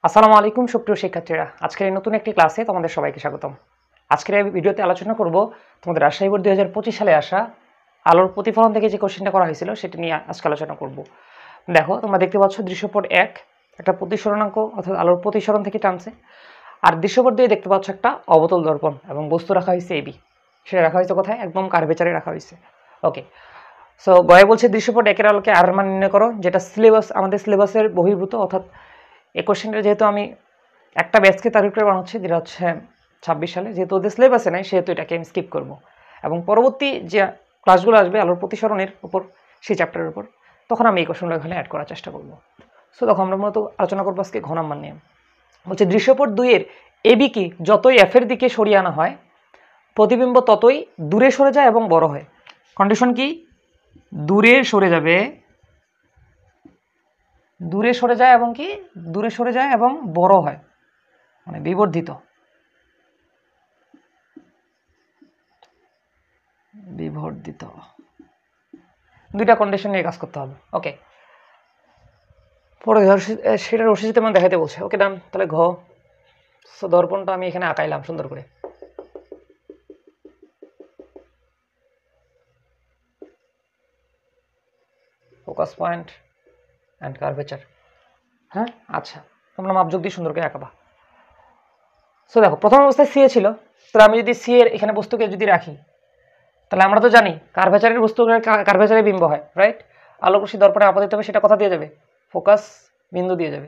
আসসালামু আলাইকুম সুপ্রিয় শিক্ষার্থীরা, আজকের এই নতুন একটি ক্লাসে তোমাদের সবাইকে স্বাগতম। আজকের এই ভিডিওতে আলোচনা করব তোমাদের রাজশাহী বোর্ড 2025 সালে আসা আলোর প্রতিফলন থেকে যে কোশ্চেনটা করা হয়েছিল সেটা নিয়ে আজকে আলোচনা করব। দেখো, তোমরা দেখতে পাচ্ছ দৃশ্যপট 1 একটা প্রতিসরণাঙ্ক অর্থাৎ আলোর প্রতিসরণ থেকে টানছে, আর দৃশ্যপট 2 দেখতে পাচ্ছ একটা অবতল দর্পণ এবং বস্তু রাখা হয়েছে এবি। সেটা রাখা হয়েছে কোথায়? একদম কার্ভেচারে রাখা হয়েছে। ওকে, সো গয়ে বলছে দৃশ্যপট 1 এর আলোকে আর মান নির্ণয় করো, যেটা আমাদের সিলেবাসের বহির্ভূত। অর্থাৎ এই কোশ্চেনটা যেহেতু আমি একটা ব্যাচকে তারিখ করে বানাচ্ছি, যেটা হচ্ছে 26 সালে, যেহেতু ওদের সিলেবাসে নাই সেহেতু এটাকে আমি স্কিপ করব এবং পরবর্তী যে ক্লাসগুলো আসবে আলোর প্রতিসরণের উপর, সেই চ্যাপ্টারের উপর, তখন আমি এই কোশ্চেনগুলো এখানে অ্যাড করার চেষ্টা করব। সো তখন আমরা মূলত আলোচনা করবো আজকে ঘ নাম্বার নিয়ে। বলছে দৃশ্যপট 2 এর এবিকে যতই এফের দিকে সরিয়ে আনা হয় প্রতিবিম্ব ততই দূরে সরে যায় এবং বড় হয়। কন্ডিশন কি? দূরে সরে যাবে, দূরে সরে যায় এবং কি দূরে সরে যায় এবং বড় হয়, মানে বিবর্ধিত। বিবর্ধিত দুইটা কন্ডিশন নিয়ে কাজ করতে হবে। ওকে, পরে সেটা রশিদ তেমন দেখাইতে বলছে। ওকে ডান, তাহলে ঘ। সো দর্পণটা আমি এখানে আঁকাইলাম সুন্দর করে। Focus point and curvature. হ্যাঁ, আচ্ছা, তোমরা মাপযোগ দিয়ে সুন্দর করে আঁকাবা। সো দেখো, প্রথম অবস্থায় সি এ ছিল, তাহলে আমি যদি সি এর এখানে বস্তুকে যদি রাখি, তাহলে আমরা তো জানি কার্ভেচারের বস্তু কার্ভেচারে বিম্ব হয়, রাইট? আলোকরশ্মি দর্পণে আপতিত হবে, সেটা কথা দিয়ে যাবে, ফোকাস বিন্দু দিয়ে যাবে।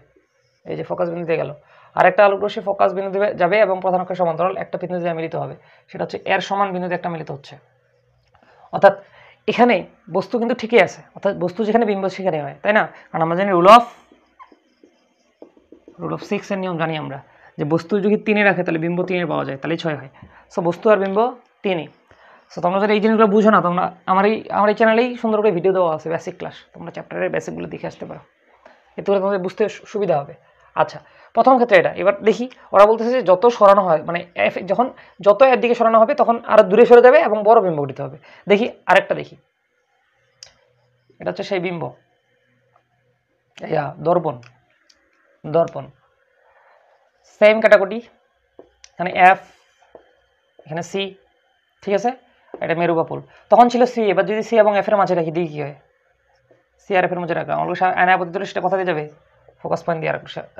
এই যে ফোকাস বিন্দু দিয়ে গেল, আর একটা আলোকরশ্মি ফোকাস বিন্দু দিয়ে যাবে এবং প্রধান অক্ষের সমান্তরাল একটা বিন্দু দিয়ে মিলিত হবে, সেটা হচ্ছে এর সমান বিন্দুতে একটা মিলিত হচ্ছে। অর্থাৎ এখানে বস্তু কিন্তু ঠিকই আছে, অর্থাৎ বস্তু যেখানে বিম্ব সেখানে হয়, তাই না? কারণ আমরা জানি রুল অফ 6 এর নিয়ম জানি আমরা, যে বস্তু যদি 3-এ রাখে তাহলে বিম্ব 3-এ পাওয়া যায়, তাহলে 6 হয়। সো বস্তু আর বিম্ব 3-ই। সো তোমরা যদি এই জিনিসগুলো বুঝো না, তোমরা আমার এই চ্যানেলেই সুন্দর করে ভিডিও দেওয়া আছে, বেসিক ক্লাস, তোমরা চ্যাপ্টারের বেসিকগুলো দেখে আসতে পারো, এতে করে তোমাদের বুঝতে সুবিধা হবে। আচ্ছা, প্রথম ক্ষেত্রে এটা। এবার দেখি, ওরা বলতেছে যে যত সরানো হয়, মানে যখন যত এর দিকে সরানো হবে তখন আরো দূরে সরে যাবে এবং বড় বিম্ব গঠিত হবে। দেখি আরেকটা, দেখি, এটা হচ্ছে সেই বিম্ব, দর্পণ। দর্পণ সেম ক্যাটাগরি, এখানে এফ, এখানে সি, ঠিক আছে? এটা মেরু বা পোল। তখন ছিল সি, এবার যদি সি এবং এফ এর মাঝে রাখি, দেখি কী হয়। সি আর এফ এর মাঝে রাখলাম, আলোক আয়না আপতিত হলে সেটা কথা দিয়ে যাবে, ফোকাস পয়েন্ট দিয়ে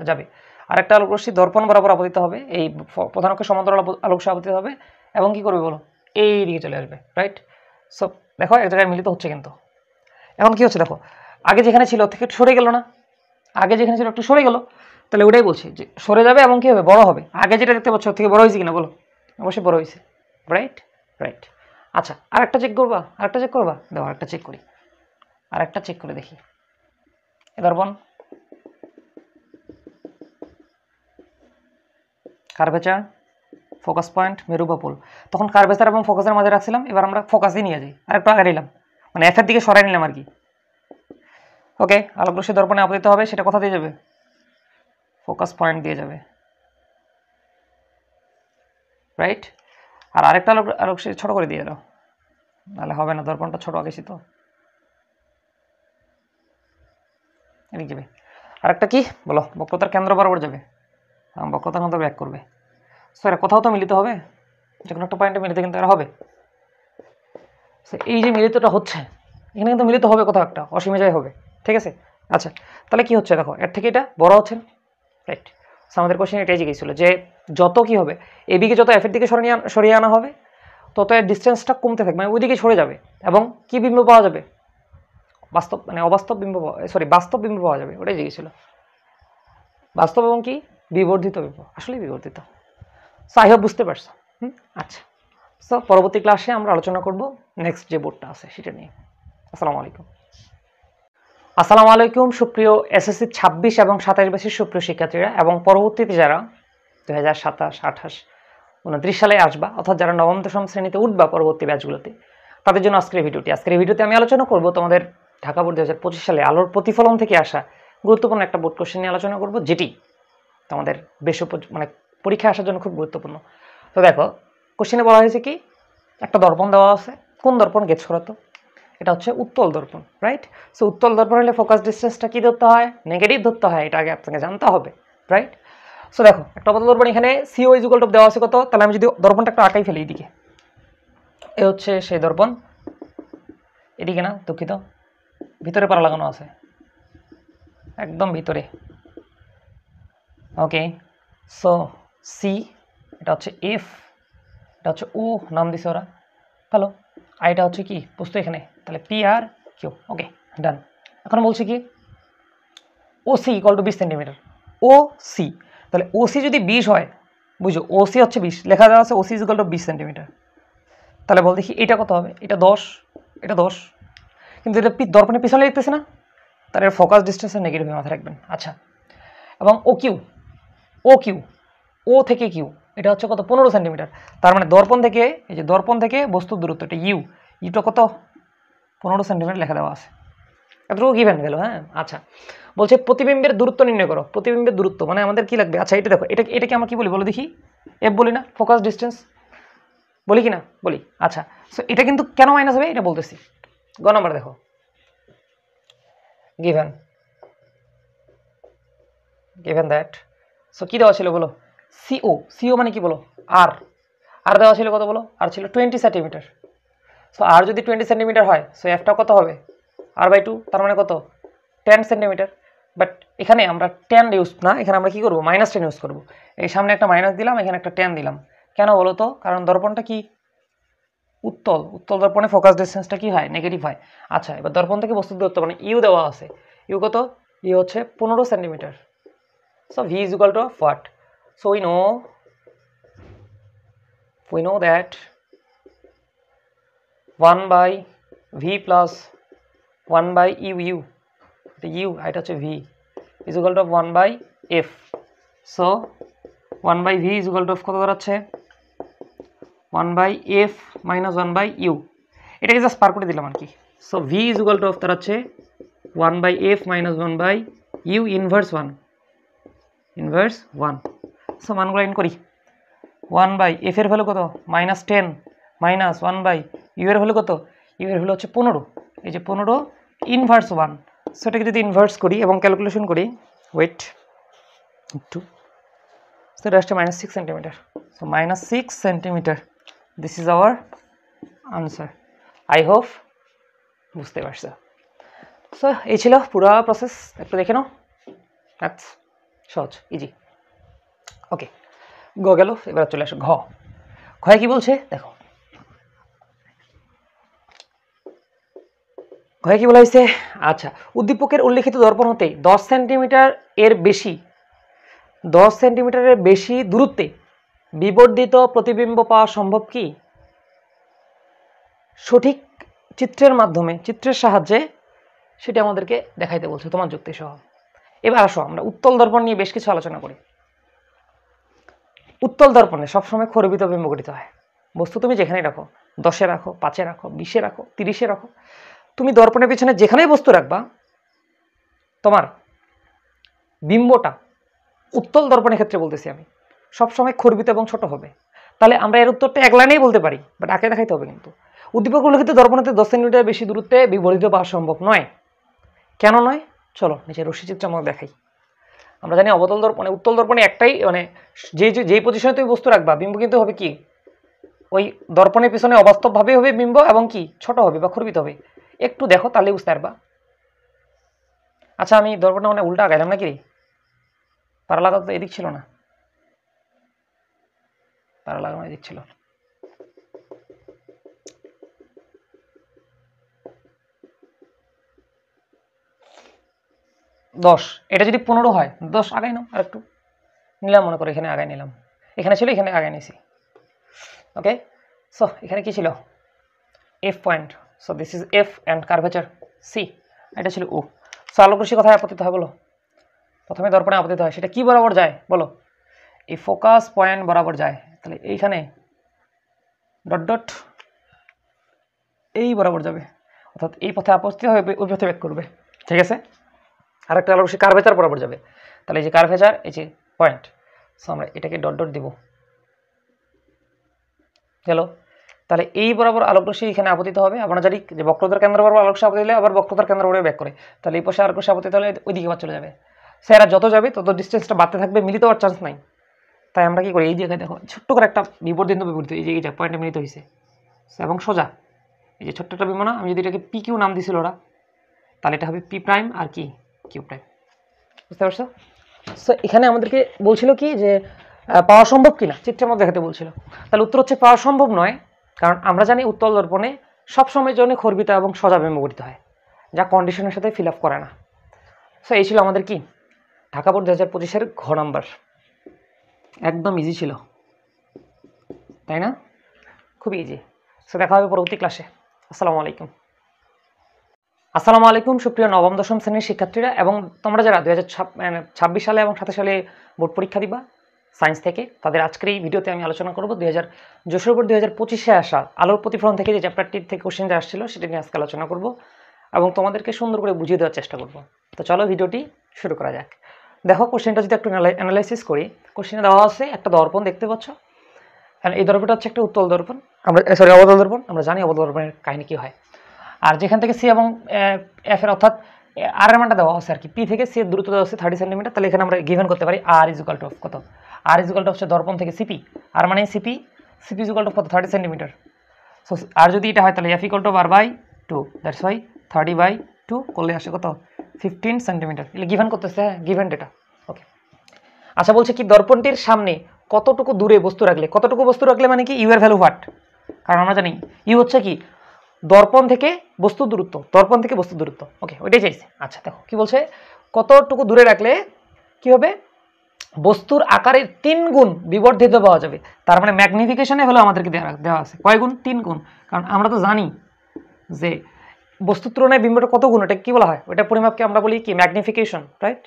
যাবে। আরেকটা আলোক রশ্মি দর্পণ বরাবর আপতিত হবে, এই প্রধান অক্ষের সমান্তরাল আলোক আপতিত হবে এবং কি করবে বলো, এই দিকে চলে আসবে, রাইট? সো দেখো এক জায়গায় মিলিত হচ্ছে। কিন্তু এখন কি হচ্ছে দেখো, আগে যেখানে ছিল থেকে সরে গেল না, আগে যেখানে ছিল একটু সরে গেল, তাহলে ওটাই বলছি যে সরে যাবে এবং কি হবে, বড় হবে। আগে যেটা দেখতে পাচ্ছ থেকে বড় হয়েছে কিনা বলো? অবশ্যই বড় হয়েছে, রাইট? রাইট। আচ্ছা, আরেকটা চেক করবা, আরেকটা চেক করবা, দেখো আরেকটা চেক করি, আরেকটা চেক করে দেখি। দর্পণ, কার্ভেচার, ফোকাস পয়েন্ট, মেরু বা পোল। তখন কার্ভেচার এবং ফোকাসের মাঝে রাখছিলাম, এবার আমরা ফোকাসই নিয়ে যাই, আরেকটু আগে নিলাম, মানে এফের দিকে সরাই নিলাম আর কি। ওকে, আলোকরশ্মি দর্পণে আপতিত হবে, সেটা কথা দিয়ে যাবে, ফোকাস পয়েন্ট দিয়ে যাবে, রাইট? আর আরেকটা আলোকরশ্মি ছোট করে দিয়ে দাও, নাহলে হবে না, দর্পণটা ছোট আঁকেছি তো, এদিকে যাবে। আরেকটা কি বলো, বক্রতার কেন্দ্র বরাবর যাবে, বক্রতার কেন্দ্র ব্যাক করবে। সো এরা কোথাও তো মিলিত হবে, যে কোনো একটা পয়েন্টে মিলিত কিন্তু এরা হবে। সো এই যে মিলিতটা হচ্ছে, এখানে কিন্তু মিলিত হবে কোথাও একটা, অসীমে যায় হবে, ঠিক আছে? আচ্ছা, তাহলে কি হচ্ছে দেখো, এর থেকে এটা বড় হচ্ছে, রাইট? সো আমাদের কোশ্চেন এটাই জিজ্ঞেসছিল যে যত কি হবে, এবিকে যত এফের দিকে সরিয়ে আনা হবে তত এর ডিস্টেন্সটা কমতে থাকবে, মানে ওইদিকে সরে যাবে এবং কি বিম্ব পাওয়া যাবে, বাস্তব মানে অবাস্তব বিম্ব, বাস্তব বিম্ব পাওয়া যাবে, ওটাই জিজ্ঞেসছিল। বাস্তব এবং কি বিবর্ধিত বিম্ব, আসলে বিবর্ধিত। সো আই হোপ বুঝতে পারছো। আচ্ছা, সো পরবর্তী ক্লাসে আমরা আলোচনা করব নেক্সট যে বোর্ডটা আছে সেটা নিয়ে। আসসালামু আলাইকুম। আসসালামু আলাইকুম সুপ্রিয় এসএসসি 26 এবং 27 ব্যাচের সুপ্রিয় শিক্ষার্থীরা এবং পরবর্তীতে যারা 2027, 28, 29 সালে আসবা, অর্থাৎ যারা নবম দশম শ্রেণীতে উঠবা পরবর্তী ব্যাচগুলোতে, তাদের জন্য আজকের ভিডিওটি। আজকের এই ভিডিওতে আমি আলোচনা করব তোমাদের ঢাকা বোর্ড 2025 সালে আলোর প্রতিফলন থেকে আসা গুরুত্বপূর্ণ একটা বোর্ড কোশ্চেন নিয়ে আলোচনা করব, যেটি তোমাদের বেশ মানে পরীক্ষায় আসার জন্য খুব গুরুত্বপূর্ণ। তো দেখো, কোশ্চেনে বলা হয়েছে কি, একটা দর্পণ দেওয়া আছে, কোন দর্পণ গেছ করতো, এটা হচ্ছে উত্তল দর্পণ, রাইট? সো উত্তল দর্পণ হলে ফোকাস ডিস্টেন্সটা কি ধরতে হয়, নেগেটিভ ধরতে হয়, এটা আগে আপনাকে জানতে হবে, রাইট। সো দেখো একটা অবতল দর্পণ এখানে সিও ইজ ইকুয়াল টু দেওয়া আছে কত, তাহলে আমি যদি দর্পণটা একটা আঁকাই ফেলি এইদিকে, এ হচ্ছে সেই দর্পণ, এদিকে না দুঃখিত, ভিতরে পারা লাগানো আছে একদম ভিতরে। ওকে, সো সি, এটা হচ্ছে এফ, এটা হচ্ছে ও, নাম দিছে ওরা, ভালো। আর এটা হচ্ছে কি বুঝতো এখানে, তাহলে পি আর কিউ। ওকে ডান। এখন বলছি কি O C equal to 20 centimetre, O C, তাহলে ও সি যদি 20 হয়, বুঝো ও সি হচ্ছে 20, লেখা দেওয়া আছে ও সি ইকুয়াল টু 20 সেন্টিমিটার, তাহলে বল দেখি এটা কত হবে, এটা 10, এটা 10, কিন্তু এটা দর্পণের পিছনে লিখতেছে না, তার এর ফোকাস ডিস্টেন্সের নেগেটিভ মাথায় রাখবেন। আচ্ছা, এবং ও কিউ, ও কিউ, ও থেকে কিউ এটা হচ্ছে কত 15 সেন্টিমিটার, তার মানে দর্পণ থেকে, এই যে দর্পণ থেকে বস্তুর দূরত্ব এটা ইউ, ইউটা কত 15 সেন্টিমিটার লেখা দেওয়া আছে, এতটুকু গিভেন গেল। হ্যাঁ আচ্ছা, বলছে প্রতিবিম্বের দূরত্ব নির্ণয় করো, প্রতিবিম্বের দূরত্ব মানে আমাদের কি লাগবে, আচ্ছা এটা দেখো, এটাকে আমরা কি বলি বলো দেখি, এফ বলি না, ফোকাস ডিস্টেন্স বলি কি না বলি। আচ্ছা, সো এটা কিন্তু কেন মাইনাস হবে এটা বলতেছি, গ নাম্বার দেখো, given that, সো কি দেওয়া ছিল বলো, সিও, সিও মানে কি বলো, আর, আর দেওয়া ছিল কত বলো, আর ছিল 20 সেন্টিমিটার, সো আর যদি 20 সেন্টিমিটার হয়, সো এফটা কত হবে r/2, তার মানে কত 10 সেন্টিমিটার। বাট এখানে আমরা 10 ইউজ না, এখানে আমরা কি করবো -10 ইউজ করবো, এই সামনে একটা মাইনাস দিলাম, এখানে একটা 10 দিলাম, কেন বলো তো, কারণ দর্পণটা কি উত্তল, উত্তল দর্পণে ফোকাস ডিস্টেন্সটা কি হয় নেগেটিভ হয়। আচ্ছা, এবার দর্পণ থেকে বস্তুর দূরত্ব মানে ইউ দেওয়া আছে, ইউ কত, ইউ হচ্ছে 15 centimetre, so v is equal to what, so we know that 1 by v plus 1 by u, the u এটা হচ্ছে v is equal to 1 by f, so 1 by v is equal to কত দাঁড়াচ্ছে 1 by f minus 1 by u, এটাকে just পার করে দিলাম আর কি। So v is equal to দাঁড়াচ্ছে 1 by f minus 1 by u inverse 1, inverse 1, so মানগুলো in করি, 1 by F এর ভ্যালু কত -10 মাইনাস 1 বাই ইউ এর ভ্যালু কত, ইউ এর ভ্যালু হচ্ছে 15, এই যে 15 ইনভার্স 1, সো এটাকে যদি ইনভার্স করি এবং ক্যালকুলেশন করি, ওয়েট একটু, সো এটা আসছে -6 centimetre, so -6 centimetre, this is our answer. I hope বুঝতে পারছো। সো এই ছিল পুরো প্রসেস, একটু দেখে নাও, ম্যাথস সহজ ইজি। ওকে, গ গেল, এবার চলে আসো ঘ। ঘয়ে কি বলছে দেখো, ঘয়ে কি বলা হয়েছে, আচ্ছা উদ্দীপকের উল্লেখিত দর্পণ হতে 10 সেন্টিমিটার এর বেশি, 10 সেন্টিমিটারের বেশি দূরত্বে বিবর্ধিত প্রতিবিম্ব পাওয়া সম্ভব কি, সঠিক চিত্রের মাধ্যমে, চিত্রের সাহায্যে সেটা আমাদেরকে দেখাইতে বলছে তোমার যুক্তি সহ। এবার আসো আমরা উত্তল দর্পণ নিয়ে বেশ কিছু আলোচনা করি। উত্তল দর্পণে সবসময় খরিবিত বিম্ব গঠিত হয়, বস্তু তুমি যেখানেই রাখো, 10-এ রাখো, 5-এ রাখো, 20-এ রাখো, 30-এ রাখো, তুমি দর্পণের পিছনে যেখানেই বস্তু রাখবা, তোমার বিম্বটা উত্তল দর্পণের ক্ষেত্রে বলতেছি আমি, সবসময় খরিবিত এবং ছোট হবে। তাহলে আমরা এর উত্তরটা এক লাইনেই বলতে পারি, বাট আঁকে দেখাইতে হবে কিন্তু। উদ্দীপক উল্লেখিত দর্পণেতে 10 সেন্টিমিটার বেশি দূরত্বে বিবর্ধিত পাওয়া সম্ভব নয়, কেন নয় চলো নিচে রশ্মিচিত্র আমরা দেখাই। আমরা জানি অবতল দর্পণে, উত্তল দর্পণে একটাই মানে যেই পজিশনে তুমি বস্তু রাখবা, বিম্ব কিন্তু হবে কি ওই দর্পণের পিছনে অবাস্তবভাবেই হবে বিম্ব, এবং কি ছোট হবে বা খর্বিত হবে, একটু দেখো তাহলে বুঝতে পারবা। আচ্ছা আমি দর্পণটা মানে উল্টা আগাইলাম নাকি, পারা লাগানো তো এদিক ছিল না, পারা লাগানো এদিক ছিল, দশ, এটা যদি 15 হয় 10 আগাই নাও, আর একটু নিলাম, মনে করো এখানে আগাই নিলাম, এখানে ছিল এখানে আগাই নিছি। ওকে, সো এখানে কি ছিল F point, so this is F and curvature C, এটা ছিল ও। সো আলোক রশ্মি কোথায় আপতিত হয় বলো, প্রথমে দর্পণে আপতিত হয়, সেটা কি বরাবর যায় বলো, এই ফোকাস পয়েন্ট বরাবর যায়, তাহলে এইখানে ডট ডট এই বরাবর যাবে, অর্থাৎ এই পথে আপতিত হয়ে ওই পথে ব্যাক করবে, ঠিক আছে। আর একটা আলোক রশ্মি কার্ভেচার বরাবর যাবে, তাহলে এই যে কার্ভেচার, এই যে পয়েন্ট, সো আমরা এটাকে ডট ডট দিব, গেল। তাহলে এই বরাবর আলোক রশ্মি এখানে আপতিত হবে, আমরা জানি যে বক্রতার কেন্দ্র বরাবর আলোক রশ্মি আপতিত হলে আবার বক্রতার কেন্দ্র বরাবর ব্যাক করে, তাহলে এই পাশে আলোক রশ্মি আপতিত হলে ওইদিকে আবার চলে যাবে। স্যারা যত যাবে তত ডিস্টেন্সটা বাড়তে থাকবে, মিলিত হওয়ার চান্স নাই। তাই আমরা কি করি, এই জায়গায় দেখো ছোট্ট করে একটা বিপরীত বিপরীত, এই যে এইটা পয়েন্টে মিলিত হয়েছে এবং সোজা এই যে ছোট্ট একটা বিমানা, আমি যদি এটাকে পি কিউ নাম দিছিল ওরা, তাহলে এটা হবে পি প্রাইম আর কি কিউ প্রাইম। বুঝতে পারছো? সো এখানে আমাদেরকে বলছিল কি যে পাওয়া সম্ভব কিনা চিত্রের মধ্যে দেখাতে বলছিল। তাহলে উত্তর হচ্ছে পাওয়া সম্ভব নয়, কারণ আমরা জানি উত্তল দর্পণে সবসময়ের জন্য খর্বিত এবং সোজা বিম্ব গঠিত হয়, যা কন্ডিশনের সাথে ফিল আপ করে না। সো এই ছিল আমাদের কি ঢাকা বোর্ড 2025-এর ঘ নাম্বার। একদম ইজি ছিল, তাই না? খুবই ইজি। সো দেখা হবে পরবর্তী ক্লাসে। আসসালামু আলাইকুম। আসসালামু আলাইকুম সুপ্রিয় নবম দশম শ্রেণীর শিক্ষার্থীরা এবং তোমরা যারা 2026 সালে এবং 27 সালে বোর্ড পরীক্ষা দিবা সায়েন্স থেকে, তাদের আজকের এই ভিডিওতে আমি আলোচনা করব 2024 বোর্ড 2025-এ আসা আলোর প্রতিফলন থেকে যে চ্যাপ্টারটির থেকে কোশ্চেনটা আসছিল সেটা নিয়ে আজকে আলোচনা করব এবং তোমাদেরকে সুন্দর করে বুঝিয়ে দেওয়ার চেষ্টা করব। তো চলো ভিডিওটি শুরু করা যাক। দেখো কোশ্চেনটা যদি একটু অ্যানালাইসিস করি, কোশ্চেনে দেওয়া আছে একটা দর্পণ দেখতে পাচ্ছ, এই দর্পণটা হচ্ছে একটা উত্তল দর্পণ, আমরা অবতল দর্পণ, আমরা জানি অবতল দর্পণের কাহিনী কী হয়। আর যেখান থেকে সি এবং এফ এর অর্থাৎ আর এর মানটা দেওয়া আছে আর কি, পি থেকে সি এর দূরত্ব দেওয়া আছে 30 সেন্টিমিটার, তাহলে এখানে আমরা গিভেন করতে পারি আর ইজুকাল টু কত, আর ইজুকাল টু হচ্ছে দর্পণ থেকে সিপি, আর মানে সিপি ইজুকাল টু কত 30 সেন্টিমিটার। সো আর যদি এটা হয় তাহলে F equal to R by 2, that's why 30/2 করলে আসে কত 15 সেন্টিমিটার। এগুলো গিভেন করতেছে, হ্যাঁ গিভেন ডেটা। ওকে, আচ্ছা বলছে কি দর্পণটির সামনে কতটুকু দূরে বস্তু রাখলে, কতটুকু বস্তু রাখলে মানে কি ইউ এর ভ্যালু হোয়াট, কারণ আমরা জানি ইউ হচ্ছে কি দর্পণ থেকে বস্তু দূরত্ব, দর্পণ থেকে বস্তু দূরত্ব। ওকে, ওইটাই চাইছে। আচ্ছা দেখো কি বলছে, কতটুকু দূরে রাখলে কি হবে, বস্তুর আকারের 3 গুণ বিবর্ধিত পাওয়া যাবে। তার মানে ম্যাগনিফিকেশনে হলো আমাদেরকে দেওয়া আছে কয় গুণ, 3 গুণ, কারণ আমরা তো জানি যে বস্তুর তুলনায় বিম্বটা কত গুণ, এটা কি বলা হয়, ওইটা পরিমাপকে আমরা বলি কি ম্যাগনিফিকেশন, রাইট?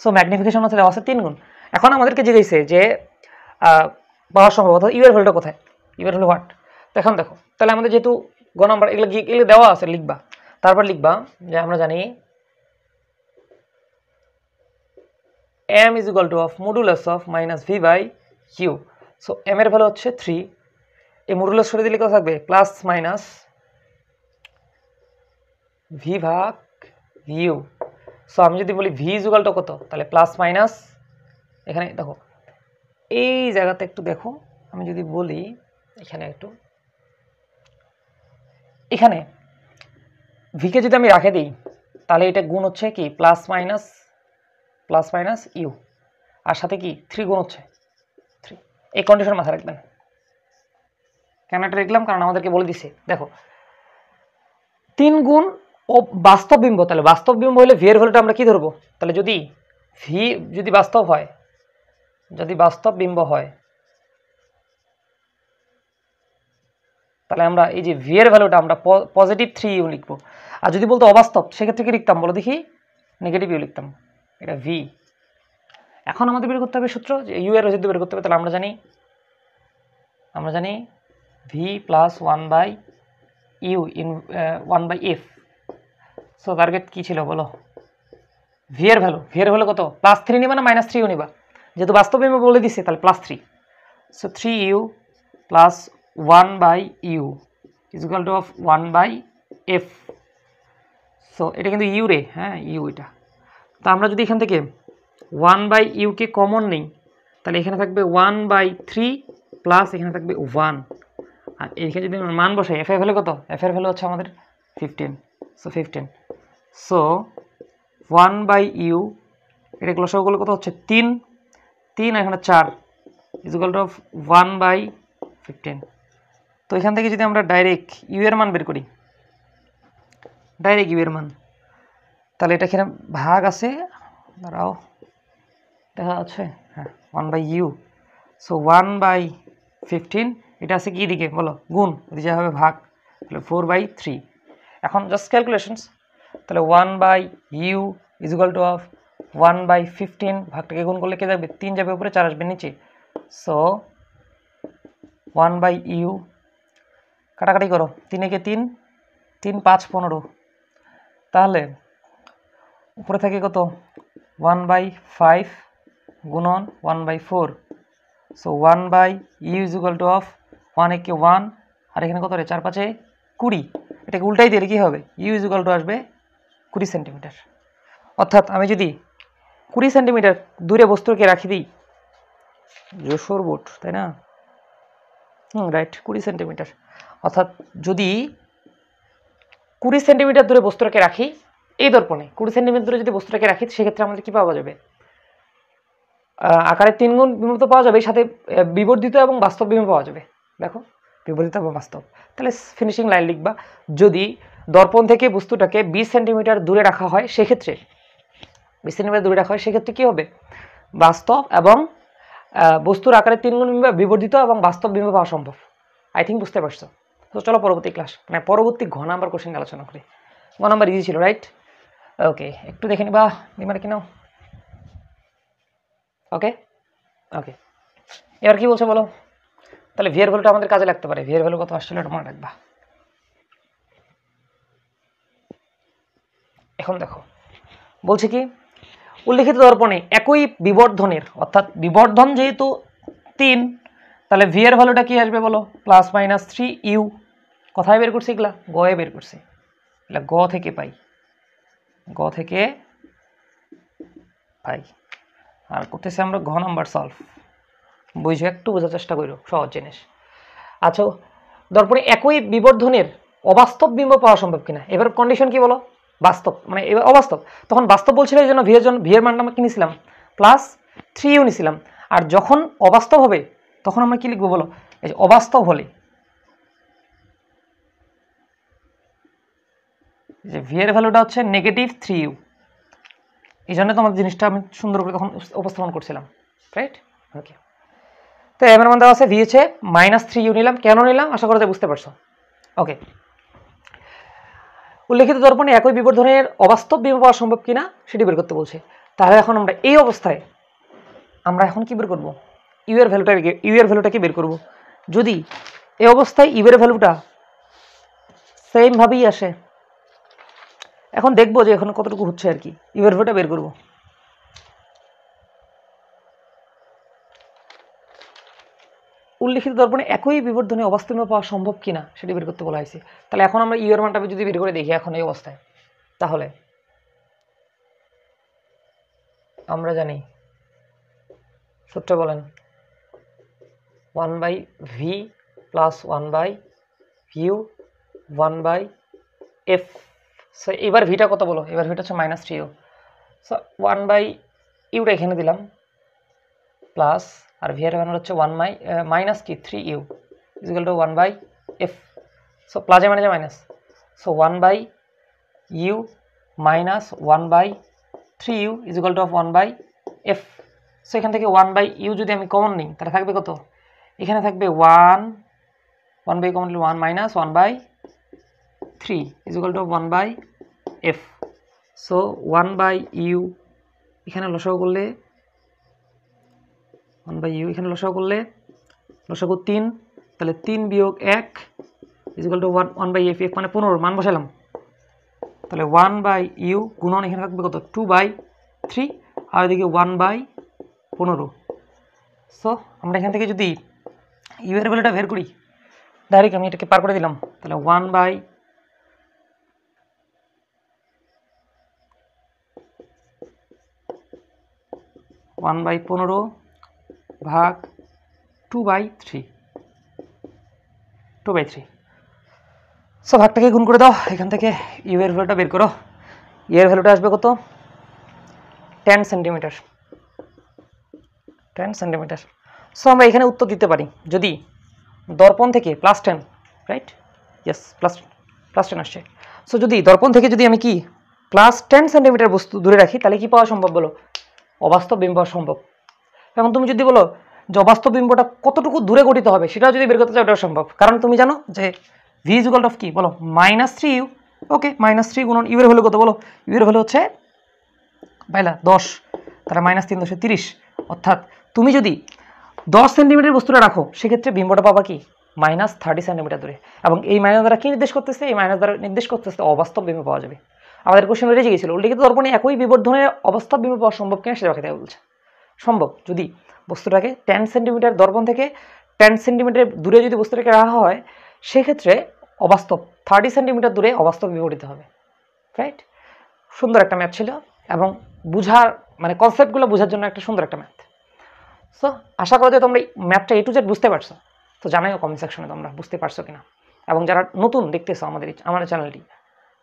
সো ম্যাগনিফিকেশন হচ্ছে দেওয়া আছে 3 গুণ। এখন আমাদেরকে জিজ্ঞেসে যে পাওয়া সম্ভব, অর্থাৎ ইউ এর ভ্যালুটা কোথায়, ইউ এর ভ্যালু হোয়াট। তো এখন দেখো তাহলে আমাদের যেহেতু গ নাম্বার এগুলো দেওয়া আছে লিখবা, তারপর লিখবা যে আমরা জানি m is equal to of modulus of minus v by u. So m এর ভ্যালু হচ্ছে 3, এই মডুলাস সরিয়ে দিলে কত থাকবে প্লাস মাইনাস v ভাগ u। সো আমি যদি বলি v is equal to কত, তাহলে প্লাস মাইনাস, এখানে দেখো এই জায়গাতে একটু দেখো, আমি যদি বলি এখানে একটু, এখানে ভিকে যদি আমি রাখে দিই তাহলে এটা গুণ হচ্ছে কি প্লাস মাইনাস ইউ, আর সাথে কি 3 গুণ হচ্ছে 3। এই কন্ডিশন মাথায় রাখবেন। কেন এটা লিখলাম, কারণ আমাদেরকে বলে দিছে দেখো 3 গুণ ও বাস্তব বিম্ব, তাহলে বাস্তব বিম্ব হলে ভি এর ভ্যালুটা আমরা কি ধরবো, তাহলে যদি ভি যদি বাস্তব হয়, যদি বাস্তব বিম্ব হয় তাহলে আমরা এই যে ভি এর ভ্যালুটা আমরা পজিটিভ 3 ইউ লিখবো, আর যদি বলতো অবাস্তব সেক্ষেত্রে কি লিখতাম বলো দেখি, নেগেটিভ ইউ লিখতাম, এটা ভি। এখন আমাদের বের করতে হবে সূত্র, যে ইউ এর যদি বের করতে হবে তাহলে আমরা জানি ভি প্লাস 1/ইউ ইন 1/এফ। সো টার্গেট কি ছিল বলো, ভি এর ভ্যালু কত, প্লাস 3 নিবা না মাইনাস 3 নিবা, যেহেতু বাস্তব বিম্ব বলে দিছে তাহলে plus 3। So 3u plus 1/u is equal to of 1/f। So এটা কিন্তু ইউ রে, হ্যাঁ ইউ এটা। তো আমরা যদি এখান থেকে 1/u কে কমন নেই তাহলে এখানে থাকবে 1/3 প্লাস এখানে থাকবে 1, আর এইখানে যদি আমরা মান বসাই এফ এর ভ্যালু কত, এফ এর ভ্যালু হচ্ছে আমাদের 15। সো 15, সো 1/u এটা লসাগুলো কত হচ্ছে 3 আর এখানে 4 ইজ ইকুয়াল টু অফ 1/15। তো এখান থেকে যদি আমরা ডাইরেক্ট ইউ এর মান বের করি, ডাইরেক্ট ইউ এর মান, তাহলে এটা এখানে ভাগ আছে, দাঁড়াও দেখা যাচ্ছে, হ্যাঁ 1/u। সো 1/15 এটা আছে কি দিকে বলো, গুণ, এদিকে হবে ভাগ, তাহলে 4/3। এখন জাস্ট ক্যালকুলেশনস, তাহলে 1/u is equal to of 1/15, ভাগটাকে গুণ করলে কে যাবে 3 যাবে উপরে, 4 আসবে নিচে। সো 1/u কাটাকাটি করো, 3 একে 3, 3 5 15, তাহলে উপরে থাকে কত 1/5 গুণন 1/4। So 1/u is equal to of 1 একে 1, আর এখানে কত রে 4 5 20, এটাকে উল্টাই দিলে কি হবে, ইউ ইজ ইকুয়াল টু আসবে 20 সেন্টিমিটার। অর্থাৎ আমি যদি 20 সেন্টিমিটার দূরে বস্তুকে রাখি দিই, যশোর বোর্ড, তাই না? Right, 20 centimetre. অর্থাৎ যদি 20 সেন্টিমিটার দূরে বস্তুটাকে রাখি, এই দর্পণে 20 সেন্টিমিটার দূরে যদি বস্তুটাকে রাখি, সেক্ষেত্রে আমাদের কি পাওয়া যাবে? আকারে 3 গুণ বিম্ব তো পাওয়া যাবে, সাথে বিবর্ধিত এবং বাস্তব বিম্ব পাওয়া যাবে। দেখো, বিবর্ধিত এবং বাস্তব। তাহলে ফিনিশিং লাইন লিখবা, যদি দর্পণ থেকে বস্তুটাকে 20 সেন্টিমিটার দূরে রাখা হয়, সেক্ষেত্রে 20 সেন্টিমিটার দূরে রাখা হয়, সেক্ষেত্রে কী হবে? বাস্তব এবং বস্তুর আকারে 3 গুণ বিম্ব, বিবর্ধিত এবং বাস্তব বিম্ব পাওয়া সম্ভব। আই থিঙ্ক বুঝতে পারছো। তো চলো পরবর্তী ক্লাস, মানে পরবর্তী ঘ নাম্বার কোশ্চেন আলোচনা করি। ঘ নাম্বার ইজি ছিল, রাইট? ওকে, একটু দেখে নিবা নিমার কিনাও। ওকে ওকে, এবার কি বলছে বলো? তাহলে ভিএর ভ্যালুটা আমাদের কাজে লাগতে পারে। ভিএর ভ্যালু কত আসছিল এটা মনে রাখবা। এখন দেখো বলছে কি, উল্লিখিত দর্পণে একই বিবর্ধনের, অর্থাৎ বিবর্ধন যেহেতু 3, তাহলে ভি এর ভ্যালুটা কি আসবে বলো? +-3u। কোথায় বের করছি এগুলা? গয়ে বের করছি। এগুলা গ থেকে পাই, গ থেকে পাই। আর করতেছি আমরা ঘ নাম্বার সলভ। বুঝো, একটু বোঝার চেষ্টা করো, সহজ জিনিস। আচ্ছা, দর্পণে একই বিবর্ধনের অবাস্তব বিম্ব পাওয়া সম্ভব কিনা? এবার কন্ডিশন কি বলো? বাস্তব, মানে এবার অবাস্তব। তখন বাস্তব বলছিল এই জন্য ভি এর মানটা আমরা কি নিয়েছিলাম? +3u নিয়েছিলাম। আর যখন অবাস্তব হবে তখন আমরা কি লিখবো বলো? এই যে অবাস্তব হলে, যে ভি এর ভ্যালুটা হচ্ছে -3u। এই জন্য তোমাদের জিনিসটা আমি সুন্দর করে তখন উপস্থাপন করছিলাম, রাইট? ওকে, তো এবার মান দেওয়া আছে ভি হচ্ছে -3u নিলাম। কেন নিলাম আশা করা যায় বুঝতে পারছো। ওকে, উল্লেখিত দর্পণে একই বিবর্ধনের অবাস্তব বিম্ব পাওয়া সম্ভব কিনা সেটি বের করতে বলছে। তাহলে এখন আমরা এই অবস্থায় আমরা এখন কি বের করব? ইউ এর ভ্যালুটাকে বের করব। যদি এই অবস্থায় ইউ এর ভ্যালুটা সেম ভাবেই আসে, এখন দেখবো যে এখন কতটুকু হচ্ছে আর কি। ইউ এর ভ্যালুটা বের করব। উল্লেখিত দর্পণে একই বিবর্ধনে অবাস্তব বিম্ব পাওয়া সম্ভব কিনা সেটি বের করতে বলা হয়েছে। তাহলে এখন আমরা ইউ এর মানটা যদি বের করে দেখি এখন এই অবস্থায়, তাহলে আমরা জানি, সূত্র বলেন, 1/v + 1/u 1/f। সো এবার ভিটা কত বলো? এবার ভিটা হচ্ছে -3u। সো 1/uটা এখানে দিলাম, প্লাস আর ভি এর মান হচ্ছে 3u = 1/f। সো প্লাসে মানে minus, so 1/u - 1/3u = 1/f। So এখান থেকে 1/u যদি আমি কমন নিই তাহলে থাকবে কত? এখানে থাকবে 1/, কমন নিলে 1 - 1/3 = 1/f। সো 1/u এখানে লসাগু করলে 1/u এখানে লসাগু করলে লসাগু 3, তাহলে 3 - 1 = 1/f। f মানে 15 মান বসালাম, তাহলে 1/u গুণন এখানে থাকবে কত? 2/3 আর এদিকে 1/15। সো আমরা এখান থেকে যদি ইউ এর ভ্যালুটা বের করি, ডাইরেক্ট আমি এটাকে পার করে দিলাম, তাহলে 1/15 ভাগ 2/3। সো ভাগটাকে গুণ করে দাও, এখান থেকে ইউ এর ভ্যালুটা বের করো। ইউ এর ভ্যালুটা আসবে কত? 10 সেন্টিমিটার। 10 সেন্টিমিটার। সো আমরা এখানে উত্তর দিতে পারি, যদি দর্পণ থেকে +10, রাইট? ইয়েস, +10 আসছে। সো যদি দর্পণ থেকে যদি আমি কি +10 সেন্টিমিটার বস্তু দূরে রাখি, তাহলে কি পাওয়া সম্ভব বলো? অবাস্তব বিম্ব পাওয়া সম্ভব। এখন তুমি যদি বলো যে অবাস্তব বিম্বটা কতটুকু দূরে গঠিত হবে, সেটাও যদি বের করতে চাও ওটাও সম্ভব। কারণ তুমি জানো যে ভি = কি বলো? -3u। ওকে, -3 গুণন ইউ এর ভ্যালু কত বলো? ইউ এর ভ্যালু হচ্ছে পাইলা 10, তাহলে -3 × 10 = 30। অর্থাৎ তুমি যদি 10 সেন্টিমিটার বস্তুটা রাখো, সেক্ষেত্রে বিম্বটা পাবা কি? -30 সেন্টিমিটার দূরে। এবং এই মাইনাস দ্বারা কি নির্দেশ করতেছে? এই মাইনাস দ্বারা নির্দেশ করতেছে অবাস্তব বিম্ব পাওয়া যাবে। আমাদের কোশ্চেন রেজে গিয়েছিল, উল্লেখিত দর্পণে একই বিবর্ধনের অবাস্তব বিম্ব পাওয়া সম্ভব কিনা সেটা দেওয়া বলছে। সম্ভব, যদি বস্তুটাকে 10 সেন্টিমিটার দর্পণ থেকে 10 সেন্টিমিটার দূরে যদি বস্তুটাকে রাখা হয়, সেক্ষেত্রে অবাস্তব 30 সেন্টিমিটার দূরে অবাস্তব বিবর্তিত হবে, রাইট? সুন্দর একটা ম্যাথ ছিল এবং বুঝার মানে কনসেপ্টগুলো বোঝার জন্য একটা সুন্দর একটা ম্যাথ। সো আশা করা যায় তোমরা এই ম্যাথটা A to Z বুঝতে পারছো। তো জানাইও কমেন্ট সেকশনে তোমরা বুঝতে পারছো কিনা, এবং যারা নতুন দেখতেছো আমাদের চ্যানেলটি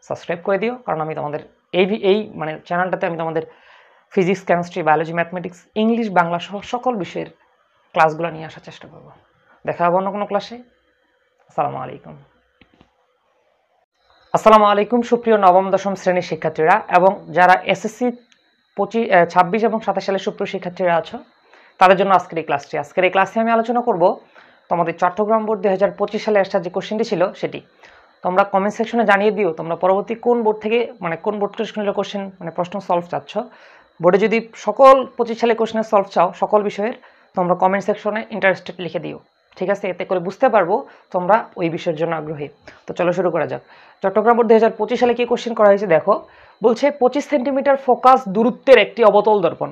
সাবস্ক্রাইব করে দিও, কারণ আমি তোমাদের এই মানে চ্যানেলটাতে আমি তোমাদের physics, chemistry, biology, mathematics, English, Bangla সহ সকল বিষয়ের ক্লাসগুলো নিয়ে আসার চেষ্টা করব। দেখা হবে অন্য কোনো ক্লাসে। আসসালামু আলাইকুম। আসসালামু আলাইকুম সুপ্রিয় নবম দশম শ্রেণীর শিক্ষার্থীরা এবং যারা এসএসসি 26 এবং 27 সালের সুপ্রিয় শিক্ষার্থীরা আছো, তাদের জন্য আজকের এই ক্লাসে আমি আলোচনা করব তোমাদের চট্টগ্রাম বোর্ড 2025 সালে আসা যে কোশ্চেনটি ছিল সেটি। তোমরা কমেন্ট সেকশনে জানিয়ে দিও তোমরা পরবর্তী কোন বোর্ড থেকে মানে কোন বোর্ড থেকে কোশ্চেন মানে প্রশ্ন সলভ চাচ্ছ। বোর্ডে যদি সকল 25 সালে কোশ্চেনের সলভ চাও সকল বিষয়ের, তোমরা কমেন্ট সেকশনে ইন্টারেস্টেড লিখে দিও, ঠিক আছে? এতে করে বুঝতে পারবো তোমরা ওই বিষয়ের জন্য আগ্রহী। তো চলো শুরু করা যাক। চট্টগ্রাম বোর্ড 2025 সালে কি কোশ্চেন করা হয়েছে দেখো। বলছে 25 সেন্টিমিটার ফোকাস দূরত্বের একটি অবতল দর্পণ।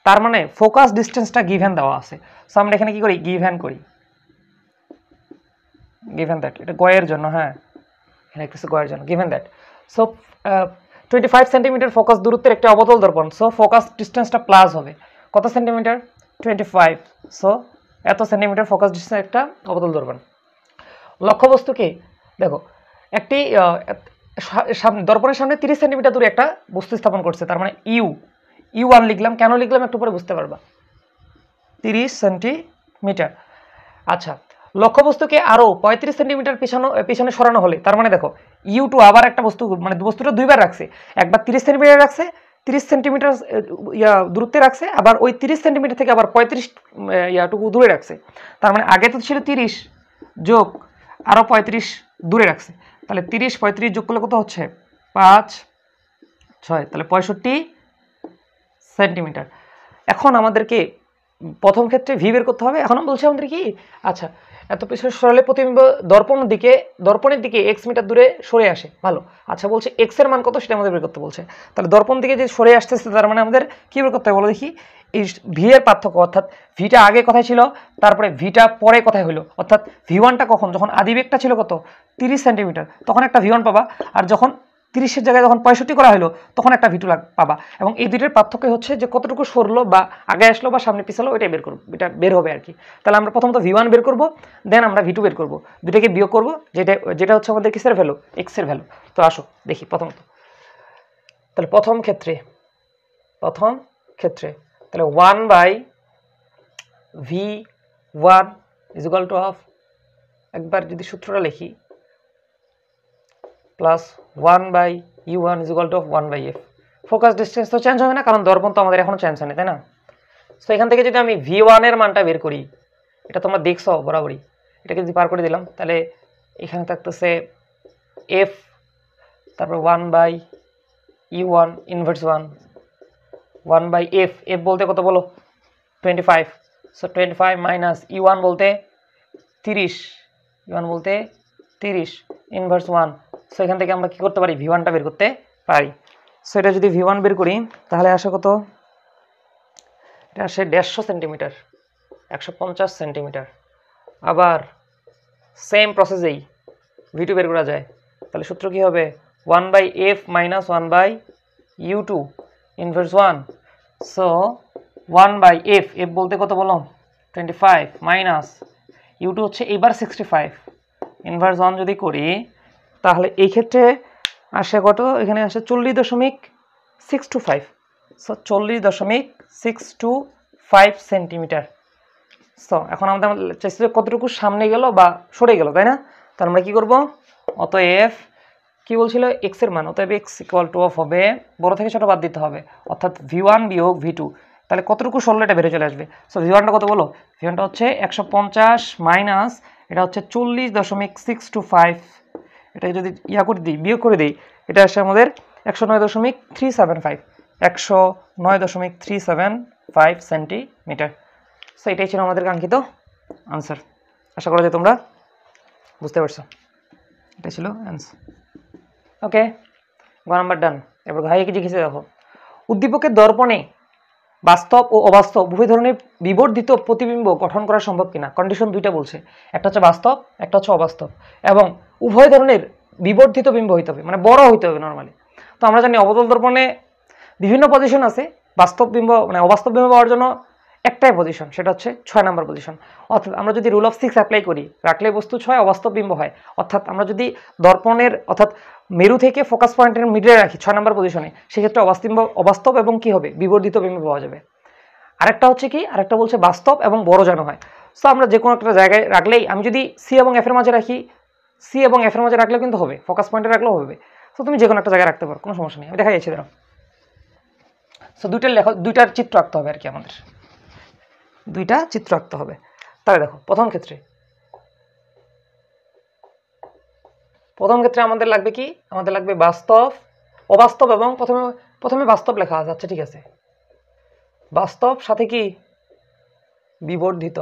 তার মানে ফোকাস ডিস্টেন্সটা গিভেন দেওয়া আছে। সো আমরা এখানে কি করি, গিভেন করি, গিভেন দ্যাট, এটা গয়ের জন্য, হ্যাঁ এখানে কিছু গয়ের জন্য, given that. So 25 centimetre focus দূরত্বের একটি অবতল দর্পণ। সো ফোকাস ডিস্টেন্সটা প্লাস হবে কত সেন্টিমিটার, 25। সো এত সেন্টিমিটার ফোকাস ডিস্টেন্স একটা অবতল দর্পণ। লক্ষ্যবস্তুকে দেখো একটি দর্পণের সামনে 30 সেন্টিমিটার দূরে একটা বস্তু স্থাপন করছে, তার মানে U1 লিখলাম। কেন লিখলাম একটু পরে বুঝতে পারবা। 30 সেন্টিমিটার। আচ্ছা, লক্ষ্যবস্তুকে আরও 35 সেন্টিমিটার পিছনে সরানো হলে, তার মানে দেখো U2 আবার একটা বস্তু মানে বস্তুটা দুইবার রাখছে, একবার 30 সেন্টিমিটার রাখছে, 30 সেন্টিমিটার দূরত্বে রাখছে, আবার ওই 30 সেন্টিমিটার থেকে আবার 35 টুকু দূরে রাখছে। তার মানে আগে তো ছিল 30 যোগ আরও 35 দূরে রাখছে, তাহলে 30 35 যোগ করলে কত হচ্ছে, 5 6, তাহলে 65 সেন্টিমিটার। এখন আমাদেরকে প্রথম ক্ষেত্রে ভি বের করতে হবে। এখন বলছে আমাদের কি, আচ্ছা এত পিছনে সরালে প্রতিবিম্ব দর্পণের দিকে x মিটার দূরে সরে আসে, ভালো। আচ্ছা বলছে x এর মান কত সেটা আমাদের বের করতে বলছে। তাহলে দর্পণ দিকে যে সরে আসতেছে তার মানে আমাদের কি বের করতে হবে বলো দেখি। এই ভি এর পার্থক্য, অর্থাৎ ভিটা আগে কথায় ছিল তারপরে ভিটা পরে কথায় হলো, অর্থাৎ ভি1টা কখন, যখন আদিবেগটা ছিল কত 30 সেন্টিমিটার তখন একটা ভি1 পাবা, আর যখন 30-এর জায়গায় যখন 65 করা হলো তখন একটা ভি2 পাবা। এবং এই দুইটার পার্থক্য হচ্ছে যে কতটুকু সরলো বা আগে আসলো বা সামনে পিছালো, ওইটাই বের করবো, এটা বের হবে আর কি। তাহলে আমরা প্রথমত ভি1 বের করবো, দেন আমরা ভি2 বের করবো, দুটাকে বিয়োগ করবো, যেটা হচ্ছে আমাদের কিসের ভ্যালু, এক্স এর ভ্যালু। তো আসো দেখি প্রথমত। তাহলে প্রথম ক্ষেত্রে তাহলে 1/v1 is equal to of, একবার যদি সূত্রটা লিখি, plus 1/u1 is equal two 1/f। Focus distance তো চেঞ্জ হবে না, কারণ দর্পণ তো আমাদের এখনো চেঞ্জ হয়নি, তাই না? সো এখান থেকে যদি আমি v1 এর মানটা বের করি, এটা তোমরা দেখছো বরাবরই, এটাকে যদি পার করে দিলাম তাহলে এখানে থাকতেছে f, তারপর 1/u1 ইনভার্স 1/f, f বলতে কত বলো 25। সো 25 মাইনাস u1 বলতে 30, ইনভার্স 1। সো এখান থেকে আমরা কি করতে পারি, v1টা বের করতে পারি। সো এটা যদি v1 বের করি তাহলে আসে কত, এটা আসে 150 সেন্টিমিটার, 150 সেন্টিমিটার। আবার সেম প্রসেসেই v2 বের করা যায়, তাহলে সূত্র কি হবে 1/f minus 1/u2 inverse 1। So 1/f, f বলতে কত বলো 25, মাইনাস u2 হচ্ছে এবার 65, ইনভার্স 1 যদি করি তাহলে এই ক্ষেত্রে আসে কত, এখানে আসে 40.625। So 40.625 centimetre. সো এখন আমাদের চাইছি কতটুকু সামনে গেল বা সরে গেল, তাই না? তার আমরা কি করব, অতএব কি বলছিল এক্স এর মান, অতএব এক্স ইকুয়াল টু অফ হবে, বড় থেকে ছোট বাদ দিতে হবে, অর্থাৎ v1 বিয়োগ v2, তাহলে কতটুকু সরলে এটা বেড়ে চলে আসবে। সো v1টা কত বলো, v1টা হচ্ছে 150 মাইনাস এটা হচ্ছে 40.625, এটা যদি করে দিই, বিয়োগ করে দিই, এটা আসে আমাদের 109.375 সেন্টিমিটার। সো এটাই ছিল আমাদের কাঙ্ক্ষিত আনসার। আশা করা যায় তোমরা বুঝতে পারছো, এটা ছিল অ্যান্সার। ওকে, গ নাম্বার ডান। এবার ঘাইয়ে কি লিখেছে দেখো, উদ্দীপকের দর্পণে বাস্তব ও অবাস্তব উভয় ধরনের বিবর্ধিত প্রতিবিম্ব গঠন করা সম্ভব কিনা। কন্ডিশন দুইটা বলছে, একটা হচ্ছে বাস্তব, একটা হচ্ছে অবাস্তব, এবং উভয় ধরনের বিবর্ধিত বিম্ব হইতে হবে, মানে বড় হইতে হবে নর্মালি। তো আমরা জানি অবতল দর্পণে বিভিন্ন পজিশন আছে, বাস্তব বিম্ব মানে অবাস্তব বিম্ব পাওয়ার জন্য একটাই পজিশন, সেটা হচ্ছে 6 নম্বর পজিশন। অর্থাৎ আমরা যদি রুল অফ 6 অ্যাপ্লাই করি, রাখলে বস্তু 6 অবাস্তব বিম্ব হয়। অর্থাৎ আমরা যদি দর্পণের অর্থাৎ মেরু থেকে ফোকাস পয়েন্টের মিডলে রাখি 6 নম্বর পজিশনে, সেক্ষেত্রে অবাস্তব এবং কি হবে, বিবর্ধিত বিম্ব পাওয়া যাবে। আরেকটা হচ্ছে কি, আরেকটা বলছে বাস্তব এবং বড় যেন হয়। সো আমরা যে কোনো একটা জায়গায় রাখলেই, আমি যদি সি এবং এফ এর মাঝে রাখি, সি এবং এফ এর মাঝে রাখলেও কিন্তু হবে, ফোকাস পয়েন্টে রাখলেও হবে। সো তুমি যে কোনো একটা জায়গায় রাখতে পারো, কোনো সমস্যা নেই। আমি দেখা যাচ্ছি দাঁড়াও। সো দুইটার চিত্র আঁকতে হবে আর কি, আমাদের দুইটা চিত্র আঁকতে হবে। তাহলে দেখো, প্রথম ক্ষেত্রে আমাদের লাগবে কি, আমাদের লাগবে বাস্তব, অবাস্তব এবং প্রথমে বাস্তব লেখা আছে, আচ্ছা ঠিক আছে, বাস্তব সাথে কি বিবর্ধিত।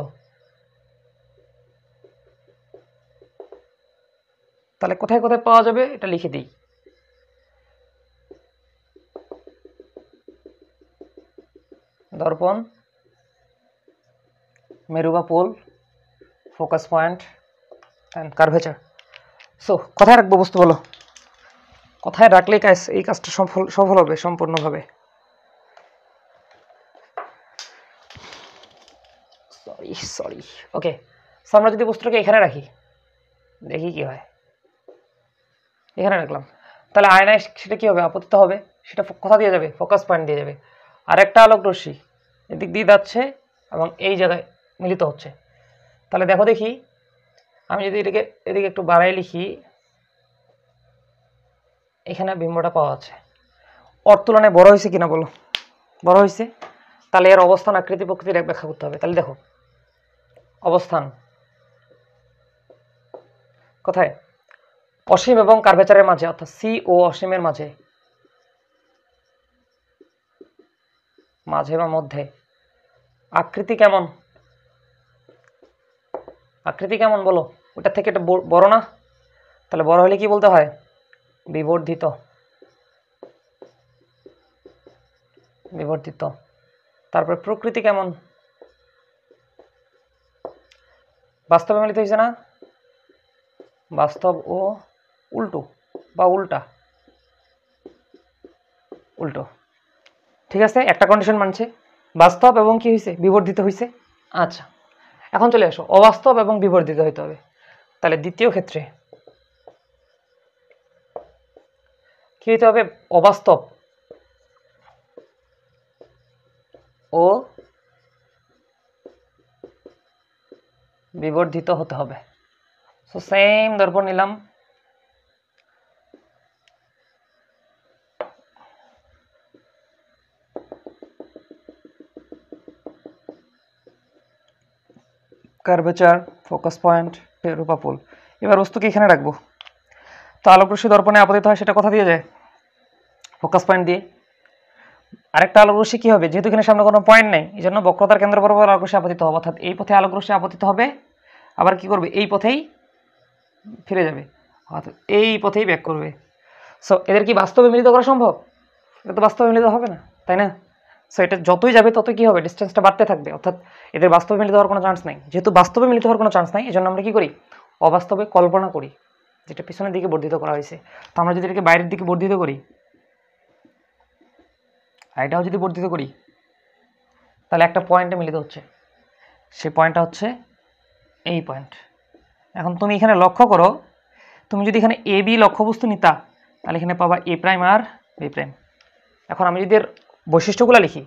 তাহলে কোথায় কোথায় পাওয়া যাবে এটা লিখে দিই। দর্পণ, মেরু বা pole, focus point and curvature. So কোথায় রাখবো বস্তু বলো, কোথায় রাখলে এই কাজটা সফল হবে সম্পূর্ণভাবে। Sorry okay. সো আমরা যদি বস্তুটাকে এখানে রাখি, দেখি কি হয়। এখানে রাখলাম, তাহলে আয়নায় সেটা কি হবে, আপতিত হবে। সেটা কোথা দিয়ে যাবে, ফোকাস পয়েন্ট দিয়ে যাবে। আর একটা আলোক রশ্মি এদিক দিয়ে যাচ্ছে এবং এই জায়গায় মিলিত হচ্ছে। তাহলে দেখো দেখি, আমি যদি এদিকে একটু বাড়াই লিখি, এখানে বিম্বটা পাওয়া যাচ্ছে। ওর তুলনায় বড় হয়েছে কিনা বলো, বড় হয়েছে। তাহলে এর অবস্থান, আকৃতি, প্রকৃতির এক ব্যাখ্যা করতে হবে। তাহলে দেখো, অবস্থান কোথায়, অসীম এবং কার্ভেচারের মাঝে, অর্থাৎ সি ও অসীমের মাঝে বা মধ্যে। আকৃতি কেমন, আকৃতি কেমন বলো, ওটা থেকে এটা বড় না, তাহলে বড় হলে কি বলতে হয়, বিবর্ধিত। বিবর্ধিত। তারপরে প্রকৃতি কেমন, বাস্তবে মিলিত হয়েছে না, বাস্তব ও উল্টো বা উল্টা, উল্টো। ঠিক আছে, একটা কন্ডিশন মানছে, বাস্তব এবং কি হয়েছে, বিবর্ধিত হয়েছে। আচ্ছা, এখন চলে আসো, অবাস্তব এবং বিবর্ধিত হইতে হবে। তাহলে দ্বিতীয় ক্ষেত্রে কি হইতে হবে, অবাস্তব ও বিবর্ধিত হতে হবে। সো সেম দর্পণ নিলাম, কার্ভেচার, ফোকাস পয়েন্ট, মেরু বা পোল। এবার বস্তুকে এখানে রাখবো। তো আলোক রশ্মি দর্পণে আপতিত হয়, সেটা কোথা দিয়ে যায়, ফোকাস পয়েন্ট দিয়ে। আরেকটা আলোক রশ্মি কি হবে, যেহেতু এখানে সামনে কোনো পয়েন্ট নেই, এই জন্য বক্রতার কেন্দ্র বরাবর আলোক রশ্মি আপতিত হবে। অর্থাৎ এই পথে আলোক রশ্মি আপতিত হবে, আবার কি করবে, এই পথেই ফিরে যাবে, অর্থাৎ এই পথেই ব্যাক করবে। সো এদের কি বাস্তবে মিলিত করা সম্ভব, এটা তো বাস্তবে মিলিত হবে না, তাই না। সো এটা যতই যাবে ততই কি হবে, ডিস্টেন্সটা বাড়তে থাকবে। অর্থাৎ এদের বাস্তবে মিলিত হওয়ার কোনো চান্স নাই। যেহেতু বাস্তবে মিলিত হওয়ার কোনো চান্স নাই, এই জন্য আমরা কি করি, অবাস্তবে কল্পনা করি, যেটা পিছনের দিকে বর্ধিত করা হয়েছে। তো আমরা যদি এটাকে বাইরের দিকে বর্ধিত করি, এটাও যদি বর্ধিত করি, তাহলে একটা পয়েন্টে মিলিত হচ্ছে, সেই পয়েন্টটা হচ্ছে এই পয়েন্ট। এখন তুমি এখানে লক্ষ্য করো, তুমি যদি এখানে এ বি লক্ষ্যবস্তু নিতা, তাহলে এখানে পাবা এ প্রাইম আর বি প্রাইম। এখন আমি যদি এর বৈশিষ্ট্যগুলো লিখি,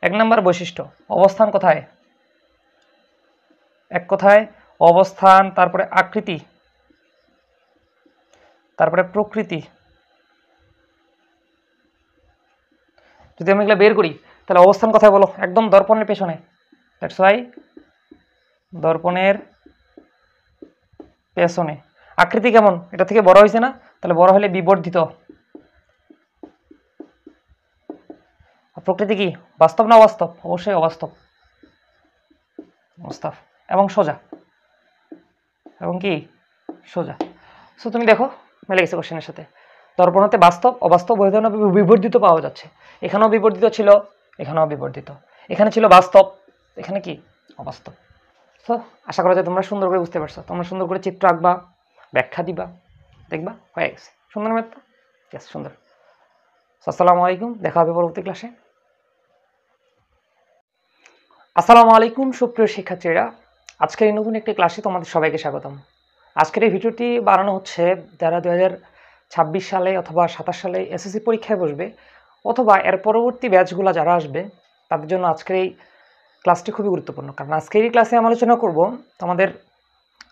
1 নম্বর বৈশিষ্ট্য, অবস্থান কোথায়, এক কথায় অবস্থান, তারপরে আকৃতি, তারপরে প্রকৃতি। যদি আমি এগুলো বের করি, তাহলে অবস্থান কোথায় বলো, একদম দর্পণের পেছনে। দ্যাটস ওয়াই দর্পণের পেছনে। আকৃতি কেমন, এটা থেকে বড় হয়েছে না, তাহলে বড় হলে বিবর্ধিত। প্রকৃতি কি, বাস্তব না অবাস্তব, অবশ্যই অবাস্তব, বাস্তব এবং সোজা, এবং কি সোজা। সো তুমি দেখো মিলে গেছে কোশ্চেনের সাথে। দর্পণ হতে বাস্তব, অবাস্তব, বিবর্ধিত পাওয়া যাচ্ছে। এখানেও বিবর্ধিত ছিল, এখানেও বিবর্ধিত, এখানে ছিল বাস্তব, এখানে কি অবাস্তব। সো আশা করা যায় তোমরা সুন্দর করে বুঝতে পারছো। তোমরা সুন্দর করে চিত্র আঁকবা, ব্যাখ্যা দিবা, দেখবা হয়ে গেছে। সুন্দর ম্যাথ, সুন্দর। আসসালামু আলাইকুম, দেখা হবে পরবর্তী ক্লাসে। আসসালামু আলাইকুম সুপ্রিয় শিক্ষার্থীরা, আজকের এই নতুন একটি ক্লাসে তোমাদের সবাইকে স্বাগতম। আজকের এই ভিডিওটি বানানো হচ্ছে যারা 2026 সালে অথবা 27 সালে এসএসসি পরীক্ষায় বসবে অথবা এর পরবর্তী ব্যাচগুলো যারা আসবে তাদের জন্য আজকের এই ক্লাসটি খুবই গুরুত্বপূর্ণ। কারণ আজকের এই ক্লাসে আমি আলোচনা করব তোমাদের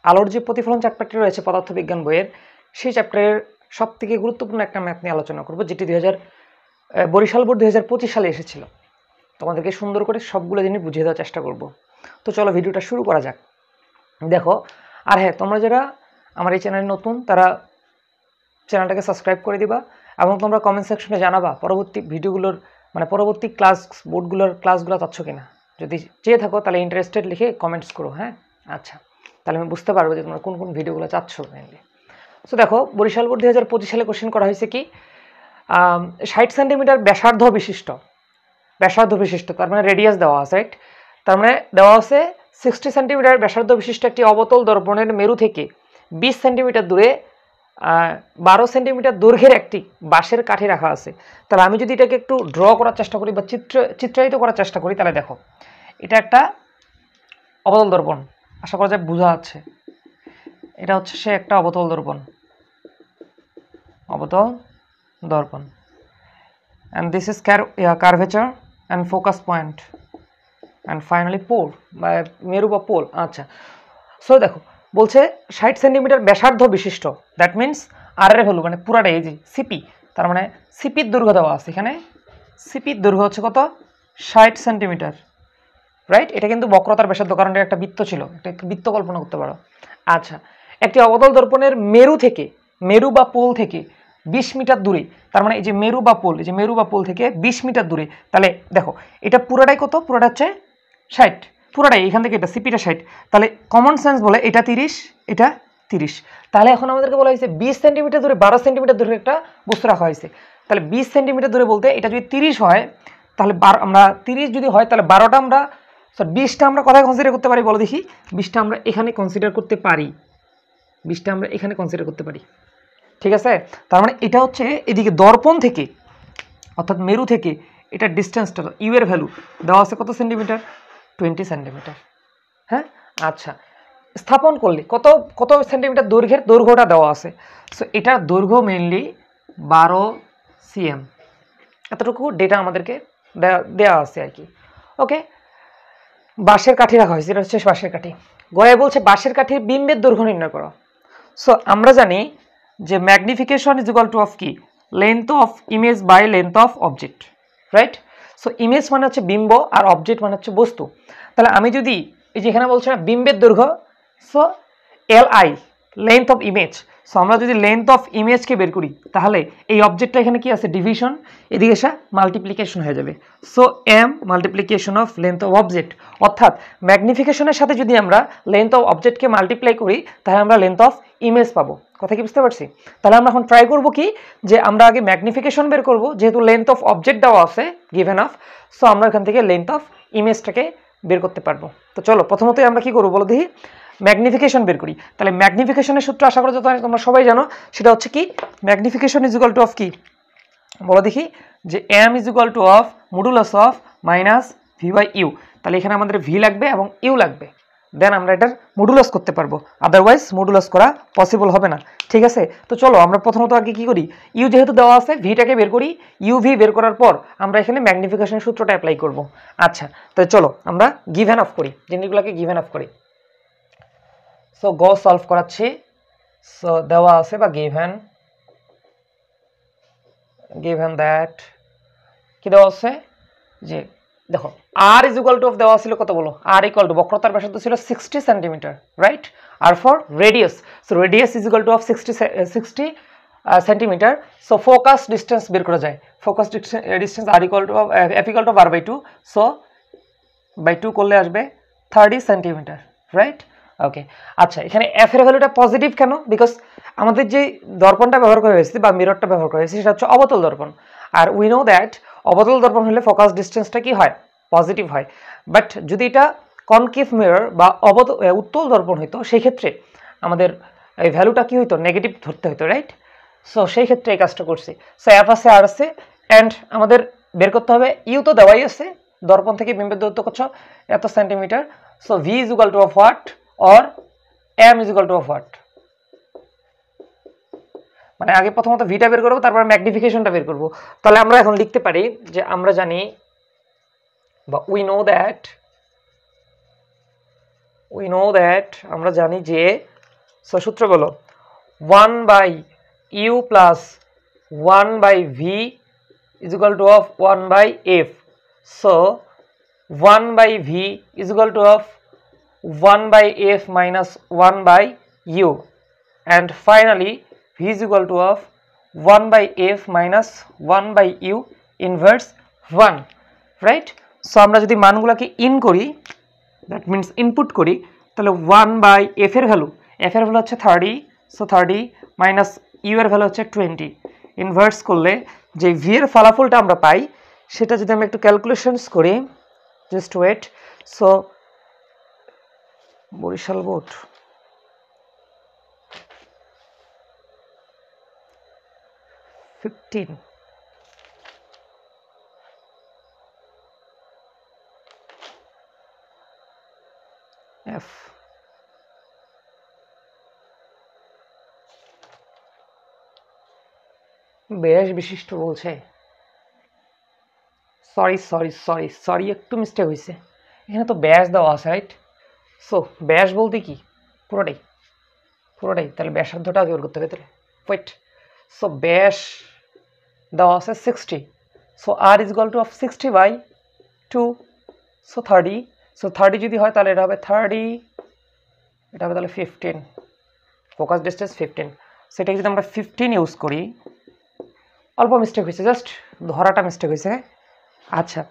আলোর যে প্রতিফলন চ্যাপ্টারটি রয়েছে পদার্থবিজ্ঞান বইয়ের, সেই চ্যাপ্টারের সবথেকে গুরুত্বপূর্ণ একটা ম্যাথ নিয়ে আলোচনা করব, যেটি বরিশাল বোর্ড 2025 সালে এসেছিল। তোমাদেরকে সুন্দর করে সবগুলো জিনিস বুঝিয়ে দেওয়ার চেষ্টা করব। তো চলো ভিডিওটা শুরু করা যাক। দেখো, আর হ্যাঁ, তোমরা যারা আমার এই চ্যানেলে নতুন তারা চ্যানেলটাকে সাবস্ক্রাইব করে দিবা এবং তোমরা কমেন্ট সেকশনে জানাবা পরবর্তী ভিডিওগুলোর পরবর্তী বোর্ডগুলোর ক্লাসগুলো চাচ্ছ কিনা। যদি চেয়ে থাকো তাহলে ইন্টারেস্টেড লিখে কমেন্টস করো। হ্যাঁ, আচ্ছা, তাহলে আমি বুঝতে পারবো যে তোমরা কোন কোন ভিডিওগুলো চাচ্ছ মেনলি। সো দেখো, বরিশাল বোর্ড 2025 সালে কোশ্চেন করা হয়েছে কি 60 সেন্টিমিটার ব্যাসার্ধ বিশিষ্ট, তার মানে রেডিয়াস দেওয়া আছে, রাইট? তার মানে দেওয়া আছে 60 সেন্টিমিটার ব্যাসার্ধ বিশিষ্ট একটি অবতল দর্পণের মেরু থেকে 20 সেন্টিমিটার দূরে 12 সেন্টিমিটার দৈর্ঘ্যের একটি বাঁশের কাঠি রাখা আছে। তাহলে আমি যদি এটাকে একটু ড্র করার চেষ্টা করি বা চিত্রায়িত করার চেষ্টা করি, তাহলে দেখো এটা একটা অবতল দর্পণ, আশা করা যায় বোঝা যাচ্ছে। এটা হচ্ছে সে একটা অবতল দর্পণ, and this is curvature and focus point and finally pole বা মেরু বা পোল। আচ্ছা, সো দেখো বলছে 60 সেন্টিমিটার ব্যাসার্ধ বিশিষ্ট, দ্যাট মিনস আর এর ভ্যালু মানে পুরাটাই এই যে সিপি, তার মানে সিপির দৈর্ঘ্য দেওয়া আছে এখানে। সিপির দৈর্ঘ্য হচ্ছে কত? 60 সেন্টিমিটার, রাইট? এটা কিন্তু বক্রতার ব্যাসার্ধ, কারণ এটা একটা বৃত্ত ছিল, একটা বৃত্ত কল্পনা করতে পারো। আচ্ছা, একটি অবতল দর্পণের মেরু বা পোল থেকে 20 মিটার দূরে, তার মানে এই যে মেরু বা পোল থেকে 20 মিটার দূরে। তাহলে দেখো এটা পুরোটাই কত? পুরোটা হচ্ছে 60, পুরোটাই এখান থেকে এটা সিপিটা 60। তাহলে কমন সেন্স বলে এটা 30, এটা 30। তাহলে এখন আমাদেরকে বলা হয়েছে 20 সেন্টিমিটার দূরে 12 সেন্টিমিটার দূরে একটা বস্তু রাখা হয়েছে। তাহলে 20 সেন্টিমিটার দূরে বলতে এটা যদি 30 হয়, তাহলে আমরা 30 যদি হয় তাহলে 12টা আমরা 20টা আমরা কোথায় কনসিডার করতে পারি বলো দেখি? 20টা আমরা এখানে কনসিডার করতে পারি, ঠিক আছে? তার মানে এটা হচ্ছে এদিকে দর্পণ থেকে অর্থাৎ মেরু থেকে এটা ডিস্টেন্সটা ইউ এর ভ্যালু দেওয়া আছে কত সেন্টিমিটার? 20 সেন্টিমিটার। হ্যাঁ, আচ্ছা, স্থাপন করলে কত সেন্টিমিটার দৈর্ঘ্যটা দেওয়া আছে। সো এটার দৈর্ঘ্য মেইনলি 12 cm, এতটুকু ডেটা আমাদেরকে দেওয়া আছে আর কি। ওকে, বাঁশের কাঠি রাখা হয়েছে, এটা হচ্ছে বাঁশের কাঠি। গয়ে বলছে বাঁশের কাঠির বিম্বের দৈর্ঘ্য নির্ণয় করো। সো আমরা জানি যে magnification is equal to of কি? Length of image by length of object, right? So image মানে হচ্ছে বিম্ব আর অবজেক্ট মানে হচ্ছে বস্তু। তাহলে আমি যদি এই যে এখানে বলছে না বিম্বের দৈর্ঘ্য, so LI length of image. So আমরা যদি লেন্থ অফ ইমেজকে বের করি তাহলে এই অবজেক্টটা এখানে কি আছে? ডিভিশন, এদিকে এসে মাল্টিপ্লিকেশন হয়ে যাবে। So M multiplication of length of object, অর্থাৎ ম্যাগনিফিকেশনের সাথে যদি আমরা লেন্থ অফ অবজেক্টকে মাল্টিপ্লাই করি তাহলে আমরা লেন্থ অফ ইমেজ পাবো। কথা কি বুঝতে পারছি? তাহলে আমরা এখন ট্রাই করবো কি, যে আমরা আগে ম্যাগনিফিকেশন বের করব, যেহেতু লেন্থ অফ অবজেক্ট দেওয়া আছে গিভেন অফ। সো আমরা এখান থেকে লেন্থ অফ ইমেজটাকে বের করতে পারবো। তো চলো প্রথমতই আমরা কি করবো বলো দেখি? ম্যাগনিফিকেশন বের করি। তাহলে ম্যাগনিফিকেশনের সূত্র আশা করা যত তোমরা সবাই জানো, সেটা হচ্ছে কি? Magnification is equal to of কি বলো দেখি? যে M is equal to of modulus of minus V by U. তাহলে এখানে আমাদের ভি লাগবে এবং ইউ লাগবে, দেন আমরা এটার মডুলাস করতে পারবো, আদারওয়াইজ মডুলাস করা পসিবল হবে না। ঠিক আছে, তো চলো আমরা প্রথমত আগে কি করি, ইউ যেহেতু দেওয়া আছে ভিটাকে বের করি। ইউভি বের করার পর আমরা এখানে ম্যাগনিফিকেশন সূত্রটা অ্যাপ্লাই করব। আচ্ছা, তো চলো আমরা গিভেন অফ করি, জিনিসগুলোকে গিভেন অফ করি। সো গো সলভ করাচ্ছি। সো দেওয়া আছে বা গিভেন দ্যাট কি দেওয়া আছে, যে দেখো আর ইজ ইকুয়াল টু অফ দেওয়া ছিল কত বলো? আর ইকুয়াল টু বক্রতার ব্যাসার্ধ ছিল 60 সেন্টিমিটার, রাইট? আর for radius, so radius is equal to of 60 centimetre. So focus distance বের করা যায়, focus distance R equal to F equal to R by 2। So by 2 করলে আসবে 30 সেন্টিমিটার, রাইট? ওকে, আচ্ছা, এখানে এফ এর ভ্যালুটা পজিটিভ কেন? বিকজ আমাদের যে দর্পণটা ব্যবহার করা হয়েছে বা মিররটা ব্যবহার করা হয়েছে সেটা হচ্ছে অবতল দর্পণ, আর উই নো দ্যাট অবতল দর্পণ হলে ফোকাস ডিস্টেন্সটা কি হয়? পজিটিভ হয়। বাট যদি এটা কনকেভ মিরর বা উত্তল দর্পণ হইতো সেই ক্ষেত্রে আমাদের এই ভ্যালুটা কি হইতো? নেগেটিভ ধরতে হইতো, রাইট? সো সেই ক্ষেত্রে এই কাজটা করছি। সো এফ আছে আর আছে, অ্যান্ড আমাদের বের করতে হবে ইউ তো দেওয়াই আছে, দর্পণ থেকে বিম্বের দূরত্ব কত এত centimetre so v is equal to of what or m is equal to of what মানে আগে প্রথমত ভিটা বের করব তারপর ম্যাগনিফিকেশনটা বের করব তাহলে আমরা এখন লিখতে পারি যে আমরা জানি বা we know that আমরা জানি যে সূত্র বলো 1 by u plus 1 by v is equal to of 1 by f so 1 by v is equal to of 1 by f minus 1 by u and finally v is equal to of 1 by f minus 1 by u inverse 1 right so আমরা যদি মানগুলোকে in করি that means input করি তাহলে 1 by f এর value হচ্ছে 30 so 30 minus u এর value হচ্ছে 20 inverse করলে যে v এর ফলাফলটা আমরা পাই সেটা যদি আমরা একটু ক্যালকুলেশনস করি just wait so Barishal board F ব্যাস বিশিষ্ট বলছে সরি একটু মিস্টেক হয়েছে এখানে তো ব্যাস দেওয়া আছে রাইট সো ব্যাস বলতে কি পুরোটাই তাহলে ব্যাসার্ধটা আগে বের করতে হবে তাহলে ওয়েট সো ব্যাস দেওয়া আছে 60 so r is equal to of 60 by 2 so 30 so 30 যদি হয় তাহলে এটা হবে 30 এটা হবে তাহলে 15 ফোকাস ডিসটেন্স 15 সেটা যদি আমরা 15 ইউজ করি অল্প মিস্টেক হয়েছে জাস্ট ধরাটা মিস্টেক হয়েছে আচ্ছা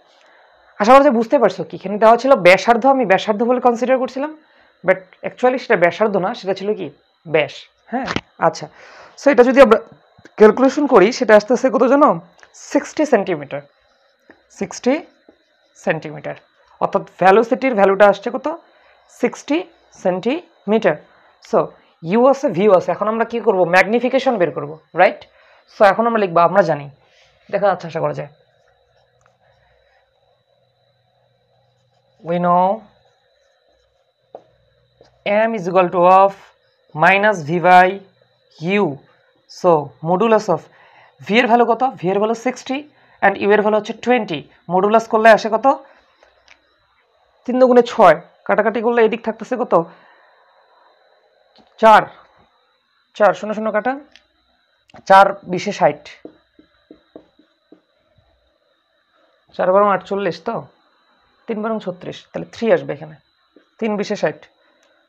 আশা করি যে বুঝতে পারছো কি এখানে দেওয়া ছিল ব্যাসার্ধ আমি ব্যাসার্ধ বলে কনসিডার করছিলাম বাট অ্যাকচুয়ালি সেটা ব্যাসার্ধ না সেটা ছিল কি ব্যাস হ্যাঁ আচ্ছা সো এটা যদি আমরা ক্যালকুলেশন করি সেটা আসতেছে কত জানো 60 সেন্টিমিটার অর্থাৎ ভ্যালোসিটির ভ্যালুটা আসছে কত 60 সেন্টিমিটার সো ইউ আছে ভিউ আছে এখন আমরা কি করব ম্যাগনিফিকেশন বের করব রাইট সো এখন আমরা লিখব আমরা জানি দেখা যাচ্ছে আশা করা যায় we know m is equal to of minus v by u so modulus of v এর ভ্যালু কত v এর ভ্যালু 60 and u এর ভ্যালু হচ্ছে 20 মডুলাস করলে আসে কত 3 দুগুণে 6 কাটাকাটি করলে এদিক থাকতেছে কত 4 0 0 কাটা 4 20 60 4 বারং 48 তো 3 বারং 36 তাহলে 3 আসবে এখানে 3 20 60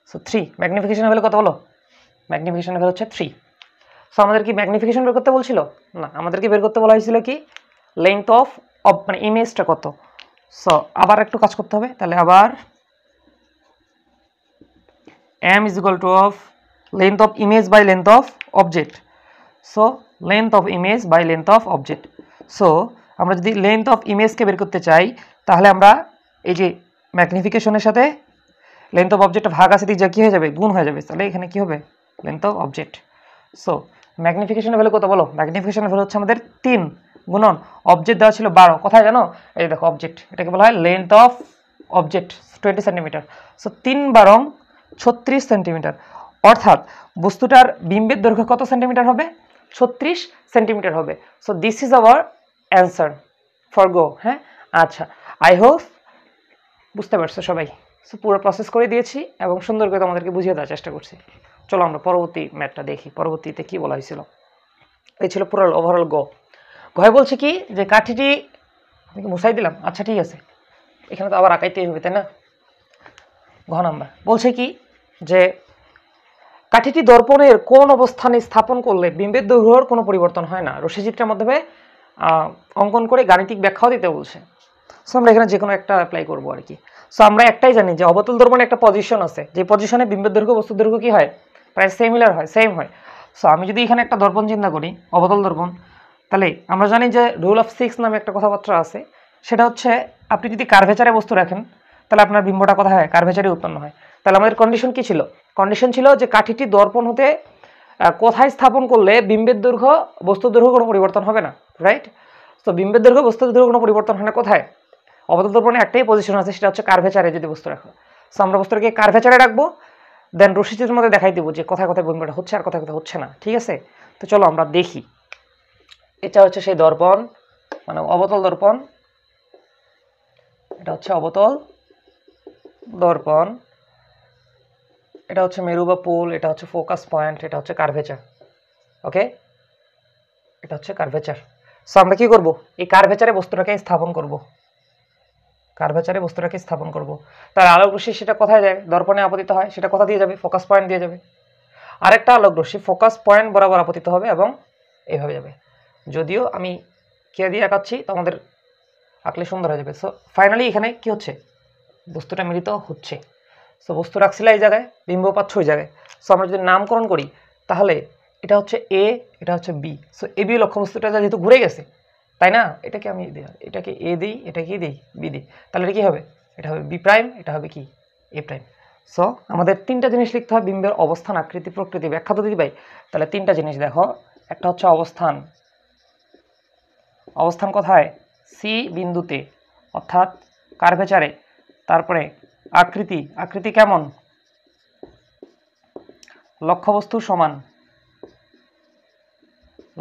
সো 3 ম্যাগনিফিকেশন ভ্যালু কত হলো ম্যাগনিফিকেশন ভ্যালু হচ্ছে 3 সো আমাদের কি ম্যাগনিফিকেশন বের করতে বলছিল না আমাদেরকে বের করতে বলা হয়েছিল কি লেন্থ অফ মানে ইমেজটা কত সো আবার একটু কাজ করতে হবে তাহলে আবার m is equal to of length of image by length of object so length of image by length of object so আমরা যদি length of image কে বের করতে চাই তাহলে আমরা এই যে ম্যাগনিফিকেশনের সাথে length of object ভাগ আছে দিক যা কি হয়ে যাবে গুণ হয়ে যাবে তাহলে এখানে কি হবে length of object সো ম্যাগনিফিকেশনের ভ্যালু কত বলো ম্যাগনিফিকেশনের ভ্যালু হচ্ছে আমাদের 3 গুণন অবজেক্ট দেওয়া ছিল 12 কোথায় জানো এই দেখো অবজেক্ট এটাকে বলা হয় length of object 20 centimetre so 3 বারং 36 centimetre অর্থাৎ বস্তুটার বিম্বের দৈর্ঘ্য কত সেন্টিমিটার হবে 36 সেন্টিমিটার হবে so this is our answer for গো হ্যাঁ আচ্ছা আই হোপ বুঝতে পারছো সবাই সো পুরো প্রসেস করে দিয়েছি এবং সুন্দর করে তোমাদেরকে বুঝিয়ে দেওয়ার চেষ্টা করছি চলো আমরা পরবর্তী ম্যাথটা দেখি পরবর্তীতে কি বলা হয়েছিল এই ছিল পুরো ওভারঅল গয় বলছে কি যে কাঠিটি আমি কি মুছাই দিলাম আচ্ছা ঠিক আছে এখানে তো আবার আঁকাইতেই হবে তাই না ঘ নাম্বার বলছে কি যে কাঠিটি দর্পণের কোন অবস্থানে স্থাপন করলে বিম্বের দৈর্ঘ্যের কোনো পরিবর্তন হয় না রশ্মিচিত্রের মাধ্যমে অঙ্কন করে গাণিতিক ব্যাখ্যাও দিতে বলছে সো আমরা এখানে যে কোনো একটা অ্যাপ্লাই করবো আর কি সো আমরা একটাই জানি যে অবতল দর্পণে একটা পজিশন আছে যে পজিশনে বিম্বের দৈর্ঘ্য বস্তুর দৈর্ঘ্য কি হয় প্রায় সিমিলার হয় সেম হয় সো আমি যদি এখানে একটা দর্পণ চিন্তা করি অবতল দর্পণ তাহলে আমরা জানি যে রুল অফ 6 নামে একটা কথাবার্তা আছে সেটা হচ্ছে আপনি যদি কার্ভেচারে বস্তু রাখেন তাহলে আপনার বিম্বটা কোথায় হয় কার্ভেচারে উৎপন্ন হয় তাহলে আমাদের কন্ডিশন কি ছিল কন্ডিশন ছিল যে কাঠিটি দর্পণ হতে কোথায় স্থাপন করলে বিম্বের দৈর্ঘ্য বস্তুর দৈর্ঘ্য কোনো পরিবর্তন হবে না রাইট তো বিম্বের দৈর্ঘ্য বস্তুর দৈর্ঘ্য কোনো পরিবর্তন হয় না কোথায় অবতল দর্পণে একটাই পজিশন আছে, সেটা হচ্ছে কার্ভেচারে যদি বস্তু রাখো। সো আমরা বস্তুটাকে কার্ভেচারে রাখবো, দেন রশ্মিচিত্রের মধ্যে দেখাই দেবো যে কোথায় কোথায় ভূমিকাটা হচ্ছে আর কোথায় কোথায় হচ্ছে না। ঠিক আছে, তো চলো আমরা দেখি। এটা হচ্ছে সেই দর্পণ, মানে অবতল দর্পণ। এটা হচ্ছে অবতল দর্পণ, এটা হচ্ছে মেরু বা পোল, এটা হচ্ছে ফোকাস পয়েন্ট, এটা হচ্ছে কার্ভেচার। ওকে, এটা হচ্ছে কার্ভেচার। সো আমরা কি করব, এই কার্ভেচারে বস্তুটাকে স্থাপন করব, কার্ভেচারে বস্তুটাকে স্থাপন করব। তার আলোক রশ্মি সেটা কোথায় যায়, দর্পণে আপতিত হয়, সেটা কোথা দিয়ে যাবে, ফোকাস পয়েন্ট দিয়ে যাবে। আরেকটা আলোক রশ্মি ফোকাস পয়েন্ট বরাবর আপতিত হবে এবং এইভাবে যাবে। যদিও আমি কে দিয়ে আঁকাচ্ছি, তো আমাদের আঁকলে সুন্দর হয়ে যাবে। সো ফাইনালি এখানে কি হচ্ছে, বস্তুটা মিলিত হচ্ছে। সো বস্তু রাখছিল এই জায়গায়, বিম্ব পাচ্ছ ওই জায়গায়। সো আমরা যদি নামকরণ করি তাহলে এটা হচ্ছে এ, এটা হচ্ছে বি। সো এ বি লক্ষ্যবস্তুটা যেহেতু ঘুরে গেছে, তাই না, এটাকে আমি এটাকে এ দিই, এটাকে দিই বি দিই, তাহলে এটা কী হবে, এটা হবে বি প্রাইম, এটা হবে কি এ প্রাইম। সো আমাদের তিনটা জিনিস লিখতে হয়, বিম্বের অবস্থান, আকৃতি, প্রকৃতি। ব্যাখ্যা তো দিতে পাই, তাহলে তিনটা জিনিস দেখো। একটা হচ্ছে অবস্থান, অবস্থান কোথায়, সি বিন্দুতে অর্থাৎ কার্ভেচারে। তারপরে আকৃতি, আকৃতি কেমন, লক্ষ্যবস্তুর সমান,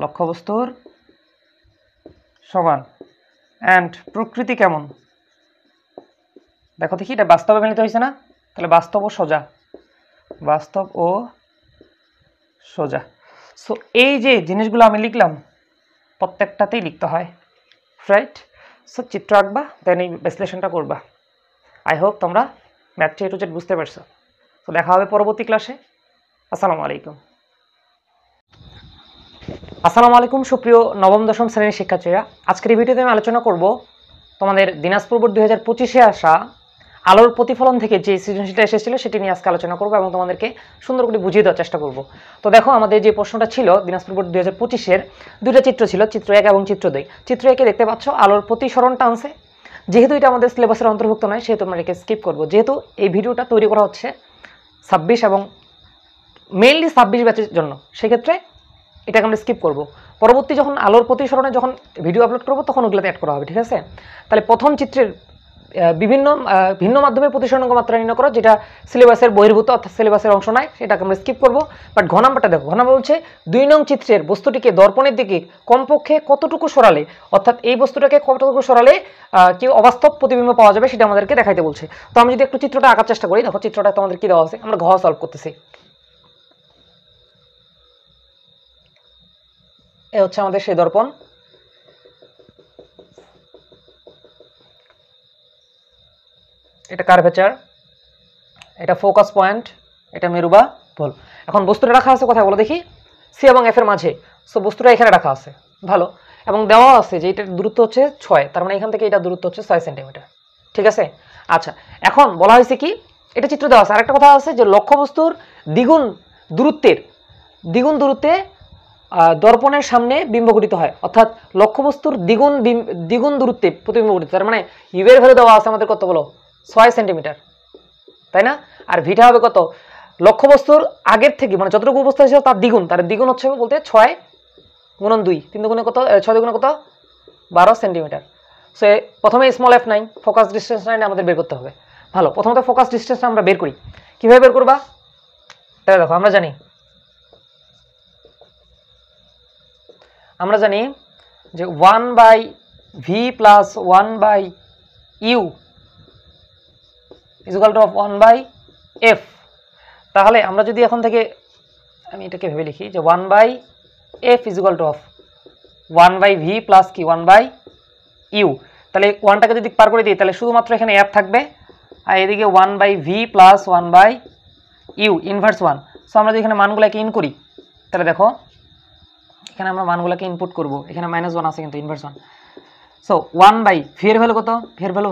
লক্ষ্যবস্তুর সমান। অ্যান্ড প্রকৃতি কেমন, দেখো দেখি এটা বাস্তবে মিলিত হয়েছে না, তাহলে বাস্তব ও সোজা, বাস্তব ও সোজা। সো এই যে জিনিসগুলো আমি লিখলাম প্রত্যেকটাতেই লিখতে হয়, রাইট। সো চিত্র আঁকবা, দেন এই বিশ্লেষণটা করবা। আই হোপ তোমরা ম্যাথটা এ টু জেড বুঝতে পারছো। তো দেখা হবে পরবর্তী ক্লাসে। আসসালামু আলাইকুম। আসসালামু আলাইকুম সুপ্রিয় নবম দশম শ্রেণীর শিক্ষার্থীরা, আজকের এই ভিডিওতে আমি আলোচনা করব তোমাদের দিনাজপুর বোর্ড 2025-এ আসা আলোর প্রতিফলন থেকে যে সৃজনশীলটা এসেছিল সেটি নিয়ে আজকে আলোচনা করব এবং তোমাদেরকে সুন্দর করে বুঝিয়ে দেওয়ার চেষ্টা করব। তো দেখো, আমাদের যে প্রশ্নটা ছিল দিনাজপুর বোর্ড 2025-এর দুইটা চিত্র ছিল, চিত্র 1 এবং চিত্র 2। চিত্র 1-এ দেখতে পাচ্ছ আলোর প্রতিসরণ টানছে। যেহেতু এটা আমাদের সিলেবাসের অন্তর্ভুক্ত নয়, সেহেতু আমরা এটাকে স্কিপ করব। যেহেতু এই ভিডিওটা তৈরি করা হচ্ছে 26 এবং মেইনলি 26 ব্যাচের জন্য, সেক্ষেত্রে এটাকে আমরা স্কিপ করব। পরবর্তী যখন আলোর প্রতিসরণে যখন ভিডিও আপলোড করব তখন ওগুলোতে অ্যাড করা হবে, ঠিক আছে। তাহলে প্রথম চিত্রের ভিন্ন মাধ্যমে প্রতিসরণ মাত্রা নির্ণয় করো, যেটা সিলেবাসের বহির্ভূত অর্থাৎ সিলেবাসের অংশ নয়, সেটাকে আমরা স্কিপ করব। বাট ঘ নাম্বারটা দেখো, ঘ নাম্বার বলছে 2 নং চিত্রের বস্তুটিকে দর্পণের দিকে কমপক্ষে কতটুকু সরালে, অর্থাৎ এই বস্তুটাকে কতটুকু সরালে কি অবাস্তব প্রতিবিম্ব পাওয়া যাবে সেটা আমাদেরকে দেখাইতে বলছে। তো আমি যদি একটু চিত্রটা আঁকার চেষ্টা করি, দেখো চিত্রটা তোমাদের কি দেওয়া আছে, আমরা ঘ সলভ করতেছি। এ হচ্ছে আমাদের সেই দর্পণ, এটা কার্ভেচার, এটা ফোকাস পয়েন্ট, এটা মেরু বা পোল। এখন বস্তুটা রাখা আছে কোথায় বলো দেখি, সি এবং এফ এর মাঝে। সো বস্তুটা এখানে রাখা আছে, ভালো। এবং দেওয়া আছে যে এটার দূরত্ব হচ্ছে 6, তার মানে এখান থেকে এটা দূরত্ব হচ্ছে 6 সেন্টিমিটার, ঠিক আছে। আচ্ছা, এখন বলা হয়েছে কি, এটা চিত্র দেওয়া আছে। আরেকটা কথা আছে যে লক্ষ্যবস্তুর দ্বিগুণ দূরত্বে দর্পণের সামনে বিম্ব গঠিত হয়, অর্থাৎ লক্ষ্যবস্তুর দ্বিগুণ দূরত্বে প্রতিবিম্ব গঠিত। তার মানে ইউ এর ভ্যালু দেওয়া আছে আমাদের কত বলো, 6 সেন্টিমিটার, তাই না। আর ভিটা হবে কত, লক্ষ্যবস্তুর আগের থেকে মানে যতটুকু অবস্থা ছিল তার দ্বিগুণ, দ্বিগুণ হচ্ছে বলতে 6 গুণন 2, 3 দুগুণে কত, 6 দুগুণে কত, 12 সেন্টিমিটার। সো প্রথমে small f9 focus distance line আমাদের বের করতে হবে। ভালো, প্রথমত ফোকাস ডিস্টেন্সটা আমরা বের করি। কিভাবে বের করবা, তাহলে দেখো আমরা জানি যে 1/v plus 1/u is equal two 1/f। তাহলে আমরা যদি এখন থেকে আমি এটাকে ভেবে লিখি যে 1/f is equal two 1/v plus কি 1/u। তাহলে 1টাকে যদি পার করে দিই তাহলে শুধুমাত্র এখানে f থাকবে, আর এদিকে 1/v plus 1/u inverse 1। So আমরা যদি এখানে মানগুলোকে ইন করি তাহলে দেখো এখানে আমরা মানগুলোকে ইনপুট করব, এখানে -1 আছে কিন্তু ইনভার্স 1। সো 1/v এর ভ্যালু কত, v এর ভ্যালু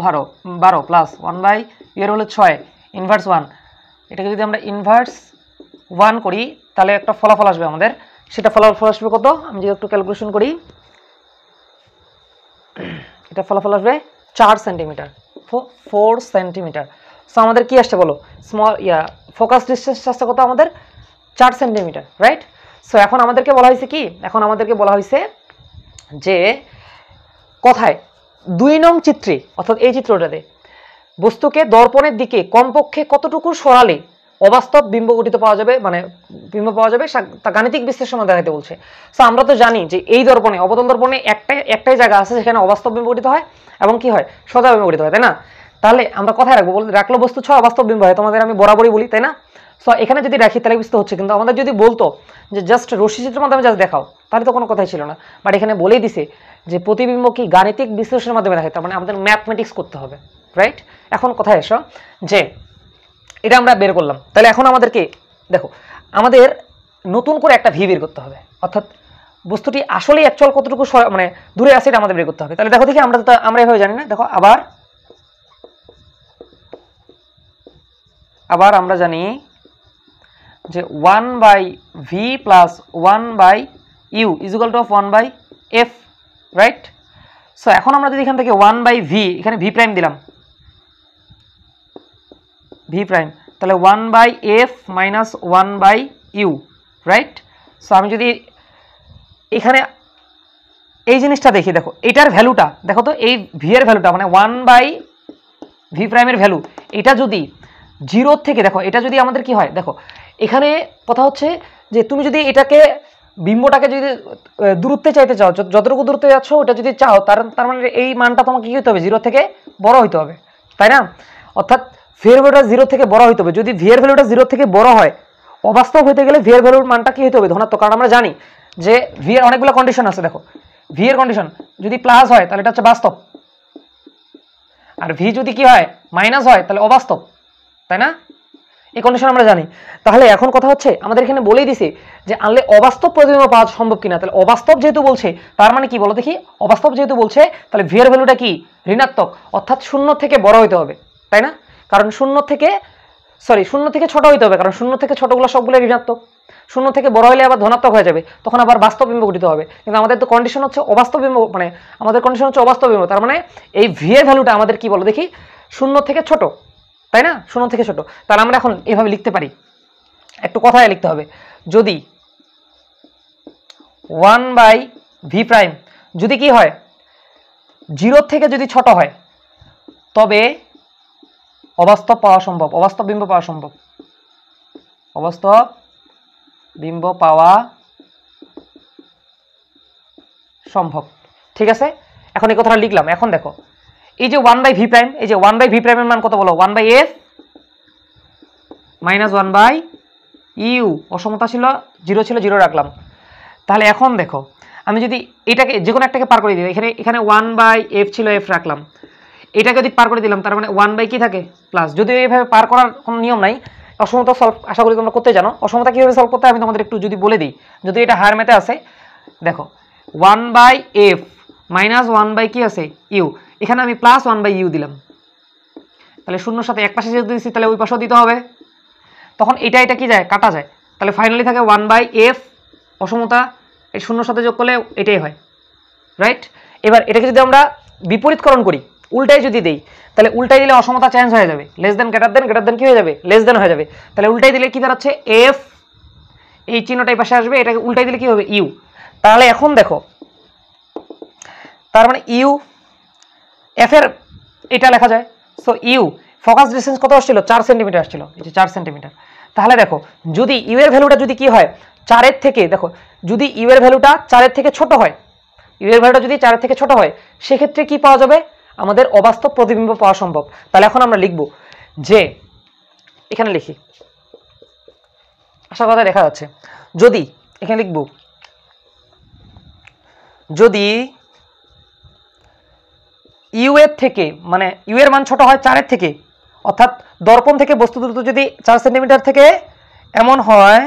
12 প্লাস 1/u এর হলো 6 ইনভার্স 1। এটাকে যদি আমরা ইনভার্স 1 করি তাহলে একটা ফলাফল আসবে আমাদের, সেটা ফলাফল আসবে কত, আমি যদি একটু ক্যালকুলেশন করি, এটা ফলাফল আসবে 4 সেন্টিমিটার, 4 সেন্টিমিটার। সো আমাদের কি আসছে বলো, ফোকাস ডিস্টেন্স আসছে কত আমাদের, 4 সেন্টিমিটার, রাইট। সো এখন আমাদেরকে বলা হয়েছে কি, এখন আমাদেরকে বলা হয়েছে যে কোথায় 2 নং চিত্রে অর্থাৎ এই চিত্রটাতে বস্তুকে দর্পণের দিকে কমপক্ষে কতটুকু সরালে অবাস্তব বিম্ব গঠিত পাওয়া যাবে, মানে বিম্ব পাওয়া যাবে, তা গাণিতিক বিশ্লেষণ দেখাতে বলছে। সো আমরা তো জানি যে এই দর্পণে, অবতল দর্পণে একটাই জায়গা আছে যেখানে অবাস্তব বিম্ব গঠিত হয় এবং কি হয়, সদা বিম্ব গঠিত হয়, তাই না? তাহলে আমরা কথায় রাখলো বস্তু 6 অবাস্তব বিম্ব হয়, তোমাদের আমি বরাবরই বলি, তাই না? সো এখানে যদি রাখি তাহলে বুঝতে হচ্ছে, কিন্তু আমাদের যদি বলতো যে জাস্ট রশ্মি চিত্রের মাধ্যমে জাস্ট দেখাও, তাহলে তো কোনো কথাই ছিল না। বাট এখানে বলেই দিছে যে প্রতিবিম্ব কি গাণিতিক বিশ্লেষণের মাধ্যমে দেখায়, তার মানে আমাদের ম্যাথমেটিক্স করতে হবে, রাইট? এখন কথায় এসো যে এটা আমরা বের করলাম, তাহলে এখন আমাদেরকে দেখো আমাদের নতুন করে একটা ভি বের করতে হবে, অর্থাৎ বস্তুটি আসলে অ্যাকচুয়াল কতটুকু মানে দূরে আছে এটা আমাদের বের করতে হবে। তাহলে দেখো দেখি আমরা এভাবে জানি না, দেখো আবার আমরা জানি যে 1/v plus 1/u is equal two 1/f, right? So এখন আমরা যদি এখান থেকে 1/v, এখানে ভি প্রাইম দিলাম, ভি প্রাইম, তাহলে 1/f minus 1/u, right? So আমি যদি এখানে এই জিনিসটা দেখি, দেখো এটার ভ্যালুটা দেখো তো, এই ভি এর ভ্যালুটা মানে 1/v প্রাইমের ভ্যালু, এটা যদি 0 থেকে, দেখো এটা যদি আমাদের কি হয়, দেখো এখানে কথা হচ্ছে যে তুমি যদি এটাকে বিম্বটাকে যদি দূরত্বে চাইতে চাও, যতটুকু দূরত্বে যাচ্ছ ওটা যদি চাও, তার মানে এই মানটা তোমাকে কি হতে হবে, 0 থেকে বড় হইতে হবে, তাই না? অর্থাৎ ভি এর ভ্যালুটা 0 থেকে বড় হইতে হবে। যদি ভি এর ভ্যালুটা 0 থেকে বড় হয়, অবাস্তব হইতে গেলে ভি এর ভ্যালুর মানটা কি হইতে হবে, ধনাত্মক। কারণ আমরা জানি যে ভি এর অনেকগুলো কন্ডিশন আছে, দেখো ভি এর কন্ডিশন যদি প্লাস হয় তাহলে এটা হচ্ছে বাস্তব, আর ভি যদি কি হয় মাইনাস হয় তাহলে অবাস্তব, তাই না? এই কন্ডিশন আমরা জানি। তাহলে এখন কথা হচ্ছে আমাদের এখানে বলেই দিছে যে আনলে অবাস্তব প্রতিবিম্ব পাওয়া সম্ভব কিনা। তাহলে অবাস্তব যেহেতু বলছে তার মানে কি বলো দেখি, অবাস্তব যেহেতু বলছে তাহলে ভি এর ভ্যালুটা কি, ঋণাত্মক, অর্থাৎ 0 থেকে বড় হইতে হবে, তাই না? কারণ 0 থেকে ছোট হইতে হবে, কারণ 0 থেকে ছোটগুলো সবগুলো ঋণাত্মক, 0 থেকে বড় হলে আবার ধনাত্মক হয়ে যাবে, তখন আবার বাস্তব বিম্ব গঠিত হবে। কিন্তু আমাদের তো কন্ডিশন হচ্ছে অবাস্তব বিম্ব, মানে আমাদের কন্ডিশন হচ্ছে অবাস্তব বিম্ব, তার মানে এই ভি এর ভ্যালুটা আমাদের কি বলো দেখি, 0 থেকে ছোট, তাই না? 0 থেকে ছোট। তাহলে আমরা এখন এভাবে লিখতে পারি, একটু কথায় লিখতে হবে, যদি 1/v প্রাইম যদি কি হয় 0 থেকে যদি ছোট হয় তবে অবাস্তব পাওয়া সম্ভব, অবাস্তব বিম্ব পাওয়া সম্ভব, অবাস্তব বিম্ব পাওয়া সম্ভব, ঠিক আছে? এখন এই কথাটা লিখলাম। এখন দেখো এই যে 1/v প্রাইম, এই যে 1/v প্রাইমের মান কত বলো, 1/f মাইনাস 1/u, অসমতা ছিল 0 ছিল 0 রাখলাম। তাহলে এখন দেখো আমি যদি এটাকে যে কোনো একটাকে পার করে দিই, এখানে 1/f ছিল, f রাখলাম, এটাকে যদি পার করে দিলাম তার মানে 1/ কি থাকে প্লাস, যদিও এইভাবে পার করার কোনো নিয়ম নাই, অসমতা সলভ আশা করি তোমরা করতে জানো। অসমতা কীভাবে সলভ করতে হয় আমি তোমাদের একটু যদি বলে দিই, যদি এটা হায়ার ম্যাথে আছে, দেখো 1/f মাইনাস 1/ কি আছে ইউ, এখানে আমি প্লাস 1/u দিলাম, তাহলে শূন্যর সাথে এক পাশে যেহেতু দিচ্ছি তাহলে ওই পাশেও দিতে হবে, তখন এটা কি যায়, কাটা যায়, তাহলে ফাইনালি থাকে 1/f, অসমতা এই শূন্যর সাথে যোগ করলে এটাই হয়, রাইট? এবার এটাকে যদি আমরা বিপরীতকরণ করি, উল্টাই যদি দেই, তাহলে উল্টাই দিলে অসমতা চেঞ্জ হয়ে যাবে, less than greater than, greater than কি হয়ে যাবে, লেস দেন হয়ে যাবে। তাহলে উল্টাই দিলে কি দাঁড়াচ্ছে, এফ, এই চিহ্নটাই পাশে আসবে, এটাকে উল্টাই দিলে কি হবে, ইউ। তাহলে এখন দেখো তার মানে ইউ, এফ এর এটা লেখা যায়, সো ইউ ফোকাস ডিসটেন্স কত আসছিল, 4 সেন্টিমিটার আসছিল, এই যে 4 সেন্টিমিটার। তাহলে দেখো যদি ইউ এর ভ্যালুটা যদি কি হয় 4 এর থেকে, দেখো যদি ইউ এর ভ্যালুটা 4 এর থেকে ছোট হয়, ইউ এর ভ্যালুটা যদি 4 এর থেকে ছোট হয়, সেক্ষেত্রে কি পাওয়া যাবে, আমাদের অবাস্তব প্রতিবিম্ব পাওয়া সম্ভব। তাহলে এখন আমরা লিখব যে, এখানে লিখি, আশা কথা দেখা যাচ্ছে, যদি এখানে লিখব, যদি ইউ এর থেকে, মানে ইউ এর মান ছোট হয় 4 এর থেকে, অর্থাৎ দর্পণ থেকে বস্তু দূরত্ব যদি 4 সেন্টিমিটার থেকে এমন হয়,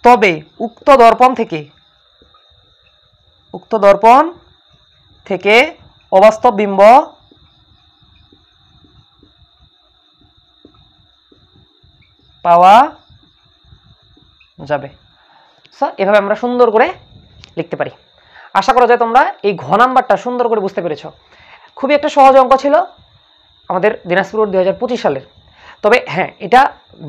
তবে উক্ত দর্পণ থেকে অবাস্তব বিম্ব পাওয়া যাবে। সো এভাবে আমরা সুন্দর করে লিখতে পারি। আশা করা যায় তোমরা এই ঘ নাম্বারটা সুন্দর করে বুঝতে পেরেছ। খুবই একটা সহজ অঙ্ক ছিল আমাদের দিনাজপুর 2025 সালের। তবে হ্যাঁ, এটা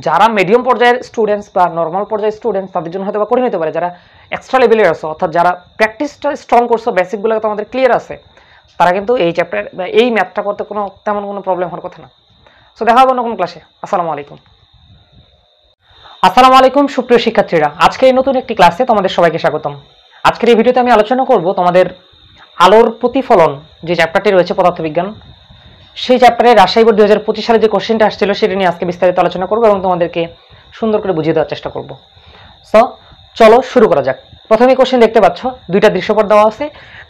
যারা মিডিয়াম পর্যায়ের স্টুডেন্টস বা নর্মাল পর্যায়ের স্টুডেন্টস তাদের জন্য হয়তো বা কঠিন হতে পারে, যারা এক্সট্রা লেভেলের আছে, অর্থাৎ যারা প্র্যাকটিসটা স্ট্রং করছো, বেসিকগুলো তোমাদের ক্লিয়ার আছে, তারা কিন্তু এই চ্যাপ্টার এই ম্যাথটা করতে তেমন কোনো প্রবলেম হওয়ার কথা না। সো দেখা হবে অন্য কোনো ক্লাসে। আসসালামু আলাইকুম। আসসালামু আলাইকুম সুপ্রিয় শিক্ষার্থীরা, আজকে এই নতুন একটি ক্লাসে তোমাদের সবাইকে স্বাগতম। আজকের এই ভিডিওতে আমি আলোচনা করব তোমাদের আলোর প্রতিফলন যে চ্যাপ্টারটি রয়েছে পদার্থবিজ্ঞান, সেই চ্যাপ্টারে রাজশাহী বোর্ড 2025 সালে যে কোশ্চেনটা আসছিল সেটা নিয়ে আজকে বিস্তারিত আলোচনা করব এবং তোমাদেরকে সুন্দর করে বুঝিয়ে দেওয়ার চেষ্টা করব। সো চলো শুরু করা যাক। প্রথমে কোশ্চেন দেখতে পাচ্ছ, দুইটা দৃশ্যপট দেওয়া আছে।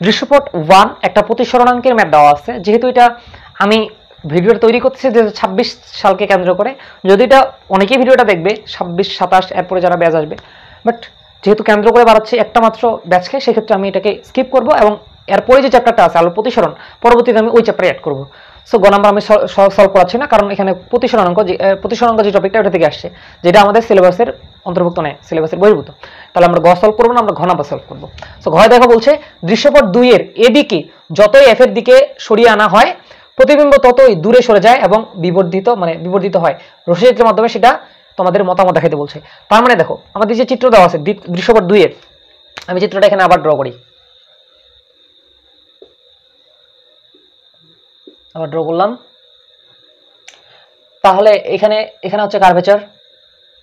দৃশ্যপট 1 একটা প্রতিসরণাঙ্কের ম্যাথ দেওয়া আছে। যেহেতু এটা আমি ভিডিওটা তৈরি করতেছি 2026 সালকে কেন্দ্র করে, যদি এটা অনেকেই ভিডিওটা দেখবে 26, 27 এরপরে যারা ব্যাচ আসবে, বাট যেহেতু কেন্দ্র করে বাড়াচ্ছি একটা মাত্র ব্যাচকে, সেক্ষেত্রে আমি এটাকে স্কিপ করব এবং এরপরে যে চ্যাপ্টারটা আছে আলোর প্রতিসরণ, পরবর্তীতে আমি ওই চ্যাপ্টারে অ্যাড করব। সো গ নাম্বার আমি সলভ করাচ্ছি না, কারণ এখানে প্রতিসরণাঙ্ক যে টপিকটা ওটা থেকে আসছে, যেটা আমাদের সিলেবাসের অন্তর্ভুক্ত নয়, সিলেবাসের বহির্ভূত। তাহলে আমরা গ সলভ করবো না, আমরা ঘ নাম্বার সলভ করবো। সো ঘ দেখা বলছে দৃশ্যপট 2 এর এবিকে যতই এফ এর দিকে সরিয়ে আনা হয়, প্রতিবিম্ব ততই দূরে সরে যায় এবং বিবর্ধিত হয় রশ্মিচিত্রের মাধ্যমে। সেটা তোমাদের মতামত দেখাতে বলছে। তার মানে দেখো আমাদের যে চিত্র দেওয়া আছে দৃশ্যপট 2 এর, আমি চিত্রটা এখানে আবার ড্র করি, আবার ড্র করলাম। তাহলে এখানে হচ্ছে কার্ভেচার,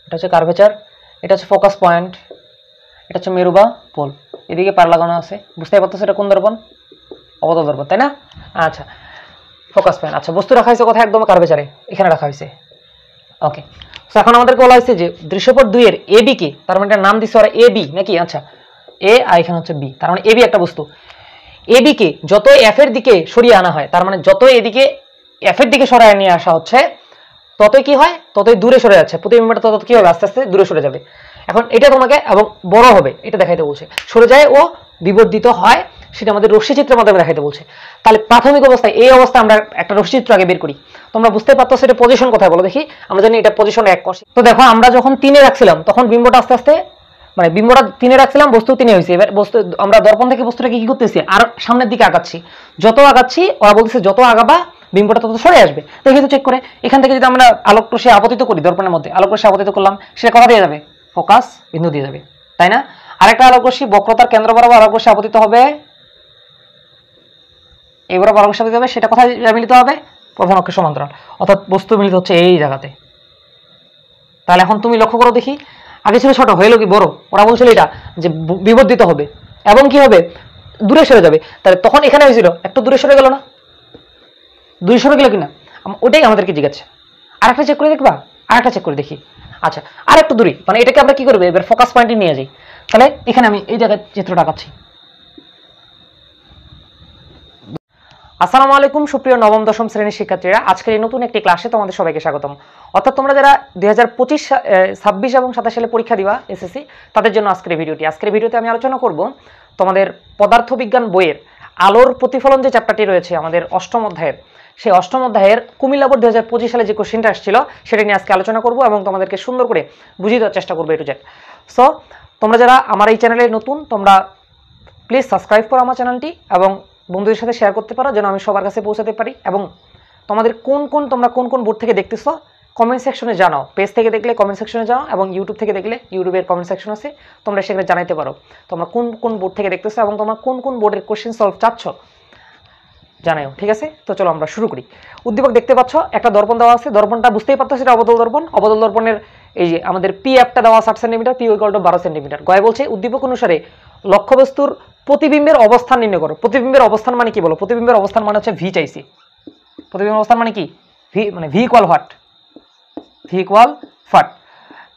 এটা হচ্ছে কার্ভেচার, এটা হচ্ছে ফোকাস পয়েন্ট, এটা হচ্ছে মেরু বা পোল, এদিকে পার লাগানো আছে। বুঝতে পারতো এটা কোন দর্পণ? অবতল দর্পণ, তাই না? আচ্ছা, ফোকাস পয়েন্ট। আচ্ছা, বস্তু রাখা হয়েছে কোথায়? একদম কার্ভেচারে, এখানে রাখা হয়েছে। ওকে, সো এখন আমাদেরকে বলা হয়েছে যে দৃশ্যপট 2 এর এবি কে, তার মানে এটার নাম দিচ্ছে ওরা এ বি নাকি? আচ্ছা, এ আর এখানে হচ্ছে বি, তার মানে এবি একটা বস্তু। এবি কে যতই এফ এর দিকে সরিয়ে আনা হয়, তার মানে যতই এদিকে এফ এর দিকে সরায় নিয়ে আসা হচ্ছে, ততই কি হয়? ততই দূরে সরে যাচ্ছে। প্রতিবিম্বটা তত কি হবে? আস্তে আস্তে দূরে সরে যাবে। এখন এটা তোমাকে এবং বড় হবে এটা দেখাইতে বলছে। সরে যায় ও বিবর্ধিত হয়, সেটা আমাদের রশ্মিচিত্রের মাধ্যমে দেখাইতে বলছে। তাহলে প্রাথমিক অবস্থায় এই অবস্থায় আমরা একটা রশ্মিচিত্র আগে বের করি। তোমরা বুঝতে পারতো সেটা পজিশন কোথায় বলো দেখি? আমরা জানি এটা পজিশন 1 কষি। তো দেখো আমরা যখন 3 এ রাখছিলাম তখন বিম্বটা আস্তে আস্তে বিম্বটা 3 এ রাখছিলাম, বস্তু 3 এ হয়েছে। এবার বস্তু আমরা দর্পণ থেকে বস্তুটাকে কি করতেছি? আর সামনের দিকে আগাচ্ছি। যত আগাচ্ছি ওরা বলতেছে যত আগাবা বিম্বটা তত সরে আসবে। দেখি তো চেক করে, এখান থেকে যদি আমরা আলোক রশ্মি আপতিত করি দর্পণের মধ্যে, আলোক রশ্মি আপতিত করলাম, সেটা কথা দিয়ে যাবে? ফোকাস বিন্দু দিয়ে যাবে, তাই না? আরেকটা আলোক রশ্মি বক্রতার কেন্দ্র বরাবর আলোক রশ্মি আপতিত হবে, এই বরাবর আলোক রশ্মি আপতিত হবে, সেটা কোথায় মিলিত হবে? প্রধান অক্ষের সমান্তরাল, অর্থাৎ বস্তু মিলিত হচ্ছে এই জায়গাতে। তাহলে এখন তুমি লক্ষ্য করো দেখি, আগে ছিল ছোট, হইলো কি বড়? ওরা বলছিল এটা যে বিবর্ধিত হবে এবং কি হবে? দূরে সরে যাবে। তাহলে তখন এখানে হয়েছিল একটু দূরে সরে গেল না? দূরে সরে গেল কিনা ওটাই আমাদেরকে জিজ্ঞাসা। আরেকটা চেক করে দেখবা? আরেকটা চেক করে দেখি। আচ্ছা, আর একটু দূরে, মানে এটাকে আমরা কি করবো? এবার ফোকাস পয়েন্টে নিয়ে যাই। তাহলে এখানে আমি এই জায়গায় চিত্রটা আঁকাচ্ছি। আসসালামু আলাইকুম সুপ্রিয় নবম দশম শ্রেণীর শিক্ষার্থীরা, আজকের এই নতুন একটি ক্লাসে তোমাদের সবাইকে স্বাগতম। অর্থাৎ তোমরা যারা 2025, 26 এবং 27 সালে পরীক্ষা দিবা এসএসসি, তাদের জন্য আজকের ভিডিওটি। আজকের ভিডিওতে আমি আলোচনা করব তোমাদের পদার্থবিজ্ঞান বইয়ের আলোর প্রতিফলন যে চ্যাপ্টারটি রয়েছে আমাদের অষ্টম অধ্যায়ের, সেই অষ্টম অধ্যায়ের কুমিল্লা বোর্ড 2025 সালে যে কোশ্চেনটা আসছিল সেটা নিয়ে আজকে আলোচনা করব এবং তোমাদেরকে সুন্দর করে বুঝিয়ে দেওয়ার চেষ্টা করবো এ টু জেড। সো তোমরা যারা আমার এই চ্যানেলে নতুন, তোমরা প্লিজ সাবস্ক্রাইব করো আমার চ্যানেলটি এবং বন্ধুদের সাথে শেয়ার করতে পারো, যেন আমি সবার কাছে পৌঁছাতে পারি। এবং তোমাদের তোমরা কোন কোন বোর্ড থেকে দেখতেছো কমেন্ট সেকশনে জানাও। পেজ থেকে দেখলে কমেন্ট সেকশনে জানাও এবং ইউটিউব থেকে দেখলে ইউটিউবের কমেন্ট সেকশন আছে, তোমরা সেখানে জানাইতে পারো তোমরা কোন কোন বোর্ড থেকে দেখতেছো এবং তোমরা কোন কোন বোর্ডের কোশ্চেন সলভ চাচ্ছ জানাও, ঠিক আছে? তো চলো আমরা শুরু করি। উদ্দীপক দেখতে পাচ্ছ, একটা দর্পণ দেওয়া আছে, দর্পণটা বুঝতেই পারতো সেটা অবতল দর্পণ। অবতল দর্পণের এই যে আমাদের পি এফটা দেওয়া 60 centimetre, P equal to 12 centimetre. গয়ে বলছে উদ্দীপক অনুসারে লক্ষ্যবস্তুর প্রতিবিম্বের অবস্থান নির্ণয় করো। প্রতিবিম্বের অবস্থান মানে কি বলো? প্রতিবিম্বের অবস্থান মানে হচ্ছে ভি চাইছি। প্রতিবিম্বের অবস্থান মানে কি? ভি, মানে V equal what? V equal ফাট।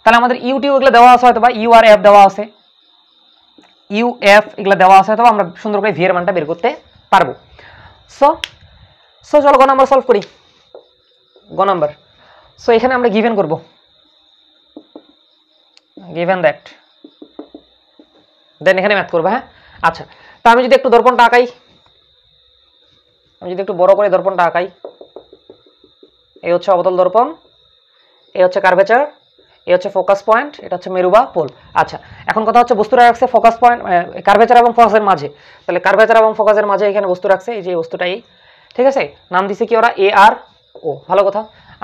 তাহলে আমাদের ইউটি এগুলো দেওয়া আছে, হয়তো বা ইউ আর এফ দেওয়া আছে, ইউ এফ এগুলো দেওয়া আছে, হয়তো আমরা সুন্দর করে ভি এর মানটা বের করতে পারবো। সো চলো গ নাম্বার সলভ করি। গ নাম্বার, সো এখানে আমরা গিভেন করব, গিভেন দ্যাট, দেন এখানে ম্যাথ করবো। হ্যাঁ, আচ্ছা, তা আমি যদি একটু দর্পণটা আঁকাই, আমি যদি একটু বড় করে দর্পণটা আঁকাই, এই হচ্ছে অবতল দর্পণ, এই হচ্ছে কার্ভেচার, এই হচ্ছে ফোকাস পয়েন্ট, এটা হচ্ছে মেরু বা পোল। আচ্ছা, এখন কথা হচ্ছে বস্তু রাখছে ফোকাস পয়েন্ট, কার্ভেচার এবং ফোকাসের মাঝে। তাহলে কার্ভেচার এবং ফোকাসের মাঝে এখানে বস্তু রাখছে, এই যে বস্তুটা এই, ঠিক আছে? নাম দিছে কি ওরা? এ আর ও, ভালো কথা।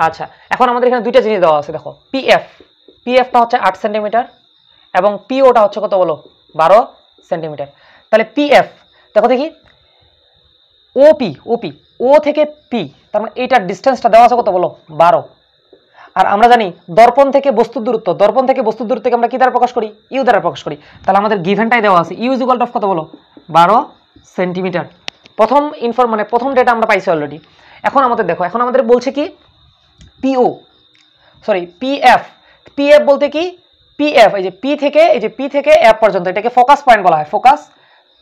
আচ্ছা, এখন আমাদের এখানে দুইটা জিনিস দেওয়া আছে, দেখো পিএফ, পিএফটা হচ্ছে 8 সেন্টিমিটার এবং পিওটা হচ্ছে কত বলো? 12 সেন্টিমিটার। তাহলে পিএফ দেখো দেখি, ওপি ওপি ও থেকে পি, তার মানে এইটার ডিস্টেন্সটা দেওয়া আছে কত বলো 12। আর আমরা জানি দর্পণ থেকে বস্তুর দূরত্ব, দর্পণ থেকে বস্তুর দূরত্বকে আমরা কি দ্বারা প্রকাশ করি? ইউ দ্বারা প্রকাশ করি। তাহলে আমাদের গিভেনটাই দেওয়া আছে ইউ ইজ ইকুয়াল টু কত বলো 12 সেন্টিমিটার। প্রথম মানে প্রথম ডেটা আমরা পাইছি অলরেডি। এখন আমাদের দেখো, এখন আমাদের বলছে কি পিও সরি পিএফ। পিএফ বলতে কি পিএফ এই যে পি থেকে এফ পর্যন্ত, এটাকে ফোকাস পয়েন্ট বলা হয়,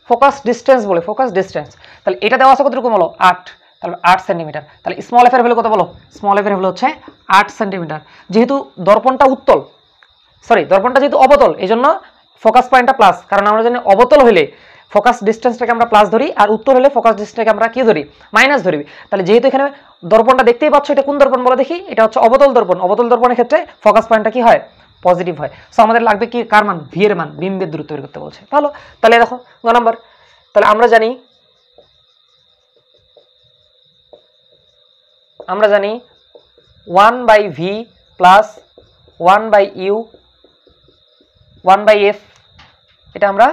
ফোকাস ডিস্টেন্স বলে, ফোকাস ডিস্টেন্স। তাহলে এটা দেওয়া আছে কতটুকু বলো 8, তাহলে 8 সেন্টিমিটার। তাহলে স্মল এফ এর ভ্যালু কত বলো? স্মল এফ এর ভ্যালু হচ্ছে 8 সেন্টিমিটার। যেহেতু দর্পণটা উত্তল, সরি দর্পণটা যেহেতু অবতল, এই জন্য ফোকাস পয়েন্টটা প্লাস, কারণ আমরা জানি অবতল হলে ফোকাস ডিস্টেন্সটাকে আমরা প্লাস ধরি, আর উত্তর হলে ফোকাস ডিস্টেন্সটাকে আমরা কি ধরি? মাইনাস ধরি। তাহলে যেহেতু এখানে দর্পণটা দেখতেই পাচ্ছ, এটা কোন দর্পণ বলো দেখি? এটা হচ্ছে অবতল দর্পণ। অবতল দর্পণের ক্ষেত্রে ফোকাস পয়েন্টটা কি হয়? পজিটিভ হয়। সো আমাদের লাগবে কি কার মান? ভি এর মান, বিম্বের দূরত্ব বের করতে বলছে। ভালো, তাহলে দেখো গ নাম্বার, তাহলে আমরা জানি 1/v প্লাস 1/u 1/f, এটা আমরা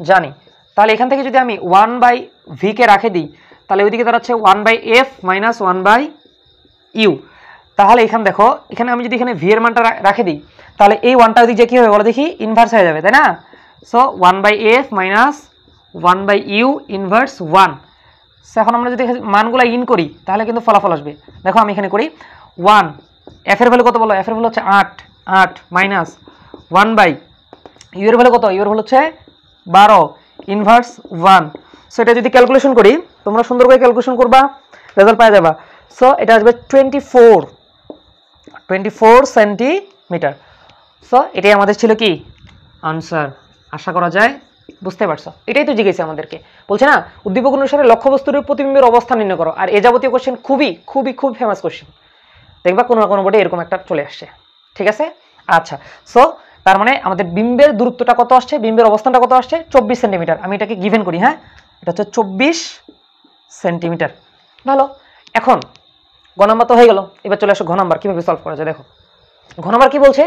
জানি। তাহলে এখান থেকে যদি আমি 1/v কে রাখে দিই, তাহলে ওইদিকে দাঁড়াচ্ছে 1/f মাইনাস 1/u। তাহলে এখানে দেখো, এখানে আমি যদি এখানে v এর মানটা রাখে দিই, তাহলে এই ওয়ানটা ওইদিকে যে কি হবে বলো দেখি? ইনভার্স হয়ে যাবে, তাই না? So 1/f minus 1/u inverse 1। এখন আমরা যদি মানগুলো ইন করি তাহলে কিন্তু ফলাফল আসবে। দেখো আমি এখানে করি 1, এফ এর ভ্যালু কত বলো? এফ এর ভ্যালু হচ্ছে 8 মাইনাস 1/u এর ভ্যালু কত? ইউ এর ভ্যালু হচ্ছে 12 ইনভার্স 1। সো এটা যদি ক্যালকুলেশন করি, তোমরা সুন্দর করে ক্যালকুলেশন করবা, রেজাল্ট পাওয়া যাবে। সো এটা আসবে 24 সেন্টিমিটার। সো এটাই আমাদের ছিল কি আনসার। আশা করা যায় বুঝতে পারছো। এটাই তো জিজ্ঞেস আমাদেরকে, বলছে না উদ্দীপক অনুসারে লক্ষ্যবস্তুর প্রতিবিম্বের অবস্থান নির্ণয় করো। আর এ যাবতীয় কোশ্চেন খুবই ফেমাস কোশ্চেন, দেখবা কোনো না কোনো বোর্ডে এরকম একটা চলে আসছে। ঠিক আছে, আচ্ছা। সো তার মানে আমাদের বিম্বের দূরত্বটা কত আসছে? বিম্বের অবস্থানটা কত আসছে? 24 সেন্টিমিটার। আমি এটাকে গিভেন করি, হ্যাঁ, এটা হচ্ছে 24 সেন্টিমিটার। ভালো, এখন গ নাম্বার তো হয়ে গেল। এবার চলে আসো ঘ নাম্বার, কিভাবে সলভ করা যায়। দেখো ঘ নাম্বার কি বলছে?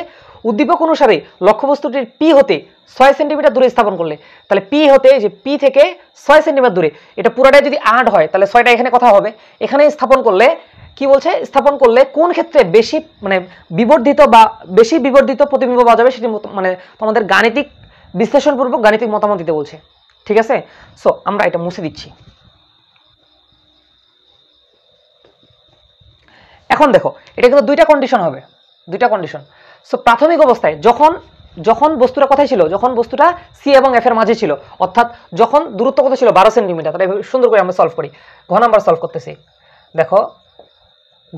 উদ্দীপক অনুসারে লক্ষ্যবস্তুটির পি হতে 6 সেন্টিমিটার দূরে স্থাপন করলে, তাহলে পি হতে যে পি থেকে 6 সেন্টিমিটার দূরে, এটা পুরোটাই যদি 8 হয় তাহলে 6টা এখানে কথা হবে। এখানে স্থাপন করলে কি বলছে? স্থাপন করলে কোন ক্ষেত্রে বেশি মানে বেশি বিবর্ধিত প্রতিবিম্ব পাওয়া যাবে, সেটি মানে তোমাদের গাণিতিক বিশ্লেষণপূর্বক গাণিতিক মতামত দিতে বলছে। ঠিক আছে, সো আমরা এটা মুছে দিচ্ছি। এখন দেখো এটা কিন্তু দুইটা কন্ডিশন হবে, দুইটা কন্ডিশন। সো প্রাথমিক অবস্থায় যখন বস্তুটা কোথায় ছিল? যখন বস্তুটা সি এবং এফ এর মাঝে ছিল, অর্থাৎ যখন দূরত্ব কত ছিল? 12 সেন্টিমিটার। তাহলে সুন্দর করে আমরা সলভ করি। ঘ নাম্বার সলভ করতেছি। দেখো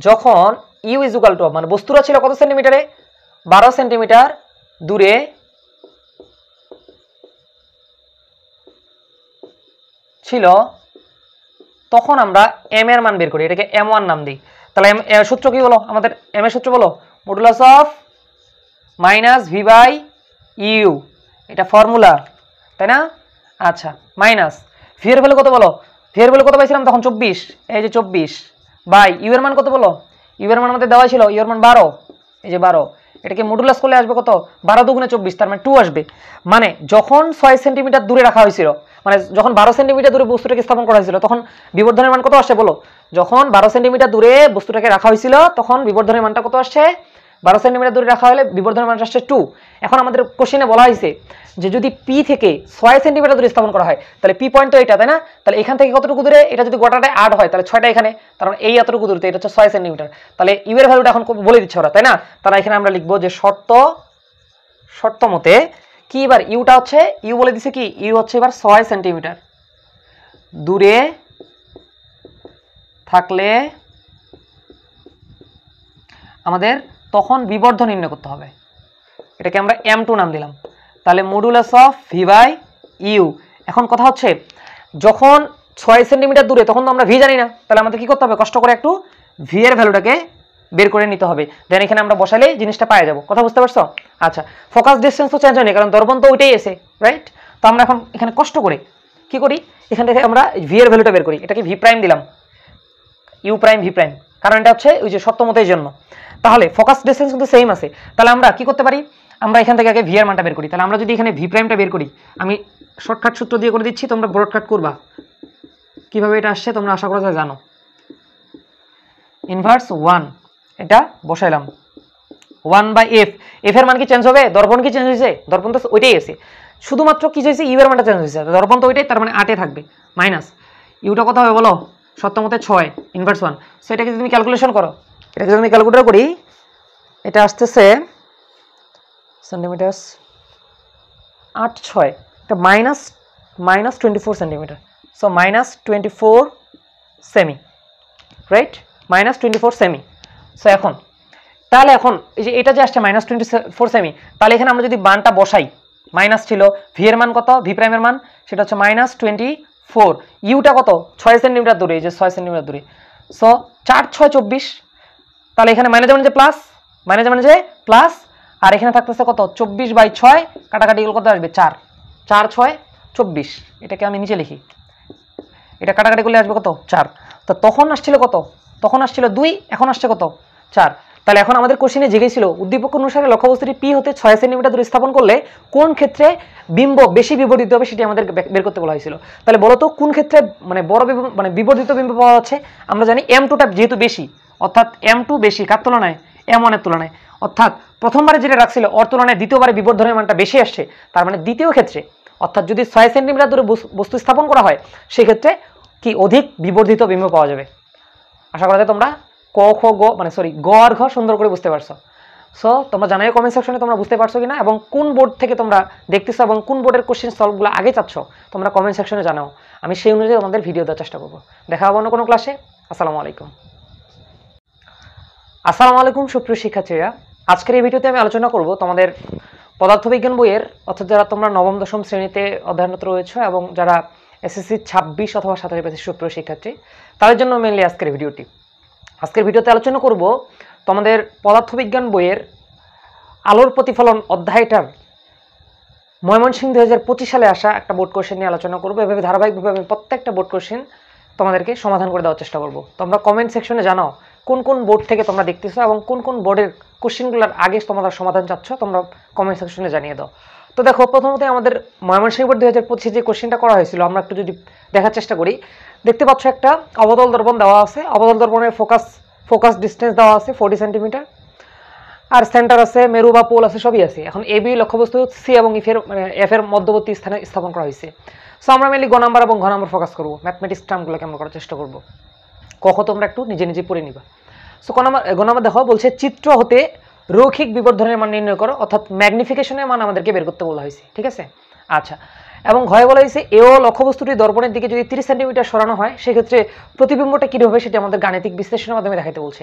যখন ইউ ইজ ইকুয়াল টু, মানে বস্তুটা ছিল কত সেন্টিমিটারে? 12 সেন্টিমিটার দূরে ছিল, তখন আমরা এম এর মান বের করি, এটাকে m1 নাম দিই। তাহলে সূত্র কি বলো আমাদের? এম এর সূত্র বলো modulus of minus V by U, এটা ফর্মুলা, তাই না? আচ্ছা, মাইনাস ভি এর ভ্যালু কত বলো? ভি এর ভ্যালু কত পাইছিলাম তখন? 24, এই যে 24 বাই ইউ এর মান কত বলো? ইউ এর মান আমাদের দেওয়া ছিল, ইউ এর মান 12, এই যে 12। এটাকে মডুলাস করলে আসবে কত? 12 দুগুণে 24, তার মানে 2 আসবে। মানে যখন 6 সেন্টিমিটার দূরে রাখা হয়েছিল, মানে যখন 12 সেন্টিমিটার দূরে বস্তুটাকে স্থাপন করা হয়েছিল, তখন বিবর্ধনের মান কত আসছে বলো? যখন 12 সেন্টিমিটার দূরে বস্তুটাকে রাখা হয়েছিল, তখন বিবর্ধনের মানটা কত আসছে? 12 সেন্টিমিটার দূরে রাখা হলে বিবর্ধনের মান আসছে 2। এখন আমাদের কোশ্চেনে বলা হয়েছে যে যদি পি থেকে 6 সেন্টিমিটার দূরে স্থাপন করা হয়, তাহলে পি পয়েন্ট তো এটা, তাই না? তাহলে এখান থেকে কতটুকু দূরে? এটা যদি গোটাটায় 8 হয় তাহলে 6টা এখানে, তার মানে এই এতটুকু দূরত্ব, এটা হচ্ছে 6 সেন্টিমিটার। তাহলে ইউ এর ভ্যালুটা এখন বলে দিচ্ছে ওরা, তাই না? তাহলে এখানে আমরা লিখবো যে শর্ত মতে কি, এবার ইউটা হচ্ছে, ইউ বলে দিছে কি, ইউ হচ্ছে এবার 6 সেন্টিমিটার দূরে থাকলে আমাদের তখন বিবর্ধন নির্ণয় করতে হবে। এটাকে আমরা m2 নাম দিলাম। তাহলে modulus of V by U. এখন কথা হচ্ছে যখন 6 সেন্টিমিটার দূরে, তখন তো আমরা ভি জানি না, তাহলে আমাদের কি করতে হবে? কষ্ট করে একটু ভি এর ভ্যালুটাকে বের করে নিতে হবে, দেন এখানে আমরা বসালে জিনিসটা পাওয়া যাবো। কথা বুঝতে পারছো? আচ্ছা, ফোকাস ডিসটেন্স তো চেঞ্জ হয়নি, কারণ দর্পণ তো ওইটাই এসে, রাইট? তো আমরা এখন এখানে কষ্ট করে কি করি? এখান থেকে আমরা ভি এর ভ্যালুটা বের করি। এটাকে ভি প্রাইম দিলাম, ইউ প্রাইম ভি প্রাইম, কারণ এটা হচ্ছে ওই যে শর্তমতের জন্য। তাহলে ফোকাস ডিসটেন্স কিন্তু সেম আছে। তাহলে আমরা কি করতে পারি? আমরা এখান থেকে আগে ভি এর মানটা বের করি। তাহলে আমরা যদি এখানে ভি প্রাইমটা বের করি, আমি শর্টকাট সূত্র দিয়ে করে দিচ্ছি, তোমরা ব্রডকাট করবা। কিভাবে এটা আসছে তোমরা আশা করা যায় জানো। ইনভার্স 1 এটা বসাইলাম 1/f, এফ এর মান কি চেঞ্জ হবে? দর্পণ কি চেঞ্জ হয়েছে? দর্পণ তো ওইটাই আছে, শুধুমাত্র কি হয়েছে ইউ এর মানটা চেঞ্জ হয়েছে, দর্পণ তো ওইটাই, তার মানে 8 এ থাকবে মাইনাস ইউটা কত হবে বলো? সত্যমতে 6 ইনভার্স 1। সো এটাকে যদি তুমি ক্যালকুলেশন করো, এটাকে যদি আমি ক্যালকুলেটর করি, এটা আসতেছে সেন্টিমিটার 8 6, এটা -24 centimetre. So -24 semi, right? -24 semi. So এখন তাহলে এখন এই যে এটা যে আসছে -24 সেমি, তাহলে এখানে আমরা যদি মানটা বসাই, মাইনাস ছিল, ভি এর মান কত, ভি প্রাইমের মান সেটা হচ্ছে -24, ইউটা কত 6 সেন্টিমিটার দূরে, এই যে 6 সেন্টিমিটার দূরে। সো 4 6 24, তাহলে এখানে মাইনাস মানে যে প্লাস, মাইনাস মানে যে প্লাস, আর এখানে থাকতেছে কত 24/6, কাটাকাটি কত আসবে 4, 4 6 24, এটাকে আমি নিচে লিখি, এটা কাটাকাটি করলে আসবে কত 4। তো তখন আসছিল কত, তখন আসছিল 2, এখন আসছে কত 4। তাহলে এখন আমাদের কোশ্চেনে জিজ্ঞেস উদ্দীপক অনুসারে লক্ষ্যবস্তুটি পি হতে 6 সেন্টিমিটার দূরে স্থাপন করলে কোন ক্ষেত্রে বিম্ব বেশি বিবর্ধিত হবে সেটি আমাদের বের করতে বলা হয়েছিল। তাহলে বলো তো কোন ক্ষেত্রে মানে বড় মানে বিবর্ধিত বিম্ব পাওয়া যাচ্ছে? আমরা জানি M2টা যেহেতু বেশি, অর্থাৎ M2 বেশি কার তুলনায়? M1 এর তুলনায়, অর্থাৎ প্রথমবারে যেটা রাখছিল ওর তুলনায় দ্বিতীয়বারে বিবর্ধনের মানটা বেশি আসছে, তার মানে দ্বিতীয় ক্ষেত্রে অর্থাৎ যদি 6 সেন্টিমিটার দূরে বস্তু স্থাপন করা হয় সেক্ষেত্রে কি অধিক বিবর্ধিত বিম্ব পাওয়া যাবে। আশা করা যায় তোমরা ক খ গ মানে সরি গ আর ঘ সুন্দর করে বুঝতে পারছো। সো তোমরা জানাই কমেন্ট সেকশনে তোমরা বুঝতে পারছো কিনা এবং কোন বোর্ড থেকে তোমরা দেখতেছো এবং কোন বোর্ডের কোশ্চেন সলভগুলো আগে চাচ্ছ তোমরা কমেন্ট সেকশনে জানাও, আমি সেই অনুযায়ী তোমাদের ভিডিও দেওয়ার চেষ্টা করবো। দেখা হবে অন্য কোনো ক্লাসে। আসসালামু আলাইকুম। আসসালামু আলাইকুম সুপ্রিয় শিক্ষার্থীরা, আজকের এই ভিডিওতে আমি আলোচনা করব তোমাদের পদার্থবিজ্ঞান বইয়ের, অর্থাৎ যারা তোমরা নবম দশম শ্রেণীতে অধ্যয়নরত রয়েছে এবং যারা এসএসসি 26 অথবা 27 ব্যাচের সুপ্রিয় শিক্ষার্থী, তাদের জন্য মেনলি আজকের ভিডিওটি। আজকের ভিডিওতে আলোচনা করব তোমাদের পদার্থবিজ্ঞান বইয়ের আলোর প্রতিফলন অধ্যায়টার ময়মনসিংহ 2025 সালে আসা একটা বোর্ড কোশ্চেন নিয়ে আলোচনা করবো। এভাবে ধারাবাহিকভাবে আমি প্রত্যেকটা বোর্ড কোশ্চেন তোমাদেরকে সমাধান করে দেওয়ার চেষ্টা করব। তোমরা কমেন্ট সেকশনে জানাও কোন কোন বোর্ড থেকে তোমরা দেখতেছো এবং কোন কোন বোর্ডের কোশ্চেনগুলোর আগে তোমরা সমাধান চাচ্ছ, তোমরা কমেন্ট সেকশনে জানিয়ে দাও। তো দেখো, প্রথমত আমাদের ময়মনসিংহ বোর্ড 2025 যে কোশ্চেনটা করা হয়েছিল আমরা একটু যদি দেখার চেষ্টা করি, দেখতে পাচ্ছ একটা অবতল দর্পণ দেওয়া আছে, অবতল দর্পণের ফোকাস ডিস্টেন্স দেওয়া আছে 40 সেন্টিমিটার, আর সেন্টার আছে, মেরু বা পোল আছে, সবই আছে। এখন এবি লক্ষ্যবস্তু সি এবং এফ এর মধ্যবর্তী স্থানে স্থাপন করা হয়েছে। সো আমরা মেনলি গ নাম্বার এবং ঘ নাম্বার ফোকাস করবো, ম্যাথমেটিক্স টার্মগুলোকে আমরা করার চেষ্টা করবো। কখ তোমরা একটু নিজে নিজে পড়ে নিবা। সো গ নাম্বার দেখো বলছে চিত্র হতে রৈখিক বিবর্ধনের মান নির্ণয় করো, অর্থাৎ ম্যাগনিফিকেশনের মান আমাদেরকে বের করতে বলা হয়েছে, ঠিক আছে? আচ্ছা, এবং ঘয়ে বলা হয়েছে এও লক্ষ্যবস্তুটি দর্পণের দিকে যদি 30 সেন্টিমিটার সরানো হয় সেক্ষেত্রে প্রতিবিম্বটা কী হবে সেটা আমাদের গাণিতিক বিশ্লেষণের মাধ্যমে দেখাতে বলছে।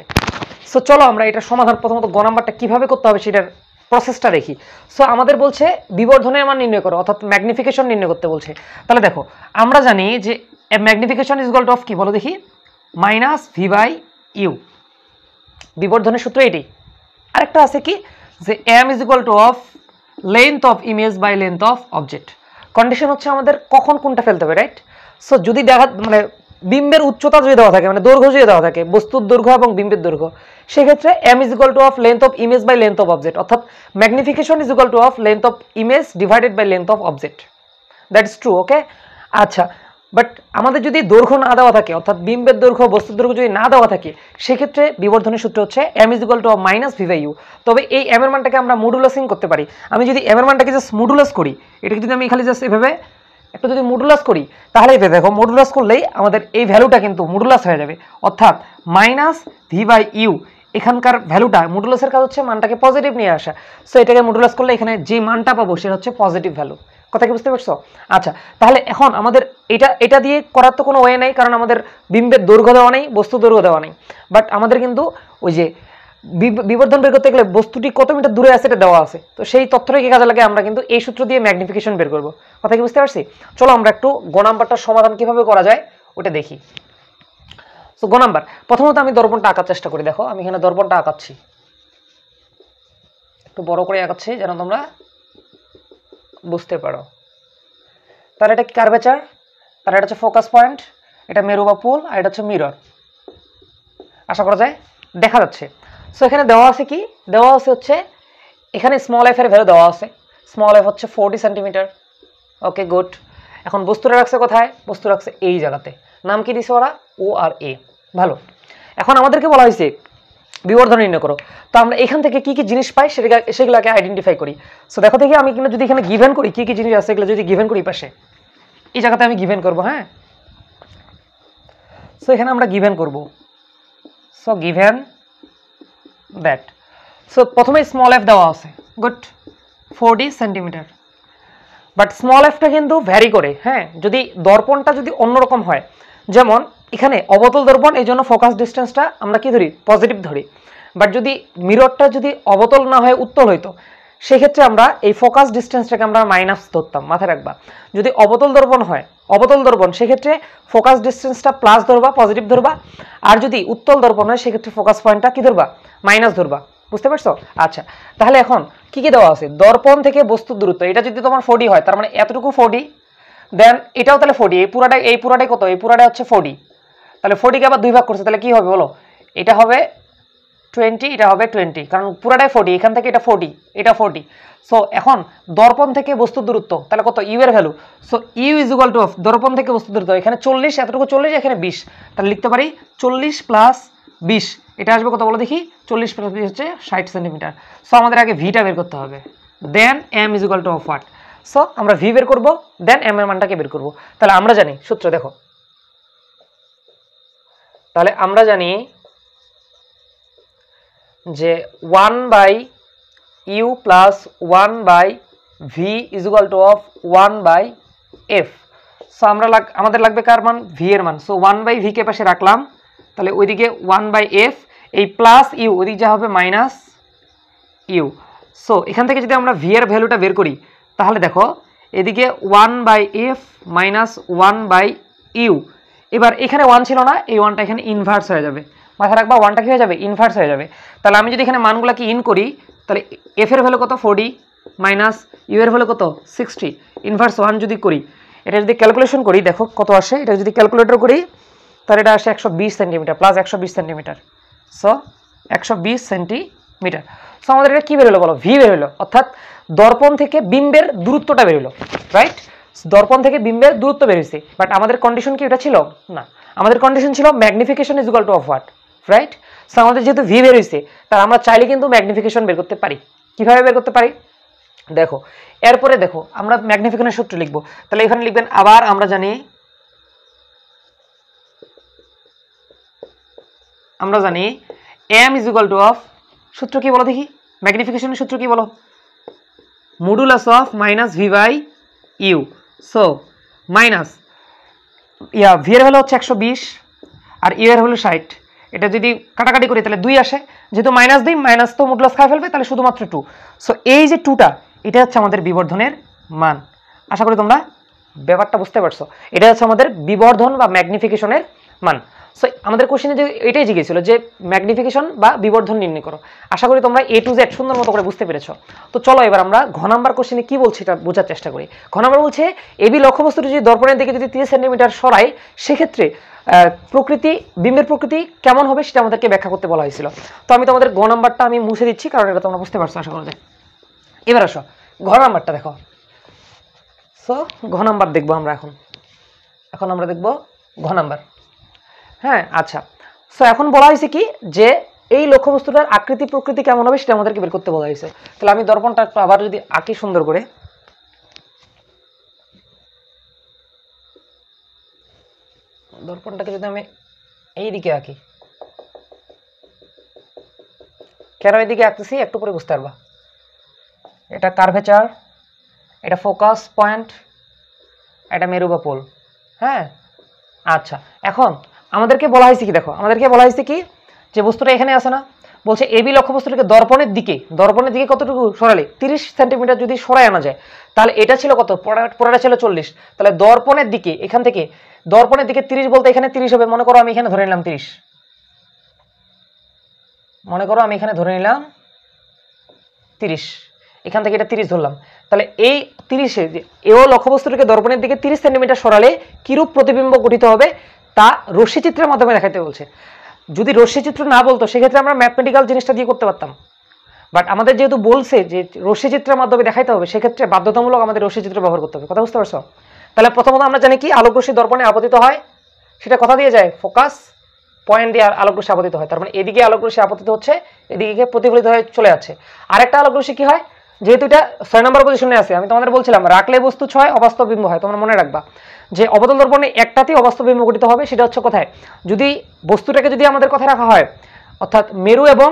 সো চলো আমরা এটা সমাধান প্রথমত গ নাম্বারটা কীভাবে করতে হবে সেটার প্রসেসটা দেখি। সো আমাদের বলছে বিবর্ধনের মান নির্ণয় করো, অর্থাৎ ম্যাগনিফিকেশন নির্ণয় করতে বলছে। তাহলে দেখো, আমরা জানি যে magnification is equal to of কি বলো দেখি, -v/u। বিবর্ধনের সূত্র এটাই। আরেকটা আছে কি, যে m is equal to of length of image by length of object. Condition হচ্ছে আমাদের কখন কোনটা ফেলতে হবে, রাইট? সো যদি দেখা মানে বিম্বের উচ্চতা যদি দেওয়া থাকে, মানে দৈর্ঘ্য যদি দেওয়া থাকে, বস্তুর দৈর্ঘ্য এবং বিম্বের দৈর্ঘ্য, সেক্ষেত্রে m is equal to of length of image by length of object, অর্থাৎ magnification is equal to of length of image divided by length of object. That is true, okay? আচ্ছা, বাট আমাদের যদি দৈর্ঘ্য না দেওয়া থাকে, অর্থাৎ বিম্বের দৈর্ঘ্য বস্তুর দৈর্ঘ্য যদি না দেওয়া থাকে, সেক্ষেত্রে বিবর্ধনের সূত্র হচ্ছে m is equal to of -v/u। তবে এই m এর মানটাকে আমরা মডুলাসিং করতে পারি। আমি যদি m এর মানটাকে জাস্ট মডুলাস করি, এটাকে যদি আমি খালি জাস্ট এভাবে একটু যদি মডুলাস করি, তাহলে দেখো মডুলাস করলেই আমাদের এই ভ্যালুটা কিন্তু মডুলাস হয়ে যাবে, অর্থাৎ -v/u। এখানকার ভ্যালুটা মডুলাসের কাজ হচ্ছে মানটাকে পজিটিভ নিয়ে আসা। সো এটাকে মডুলাস করলে এখানে যে মানটা পাবো সেটা হচ্ছে পজিটিভ ভ্যালু। কথা কি বুঝতে পারছো? আচ্ছা, তাহলে এখন আমাদের এটা দিয়ে করার তো কোনো ওয়ে নেই, কারণ আমাদের বিম্বের দৈর্ঘ্য দেওয়া নেই, বস্তু দৈর্ঘ্য দেওয়া নেই। বাট আমাদের কিন্তু ওই যে বিবর্ধন বের করতে গেলে বস্তুটি কত মিটার দূরে আছে এটা দেওয়া আছে, তো সেই তথ্যটাকে কাজে লাগে আমরা কিন্তু এই সূত্র দিয়ে ম্যাগনিফিকেশন বের করবো। কথা কি বুঝতে পারছি? চলো আমরা একটু গ নাম্বারটার সমাধান কিভাবে করা যায় ওটা দেখি। সো গ নাম্বার, প্রথমত আমি দর্পণটা আঁকার চেষ্টা করি। দেখো আমি এখানে দর্পণটা আঁকাচ্ছি, একটু বড় করে আঁকাচ্ছি যেন তোমরা বুঝতে পারো। তাহলে এটা কি কার্ভেচার, তাহলে এটা হচ্ছে ফোকাস পয়েন্ট, এটা মেরু বা পোল, আর এটা হচ্ছে মিরর। আশা করা যায় দেখা যাচ্ছে। সো এখানে দেওয়া আছে কি, দেওয়া আছে হচ্ছে এখানে স্মল এফ এর ভ্যালু দেওয়া আছে, স্মল এফ হচ্ছে 40 সেন্টিমিটার। ওকে, গুড। এখন বস্তুটা রাখছে কোথায়? বস্তু রাখছে এই জায়গাতে। নাম কি দিছে ওরা, ও আর এ। ভালো, এখন আমাদেরকে বলা হয়েছে বিবর্ধন নির্ণয় করো। তো আমরা এখান থেকে কি কি জিনিস পাই সেগুলোকে আইডেন্টিফাই করি। সো দেখো দেখি আমি কিন্তু যদি এখানে গিভেন করি কি কি জিনিস আছে, এগুলো যদি গিভেন করি পাশে এই জায়গাতে আমি গিভেন করব। হ্যাঁ, সো এখানে আমরা গিভেন করব। সো গিভেন দ্যাট, সো প্রথমে স্মল এফ দেওয়া আছে, গুড 40 সেন্টিমিটার। বাট স্মল এফটা কিন্তু ভ্যারি করে। হ্যাঁ, যদি দর্পণটা যদি অন্যরকম হয়, যেমন এখানে অবতল দর্পণ, এই জন্য ফোকাস ডিস্টেন্সটা আমরা কি ধরি, পজিটিভ ধরি। বাট যদি মিররটা যদি অবতল না হয় উত্তল হইতো, সেক্ষেত্রে আমরা এই ফোকাস ডিস্টেন্সটাকে আমরা মাইনাস ধরতাম, মাথায় রাখবা। যদি অবতল দর্পণ হয়, অবতল দর্পণ, সেক্ষেত্রে ফোকাস ডিস্টেন্সটা প্লাস ধরবা, পজিটিভ ধরবা। আর যদি উত্তল দর্পণ হয় সেক্ষেত্রে ফোকাস পয়েন্টটা কি ধরবা, মাইনাস ধরবা। বুঝতে পারছো? আচ্ছা, তাহলে এখন কি কি দেওয়া আছে, দর্পণ থেকে বস্তুর দূরত্ব, এটা যদি তোমার 40 হয় তার মানে এতটুকু 40, দেন এটাও তাহলে 40, এই পুরাটাই কত, এই পুরাটাই হচ্ছে 40। তাহলে 40কে আবার 2 ভাগ করছে, তাহলে কি হবে বলো, এটা হবে 20, এটা হবে 20, কারণ পুরাটাই 40, এখান থেকে এটা 40, এটা 40। সো এখন দর্পণ থেকে বস্তুর দূরত্ব তাহলে কত, ইউ এর value. So U is equal to of দর্পণ থেকে বস্তুর দূরত্ব, এখানে 40, এতটুকু 40, এখানে 20, তাহলে লিখতে পারি 40 প্লাস 20, এটা আসবে কত বলো দেখি, 40 প্লাস 20 হচ্ছে 60 সেন্টিমিটার। সো আমাদের আগে ভিটা বের করতে হবে, then M is equal to of what. So আমরা ভি বের করবো, দেন এম এর মানটাকে বের করবো। তাহলে আমরা জানি সূত্র দেখো, তাহলে আমরা জানি যে 1/u plus 1/v is equal to of 1/f। So আমাদের লাগবে কার মান, ভি এর মান। সো 1/v কে পাশে রাখলাম, তাহলে ওইদিকে 1/f, এই প্লাস ইউ ওইদিকে যা হবে মাইনাস ইউ। সো এখান থেকে যদি আমরা ভি এর ভ্যালুটা বের করি, তাহলে দেখো এদিকে 1/f মাইনাস 1/u। এবার এখানে 1 ছিল না, এই 1টা এখানে ইনভার্স হয়ে যাবে, মাথায় রাখবা 1টা কি হয়ে যাবে, ইনভার্স হয়ে যাবে। তাহলে আমি যদি এখানে মানগুলোকে ইন করি, তাহলে এফ এর ভ্যালু কত 40 মাইনাস ইউ এর ভ্যালু কত 60, ইনভার্স 1 যদি করি, এটা যদি ক্যালকুলেশন করি দেখো কত আসে, এটা যদি ক্যালকুলেটর করি তাহলে এটা আসে 120 centimetre plus 120 centimetre. So 120 centimetre. So আমাদের এটা কী বেরোলো বলো, ভি বেরোলো, অর্থাৎ দর্পণ থেকে বিম্বের দূরত্বটা বেরোলো, রাইট? দর্পণ থেকে বিম্বের দূরত্ব বেরিয়েছে। বাট আমাদের কন্ডিশন কি এটা ছিল না, আমাদের কন্ডিশন ছিল magnification is equal to of what, right? So আমাদের যেহেতু ভি বের হয়েছে, তাহলে আমরা চাইলে কিন্তু ম্যাগনিফিকেশন বের করতে পারি। কিভাবে বের করতে পারি দেখো, এরপরে দেখো আমরা ম্যাগনিফিকেশনের সূত্র লিখবো। তাহলে এখানে লিখবেন, আবার আমরা জানি M is equal to of, সূত্র কি বলো দেখি, ম্যাগনিফিকেশনের সূত্র কি বলো, modulus of minus V by U. So minus V এর ভ্যালু হচ্ছে 120 আর ইউ এর ভ্যালু 60, এটা যদি কাটাকাটি করি তাহলে 2 আসে, যেহেতু মাইনাস দিই, মাইনাস তো মডুলাস খাই ফেলবে, তাহলে শুধুমাত্র 2। সো এই যে 2টা, এটা হচ্ছে আমাদের বিবর্ধনের মান। আশা করি তোমরা ব্যাপারটা বুঝতে পারছো, এটা হচ্ছে আমাদের বিবর্ধন বা ম্যাগনিফিকেশনের মান। সো আমাদের কোশ্চেনে যে এটাই জিজ্ঞেসছিল যে ম্যাগনিফিকেশন বা বিবর্ধন নির্ণয় করো। আশা করি তোমরা এ টু জেড সুন্দর মতো করে বুঝতে পেরেছো। তো চলো এবার আমরা ঘ নাম্বার কোশ্চেনে কি বলছি এটা বোঝার চেষ্টা করি। ঘ নাম্বার বলছে এবি লক্ষ্যবস্তুটি যদি দর্পণের দিকে যদি 30 সেন্টিমিটার সরাই, সেক্ষেত্রে বিম্বের প্রকৃতি কেমন হবে সেটা আমাদেরকে ব্যাখ্যা করতে বলা হয়েছিল। তো আমি তোমাদের ঘ নাম্বারটা আমি মুছে দিচ্ছি, কারণ এটা তোমরা বুঝতে পারছো আশা করা যায়। এবার আসো ঘ নাম্বারটা দেখো। সো ঘ নাম্বার দেখবো আমরা এখন আমরা দেখবো ঘ নাম্বার। হ্যাঁ, আচ্ছা। সো এখন বলা হয়েছে কি যে এই লক্ষ্যবস্তুটার আকৃতি প্রকৃতি কেমন হবে সেটা আমাদেরকে বের করতে বলা হয়েছে। তাহলে আমি দর্পণটা একটু আবার যদি আঁকি সুন্দর করে, দর্পণটাকে যদি আমি এই দিকে আঁকি, কেন এইদিকে আঁকতেছি একটু পরে বুঝতে পারবা। এটা কার্ভেচার, এটা ফোকাস পয়েন্ট, এটা মেরু বা পোল। হ্যাঁ, আচ্ছা। এখন আমাদেরকে বলা হয়েছে কি দেখো, আমাদেরকে বলা হয়েছে কি যে বস্তুটা এখানে আছে না, বলছে এবি লক্ষ্যবস্তুটাকে দর্পণের দিকে কতটুকু সরালে 30 সেন্টিমিটার যদি সরাই আনা যায়, তাহলে এটা ছিল কত, পড়াটা ছিল 40। তাহলে দর্পণের দিকে, এখান থেকে দর্পণের দিকে 30 বলতে এখানে 30 হবে। মনে করো আমি এখানে ধরে নিলাম 30, মনে করো আমি এখানে ধরে নিলাম 30, এখান থেকে এটা 30 ধরলাম। তাহলে এই 30-এ এও লক্ষ্যবস্তুটাকে দর্পণের দিকে 30 সেন্টিমিটার সরালে কিরূপ প্রতিবিম্ব গঠিত হবে তা রশ্মিচিত্রের মাধ্যমে দেখাতে বলছে। যদি রশ্মিচিত্র না বলতো সেক্ষেত্রে আমরা ম্যাথমেটিক্যাল জিনিসটা দিয়ে করতে পারতাম। বাট আমাদের যেহেতু বলছে যে রশ্মিচিত্রের মাধ্যমে দেখাইতে হবে, সেক্ষেত্রে বাধ্যতামূলক আমাদের রশ্মিচিত্র ব্যবহার করতে হবে। কথা বুঝতে পারছো? তাহলে প্রথমত আমরা জানি কি আলোক রশ্মি দর্পণে আপতিত হয় সেটা কথা দিয়ে যায়, ফোকাস পয়েন্ট দিয়ে আলোক রশ্মি আপতিত হয়। তার মানে এদিকে আলোক রশ্মি আপতিত হচ্ছে, এদিকে প্রতিফলিত হয়ে চলে যাচ্ছে। আরেকটা আলোক রশ্মি কি হয়, যেহেতু এটা 6 নম্বর পজিশনে আছে, আমি তোমাদের বলছিলাম রাখলে বস্তু ছয়, অবাস্তব বিম্ব হয়। তোমরা মনে রাখবা যে অবতল দর্পণে একটাতেই অবাস্তব বিম্ব গঠিত হবে, সেটা হচ্ছে কোথায়, যদি বস্তুটাকে যদি আমাদের কথায় রাখা হয়, অর্থাৎ মেরু এবং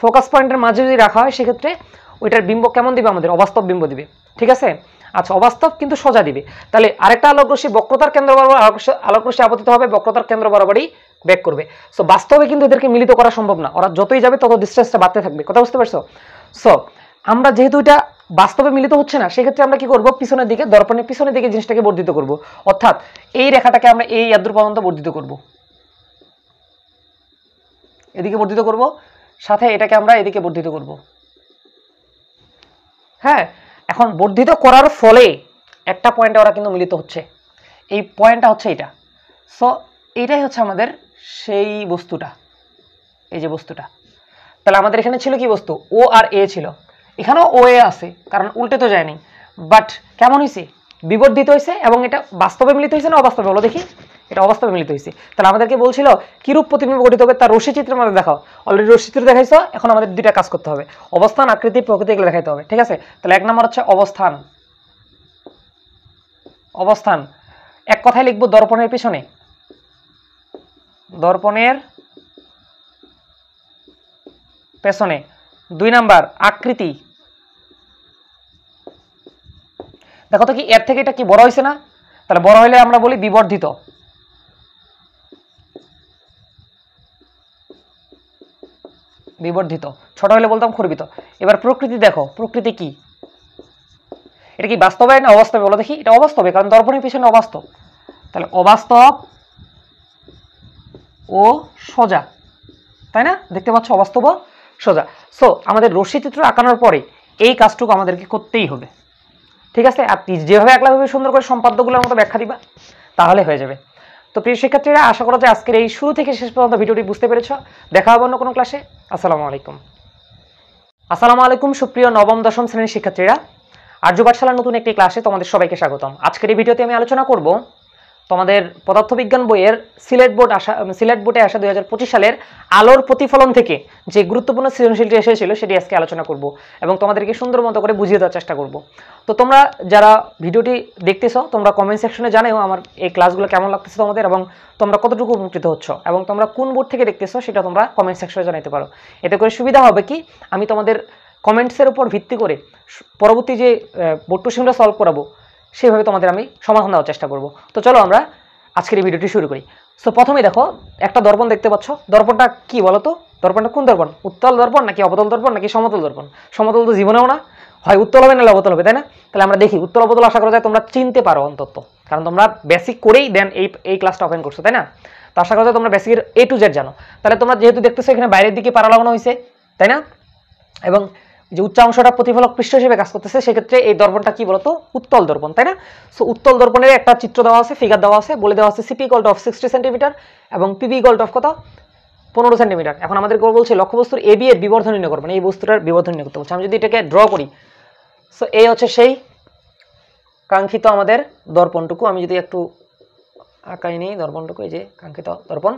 ফোকাস পয়েন্টের মাঝে যদি রাখা হয়, সেক্ষেত্রে ওইটার বিম্ব কেমন দিবে, আমাদের অবাস্তব বিম্ব দিবে। ঠিক আছে, আচ্ছা, অবাস্তব কিন্তু সোজা দিবে। তাহলে আরেকটা আলোক রশ্মি বক্রতার কেন্দ্র বরাবর আলোক রশ্মি আপতিত হবে, বক্রতার কেন্দ্র বরাবরই ব্যাক করবে। সো বাস্তবে কিন্তু এদেরকে মিলিত করা সম্ভব না, ওরা যতই যাবে তত ডিস্টেন্সটা বাড়তে থাকবে। কথা বুঝতে পারছো? সো আমরা যেহেতু এটা বাস্তবে মিলিত হচ্ছে না, সেক্ষেত্রে আমরা কি করব, পিছনের দিকে, দর্পণের পিছনের দিকে জিনিসটাকে বর্ধিত করব, অর্থাৎ এই রেখাটাকে আমরা এই এতদূর পর্যন্ত বর্ধিত করব, এদিকে বর্ধিত করব, সাথে এটাকে আমরা এদিকে বর্ধিত করব। হ্যাঁ, এখন বর্ধিত করার ফলে একটা পয়েন্টে ওরা কিন্তু মিলিত হচ্ছে, এই পয়েন্টটা হচ্ছে এটা। সো এইটাই হচ্ছে আমাদের সেই বস্তুটা, এই যে বস্তুটা। তাহলে আমাদের এখানে ছিল কি বস্তু, ও আর এ ছিল, এখানেও ও এ আছে, কারণ উল্টে তো যায়নি। বাট কেমন হয়েছে, বিবর্ধিত হয়েছে, এবং এটা বাস্তবে মিলিত হয়েছে না অবাস্তবে, বলো দেখি, এটা অবাস্তবে মিলিত হয়েছে। তাহলে আমাদেরকে বলছিল কিরূপ প্রতিবিম্ব গঠিত হবে, তার রশ্মি চিত্রের মধ্যে দেখাও। অলরেডি রশ্মি চিত্র দেখাইছো, এখন আমাদের দুইটা কাজ করতে হবে, অবস্থান, আকৃতি, প্রকৃতি, এগুলো দেখাইতে হবে। ঠিক আছে, তাহলে 1 নম্বর হচ্ছে অবস্থান। অবস্থান এক কথায় লিখবো দর্পণের পিছনে, দর্পণের পেছনে। 2 নাম্বার আকৃতি। দেখো তো কি এর থেকে এটা কি বড় হয়েছে না, তাহলে বড় হলে আমরা বলি বিবর্ধিত। বিবর্ধিত, ছোট হলে বলতাম ক্ষর্বিত। এবার প্রকৃতি দেখো, প্রকৃতি কি, এটা কি বাস্তবে না অবাস্তবে, বলো দেখি। এটা অবাস্তবে, কারণ দর্পণের পিছনে অবাস্তব, তাহলে অবাস্তব ও সোজা, তাই না? দেখতে পাচ্ছ, অবাস্তব ও সোজা। সো আমাদের রশ্মি চিত্র আঁকানোর পরে এই কাজটুকু আমাদেরকে করতেই হবে। ঠিক আছে, আর যেভাবে একলাভাবে সুন্দর করে সম্পাদ্যগুলোর মতো ব্যাখ্যা দিবা, তাহলে হয়ে যাবে। তো প্রিয় শিক্ষার্থীরা, আশা করা যায় আজকের এই শুরু থেকে শেষ পর্যন্ত ভিডিওটি বুঝতে পেরেছ। দেখা হবে অন্য কোনো ক্লাসে। আসসালামু আলাইকুম। আসসালামু আলাইকুম সুপ্রিয় নবম দশম শ্রেণীর শিক্ষার্থীরা, আর্য পাঠশালার নতুন একটি ক্লাসে তোমাদের সবাইকে স্বাগতম। আজকের এই ভিডিওতে আমি আলোচনা করব তোমাদের পদার্থবিজ্ঞান বইয়ের সিলেট বোর্ডে আসা 2025 সালের আলোর প্রতিফলন থেকে যে গুরুত্বপূর্ণ সৃজনশীলটি এসেছিল, সেটি আজকে আলোচনা করব এবং তোমাদেরকে সুন্দর মতো করে বুঝিয়ে দেওয়ার চেষ্টা করব। তো তোমরা যারা ভিডিওটি দেখতেছো, তোমরা কমেন্ট সেকশনে জানাও আমার এই ক্লাসগুলো কেমন লাগতেছে তোমাদের, এবং তোমরা কতটুকু উপকৃত হচ্ছ, এবং তোমরা কোন বোর্ড থেকে দেখতেছো সেটা তোমরা কমেন্ট সেকশনে জানাতে পারো। এতে করে সুবিধা হবে কি, আমি তোমাদের কমেন্টসের উপর ভিত্তি করে পরবর্তী যে বোর্ড কোশ্চেনগুলো সলভ করাবো, সেভাবে তোমাদের আমি সমাধান দেওয়ার চেষ্টা করব। তো চলো আমরা আজকের এই ভিডিওটি শুরু করি। সো প্রথমেই দেখো, একটা দর্পণ দেখতে পাচ্ছ। দর্পণটা কি বলো তো, দর্পণটা কোন দর্পণ, উত্তল দর্পণ নাকি অবতল দর্পণ নাকি সমতল দর্পণ? সমতল তো জীবনেও না, হয় উত্তল হবে নাহলে অবতল হবে, তাই না? তাহলে আমরা দেখি উত্তল অবতল, আশা করা যায় তোমরা চিনতে পারো অন্তত, কারণ তোমরা বেসিক করেই দেন এই ক্লাসটা ওপেন করছো, তাই না? তো আশা করা যায় তোমরা বেসিকের A to Z জানো। তাহলে তোমরা যেহেতু দেখতেছো এখানে বাইরের দিকে পাড়া লাগানো হয়েছে, তাই না, এবং যে উচ্চাংশটা প্রতিফলক পৃষ্ঠ হিসেবে কাজ করতেছে, সেক্ষেত্রে এই দর্পণটা কি বলতো, উত্তল দর্পণ, তাই না? সো উত্তল দর্পণের একটা চিত্র দেওয়া আছে, ফিগার দেওয়া আছে, বলে দেওয়া আছে সিপি ইকুয়াল টু 60 সেন্টিমিটার এবং পিবি ইকুয়াল টু কত, 15 সেন্টিমিটার। এখন আমাদের বলছে লক্ষ্যবস্তুর এবি এর বিবর্ধন নির্ণয় করবেন, এই বস্তুটার বিবর্ধন নির্ণয় করতে বলছে। আমি যদি এটাকে ড্র করি, সো এই হচ্ছে সেই কাঙ্ক্ষিত আমাদের দর্পণটুকু। আমি যদি একটু আঁকাই নিই দর্পণটুকু, এই যে কাঙ্ক্ষিত দর্পণ।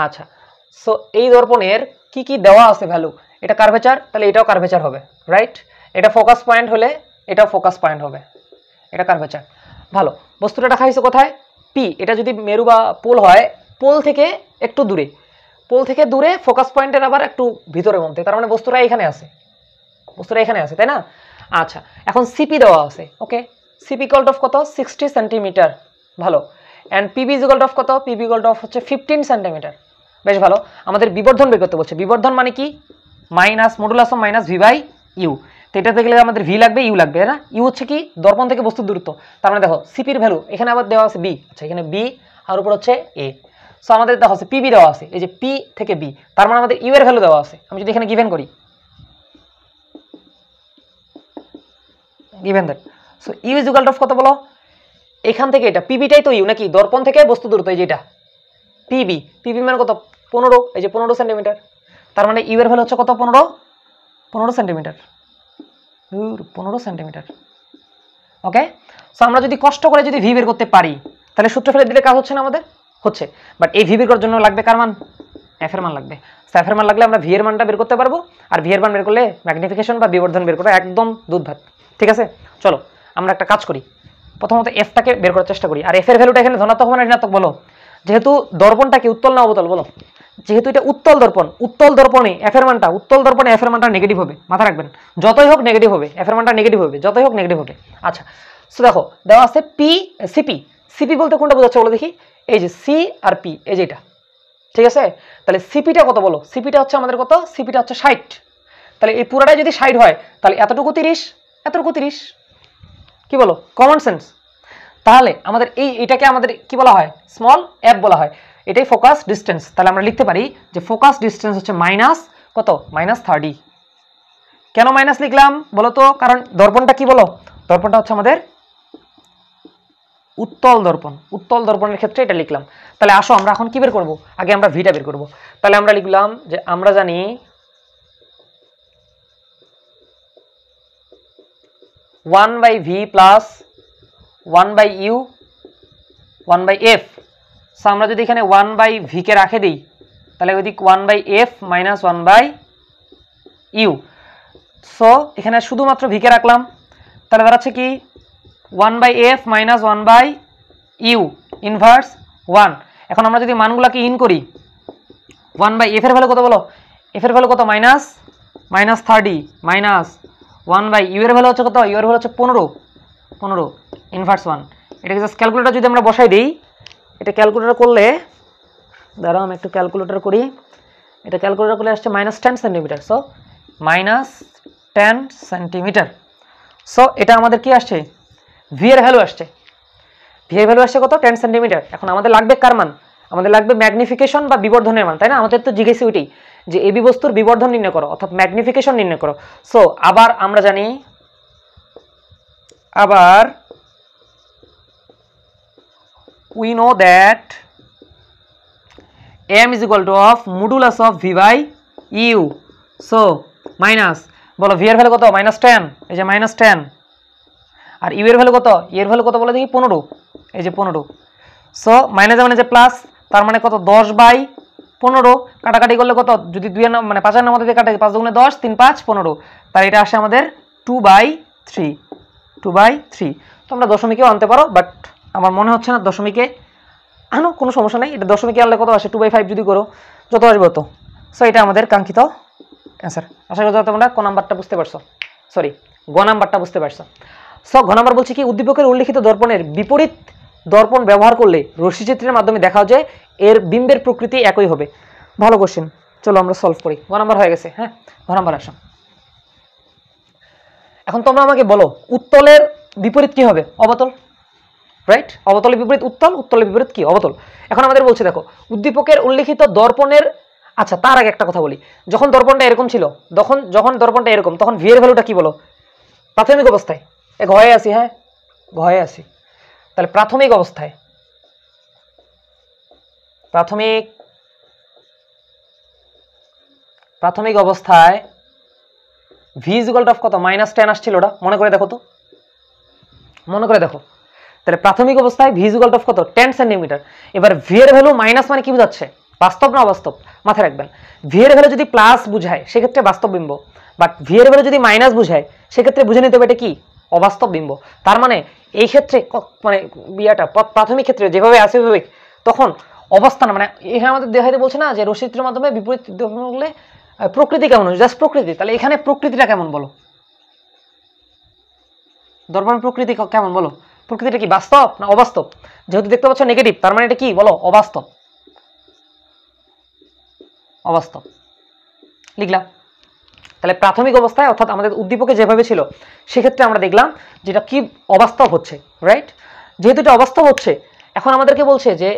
আচ্ছা, সো এই দর্পণের কি কি দেওয়া আছে ভ্যালু, এটা কার্ভেচার, তাহলে এটাও কার্ভেচার হবে, রাইট? এটা ফোকাস পয়েন্ট হলে এটাও ফোকাস পয়েন্ট হবে, এটা কার্ভেচার। ভালো, বস্তুটা রাখা হয়েছে কোথায়, পি। এটা যদি মেরু বা পোল হয়, পোল থেকে একটু দূরে, পোল থেকে দূরে, ফোকাস পয়েন্টের আবার একটু ভিতরের মধ্যে, তার মানে বস্তুটা এখানে আছে, বস্তুটা এখানে আছে, তাই না? আচ্ছা, এখন সিপি দেওয়া আছে, ওকে। সিপি ইকুয়াল অফ কত, 60 সেন্টিমিটার। ভালো। অ্যান্ড পিবি ইকুয়াল অফ কত, পিবি ইকুয়াল অফ হচ্ছে 15 সেন্টিমিটার। বেশ ভালো। আমাদের বিবর্ধন বের করতে বলছে। বিবর্ধন মানে কি, minus modulus of minus V by U. তো এটাতে গেলে আমাদের ভি লাগবে, ইউ লাগবে, না? ইউ হচ্ছে কি, দর্পণ থেকে বস্তুর দূরত্ব। তার মানে দেখো সিপির ভ্যালু এখানে আবার দেওয়া আছে বি। আচ্ছা, এখানে বি আর উপর হচ্ছে এ। সো আমাদের দেওয়া আছে পিবি দেওয়া আছে, এই যে পি থেকে বি, তার মানে আমাদের ইউ এর ভ্যালু দেওয়া আছে। আমি যদি এখানে গিভেন করি, given that, so U is equal to কত বলো, এখান থেকে এটা পিবিটাই তো ইউ নাকি, দর্পণ থেকে বস্তু দূরত্ব, এই যেটা পিবি। পিবি মানে কত, 15, এই যে 15 সেন্টিমিটার। তার মানে ইউ এর ভ্যালু হচ্ছে কত, 15 সেন্টিমিটার, 15 সেন্টিমিটার। ওকে, সো আমরা যদি কষ্ট করে যদি ভি বের করতে পারি, তাহলে সূত্র ফেলে দিলে কাজ হচ্ছে না আমাদের। হচ্ছে, বাট এই ভি বের করার জন্য লাগবে কার মান? এফ এর মান লাগবে। সো এফ এর মান লাগলে আমরা ভি এর মানটা বের করতে পারবো, আর ভি এর মান বের করলে ম্যাগনিফিকেশন বা বিবর্ধন বের করা একদম দুধ ভাত। ঠিক আছে, চলো আমরা একটা কাজ করি, প্রথমত এফটাকে বের করার চেষ্টা করি। আর এফ এর ভ্যালুটা এখানে ধনাত্মক হবে না ঋণাত্মক বলো? যেহেতু দর্পণটা কি উত্তল না অবতল বলো? যেহেতু এটা উত্তল দর্পণ, উত্তল দর্পণে এফ এর মানটা, উত্তল দর্পণে এফ এর মানটা নেগেটিভ হবে, মাথা রাখবেন, যতই হোক নেগেটিভ হবে, এফ এর মানটা নেগেটিভ হবে, যতই হোক নেগেটিভ হবে। আচ্ছা, সো দেখো দেওয়া আছে পি সিপি। সিপি বলতে কোনটা বোঝাচ্ছে বলো দেখি? এই যে সি আর পি, এই যে এটা। ঠিক আছে, তাহলে সিপিটা কত বলো? সিপিটা হচ্ছে আমাদের কত? সিপিটা হচ্ছে 60। তাহলে এই পুরাটাই যদি 60 হয়, তাহলে এতটুকু 30, এতটুকু 30। কি বলো? Common sense. তাহলে আমাদের এটাকে আমাদের কি বলা হয়? স্মল এফ বলা হয়। এটাই ফোকাস ডিস্টেন্স। তাহলে আমরা লিখতে পারি যে ফোকাস ডিস্টেন্স হচ্ছে মাইনাস কত? -30। কেন মাইনাস লিখলাম বলো তো? কারণ দর্পণটা কি বলো? দর্পণটা হচ্ছে আমাদের উত্তল দর্পণ। উত্তল দর্পণের ক্ষেত্রে এটা লিখলাম। তাহলে আসো আমরা এখন কি বের করব? আগে আমরা ভিটা বের করব। তাহলে আমরা লিখলাম যে আমরা জানি one by V plus 1/u 1/f। So আমরা যদি এখানে 1/v কে রাখে দিই, তাহলে ওইদিক 1/f মাইনাস 1/u। সো এখানে শুধুমাত্র v কে রাখলাম, তাহলে দাঁড়াচ্ছে কি 1/f মাইনাস 1/u ইনভার্স 1। এখন আমরা যদি মানগুলোকে ইন করি, 1/f এর ভ্যালু কত বলো? f এর ভ্যালু কত? -30 মাইনাস 1/u এর ভ্যালু হচ্ছে কত? u এর ভ্যালু হচ্ছে 15 ইনভার্স 1। এটাকে জাস্ট ক্যালকুলেটর যদি আমরা বসাই দিই, এটা ক্যালকুলেটর করলে, দাঁড়াও আমি একটু ক্যালকুলেটর করি, এটা ক্যালকুলেটর করলে আসছে -10 সেন্টিমিটার। So -10 centimetre. সো এটা আমাদের কি আসছে? ভি এর ভ্যালু আসছে। ভি এর ভ্যালু আসছে কত? 10 সেন্টিমিটার। এখন আমাদের লাগবে কার মান? আমাদের লাগবে ম্যাগনিফিকেশন বা বিবর্ধনের মান, তাই না? আমাদের তো জিজ্ঞেস ওইটাই যে এবি বস্তুর বিবর্ধন নির্ণয় করো, অর্থাৎ ম্যাগনিফিকেশন নির্ণয় করো। সো আবার আমরা জানি, we know that m is equal to of modulus of v by u। so minus বলো v এর ভ্যালু কত? -10, এই যে -10। আর u এর ভ্যালু কত? u এর ভ্যালু কত বলে দেখি? 15, এই যে 15। সো মাইনাস মানে যে প্লাস, তার মানে কত? 10/15। কাটাকাটি করলে কত? যদি 2 মানে 5 এর মধ্যে দিয়ে কাটাই, 5 দুগুণে 10, 3 5 15। তাই এটা আসে আমাদের 2/3। 2/3। তো আমরা দশমিকেও আনতে পারো, বাট আমার মনে হচ্ছে না দশমিকে আনো, কোনো সমস্যা নেই। এটা দশমিকে আনলে কত আসে? 2/5 যদি করো, যত আসবে তত। সো এটা আমাদের কাঙ্ক্ষিত অ্যান্সার। আশা করি তোমরা ক নাম্বারটা বুঝতে পারছো, সরি গ নাম্বারটা বুঝতে পারছো। সো ঘ নাম্বার বলছে কি, উদ্দীপকের উল্লিখিত দর্পণের বিপরীত দর্পণ ব্যবহার করলে রশ্মিচিত্রের মাধ্যমে দেখাও যে এর বিম্বের প্রকৃতি একই হবে। ভালো কোশ্চেন, চলো আমরা সলভ করি। গ নাম্বার হয়ে গেছে। হ্যাঁ, ঘ নাম্বার আসো। এখন তোমরা আমাকে বলো উত্তলের বিপরীত কি হবে? অবতল, রাইট? অবতলের বিপরীত উত্তল, উত্তলের বিপরীত কি? অবতল। এখন আমাদের বলছে দেখো উদ্দীপকের উল্লিখিত দর্পণের, আচ্ছা তার আগে একটা কথা বলি, যখন দর্পণটা এরকম ছিল, যখন দর্পণটা এরকম, তখন ভি এর ভ্যালুটা কি বলো? প্রাথমিক অবস্থায় ঘয়ে আসি, হ্যাঁ ঘয়ে আসি। তাহলে প্রাথমিক অবস্থায়, প্রাথমিক অবস্থায় ভি ইজ ইকুয়াল টু কত? -10 আসছিল। ওটা মনে করে দেখো তো, মনে করে দেখো। তাহলে প্রাথমিক অবস্থায় ভি ইজ ইকুয়াল টু কত? 10 সেন্টিমিটার। এবার ভি এর ভ্যালু মাইনাস মানে কি বোঝাচ্ছে? বাস্তব না অবাস্তব? মাথায় রাখবেন, ভি এর ভ্যালু যদি প্লাস বুঝায় সেক্ষেত্রে বাস্তব বিম্ব, বাট ভি এর ভ্যালু যদি মাইনাস বুঝায় সেক্ষেত্রে বুঝে নিতে হবে এটা কি? অবাস্তব বিম্ব। তার মানে এই ক্ষেত্রে মানে বিয়াটা প্রাথমিক ক্ষেত্রে যেভাবে আসে ওইভাবে, তখন অবস্থান মানে এখানে আমাদের দেখাইতে বলছে না যে রশ্মিচিত্রের মাধ্যমে বিপরীত করলে প্রকৃতি কেমন? জাস্ট প্রকৃতি। তাহলে এখানে প্রকৃতিটা কেমন বলো? দর্পণের প্রকৃতি কেমন বলো? প্রকৃতিটা কি বাস্তব না অবাস্তব? যেহেতু দেখতে পাচ্ছ নেগেটিভ, তার মানে এটা কি বলো? অবাস্তব। অবাস্তব লিখলাম। তাহলে প্রাথমিক অবস্থায় অর্থাৎ আমাদের উদ্দীপকে যেভাবে ছিল সেক্ষেত্রে আমরা দেখলাম যেটা কি অবাস্তব হচ্ছে, রাইট? যেহেতু এটা অবাস্তব হচ্ছে, এখন আমাদেরকে বলছে যে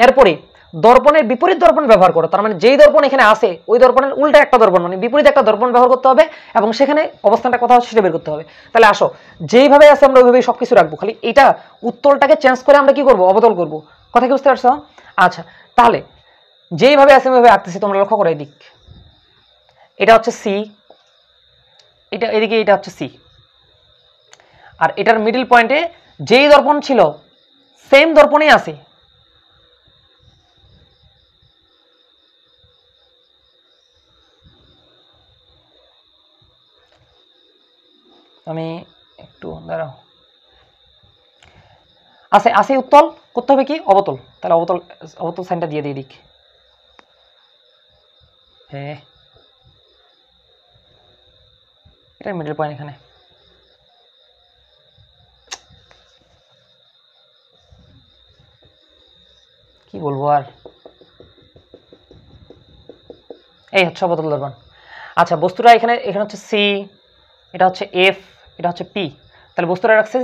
এরপরে দর্পণের বিপরীত দর্পণ ব্যবহার করো। তার মানে যেই দর্পণ এখানে আসে ওই দর্পণের উল্টা একটা দর্পণ, মানে বিপরীত একটা দর্পণ ব্যবহার করতে হবে এবং সেখানে অবস্থানটা কথা হচ্ছে সেটা বের করতে হবে। তাহলে আসো যেইভাবে আছে আমরা ওইভাবেই সবকিছু রাখবো, খালি এটা উত্তরটাকে চেঞ্জ করে আমরা কি করব? অবতল করব। কথা কি বুঝতে পারছো? আচ্ছা, তাহলে যেইভাবে আছে ওইভাবে আঁকতেছি, তোমরা লক্ষ্য করো এদিক, এটা হচ্ছে সি, এটা এদিকে এটা হচ্ছে সি, আর এটার মিডল পয়েন্টে যেই দর্পণ ছিল সেম দর্পণেই আছে, আমি একটু দাঁড়াও, আছে উত্তল, করতে হবে কি অবতল, তাহলে অবতল সাইনটা দিয়ে দিই দিক। হ্যাঁ এটা মিডল পয়েন্ট এখানে। কি বলবো আর, এই হচ্ছে অবতল দর্পণ। আচ্ছা বস্তুটা এখানে হচ্ছে সি, এটা হচ্ছে এফ, এটা হচ্ছে পি, তাহলে বস্তুটা রাখছে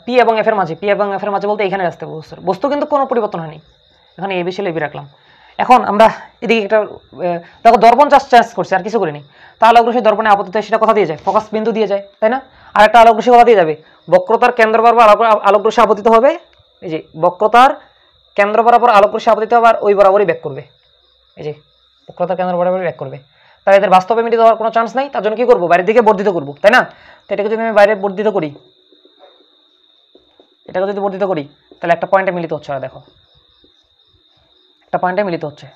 পি এবং এফ এর মাঝে, পি এবং এফ এর মাঝে বলতে এখানে রাখতে হবে বস্তু কিন্তু কোনো পরিবর্তন হয়নি, এখানে এ বি ছিল এবি রাখলাম। এখন আমরা এদিকে একটা দেখো দর্পণ জাস্ট চেঞ্জ করছি আর কিছু করিনি, তা আলোকরশ্মি দর্পণে আপাতত সেটা কথা দিয়ে যায়, ফোকাস বিন্দু দিয়ে যায় তাই না, আর একটা আলোকরশ্মি কথা দিয়ে যাবে, বক্রতার কেন্দ্র বরাবর আলোকরশ্মি আপতিত হবে, এই যে বক্রতার কেন্দ্র বরাবর আলোকরশ্মি আপতিত হবে আর ওই বরাবরই ব্যাক করবে, এই যে বক্রতার কেন্দ্র বরাবরই ব্যাক করবে, তাহলে এদের বাস্তবে মিলিত হওয়ার কোনো চান্স নাই, তার জন্য কি করবো বাইরের দিকে বর্ধিত করবো তাই না, তো এটাকে যদি আমি বাইরে বর্ধিত করি, এটাকে যদি বর্ধিত করি তাহলে একটা পয়েন্টে মিলিত হচ্ছে, দেখো একটা পয়েন্টে মিলিত হচ্ছে,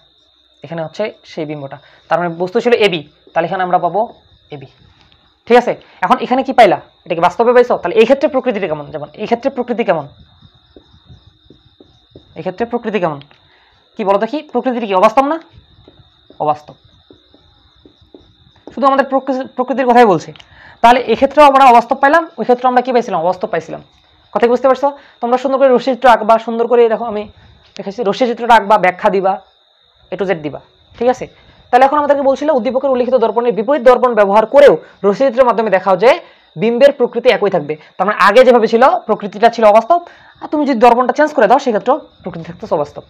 এখানে হচ্ছে সেই বিম্বটা, তার মানে বস্তু ছিল এবি, তাহলে এখানে আমরা পাবো এবি। ঠিক আছে, এখন এখানে কি পাইলা, এটা কি বাস্তবে পাইছো, তাহলে এই ক্ষেত্রে প্রকৃতিটা কেমন, যেমন এই ক্ষেত্রে প্রকৃতি কেমন, এই ক্ষেত্রে প্রকৃতি কেমন কি বলো দেখি, প্রকৃতির কি অবাস্তব না, অবাস্তব, শুধু আমাদের প্রকৃতির কথাই বলছে, তাহলে এক্ষেত্রেও আমরা অবাস্তব পাইলাম, ওই ক্ষেত্রে আমরা কি পাইছিলাম অবাস্তব পাইছিলাম, কথা বুঝতে পারছো, তোমরা সুন্দর করে রশ্মিচিত্র আঁকবা, সুন্দর করে দেখো আমি দেখেছি রশ্মিচিত্রটা আঁকবা, ব্যাখ্যা দিবা, এ টু জেড দিবা, ঠিক আছে। তাহলে এখন আমাদেরকে বলছিল উদ্দীপকের উল্লিখিত দর্পণের বিপরীত দর্পণ ব্যবহার করেও রশ্মিচিত্রের মাধ্যমে দেখাও যে বিম্বের প্রকৃতি একই থাকবে, তার মানে আগে যেভাবে ছিল প্রকৃতিটা ছিল অবাস্তব, আর তুমি যদি দর্পণটা চেঞ্জ করে দাও সেক্ষেত্রেও প্রকৃতি থাকতেছে অবাস্তব।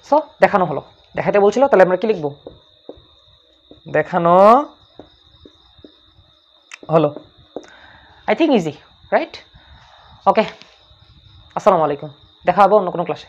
সো দেখানো হলো, দেখাতে বলছিল, তাহলে আমরা কি লিখবো, দেখানো হলো, আই থিঙ্ক ইজি রাইট। ওকে, আসসালামু আলাইকুম, দেখা হবে অন্য কোনো ক্লাসে।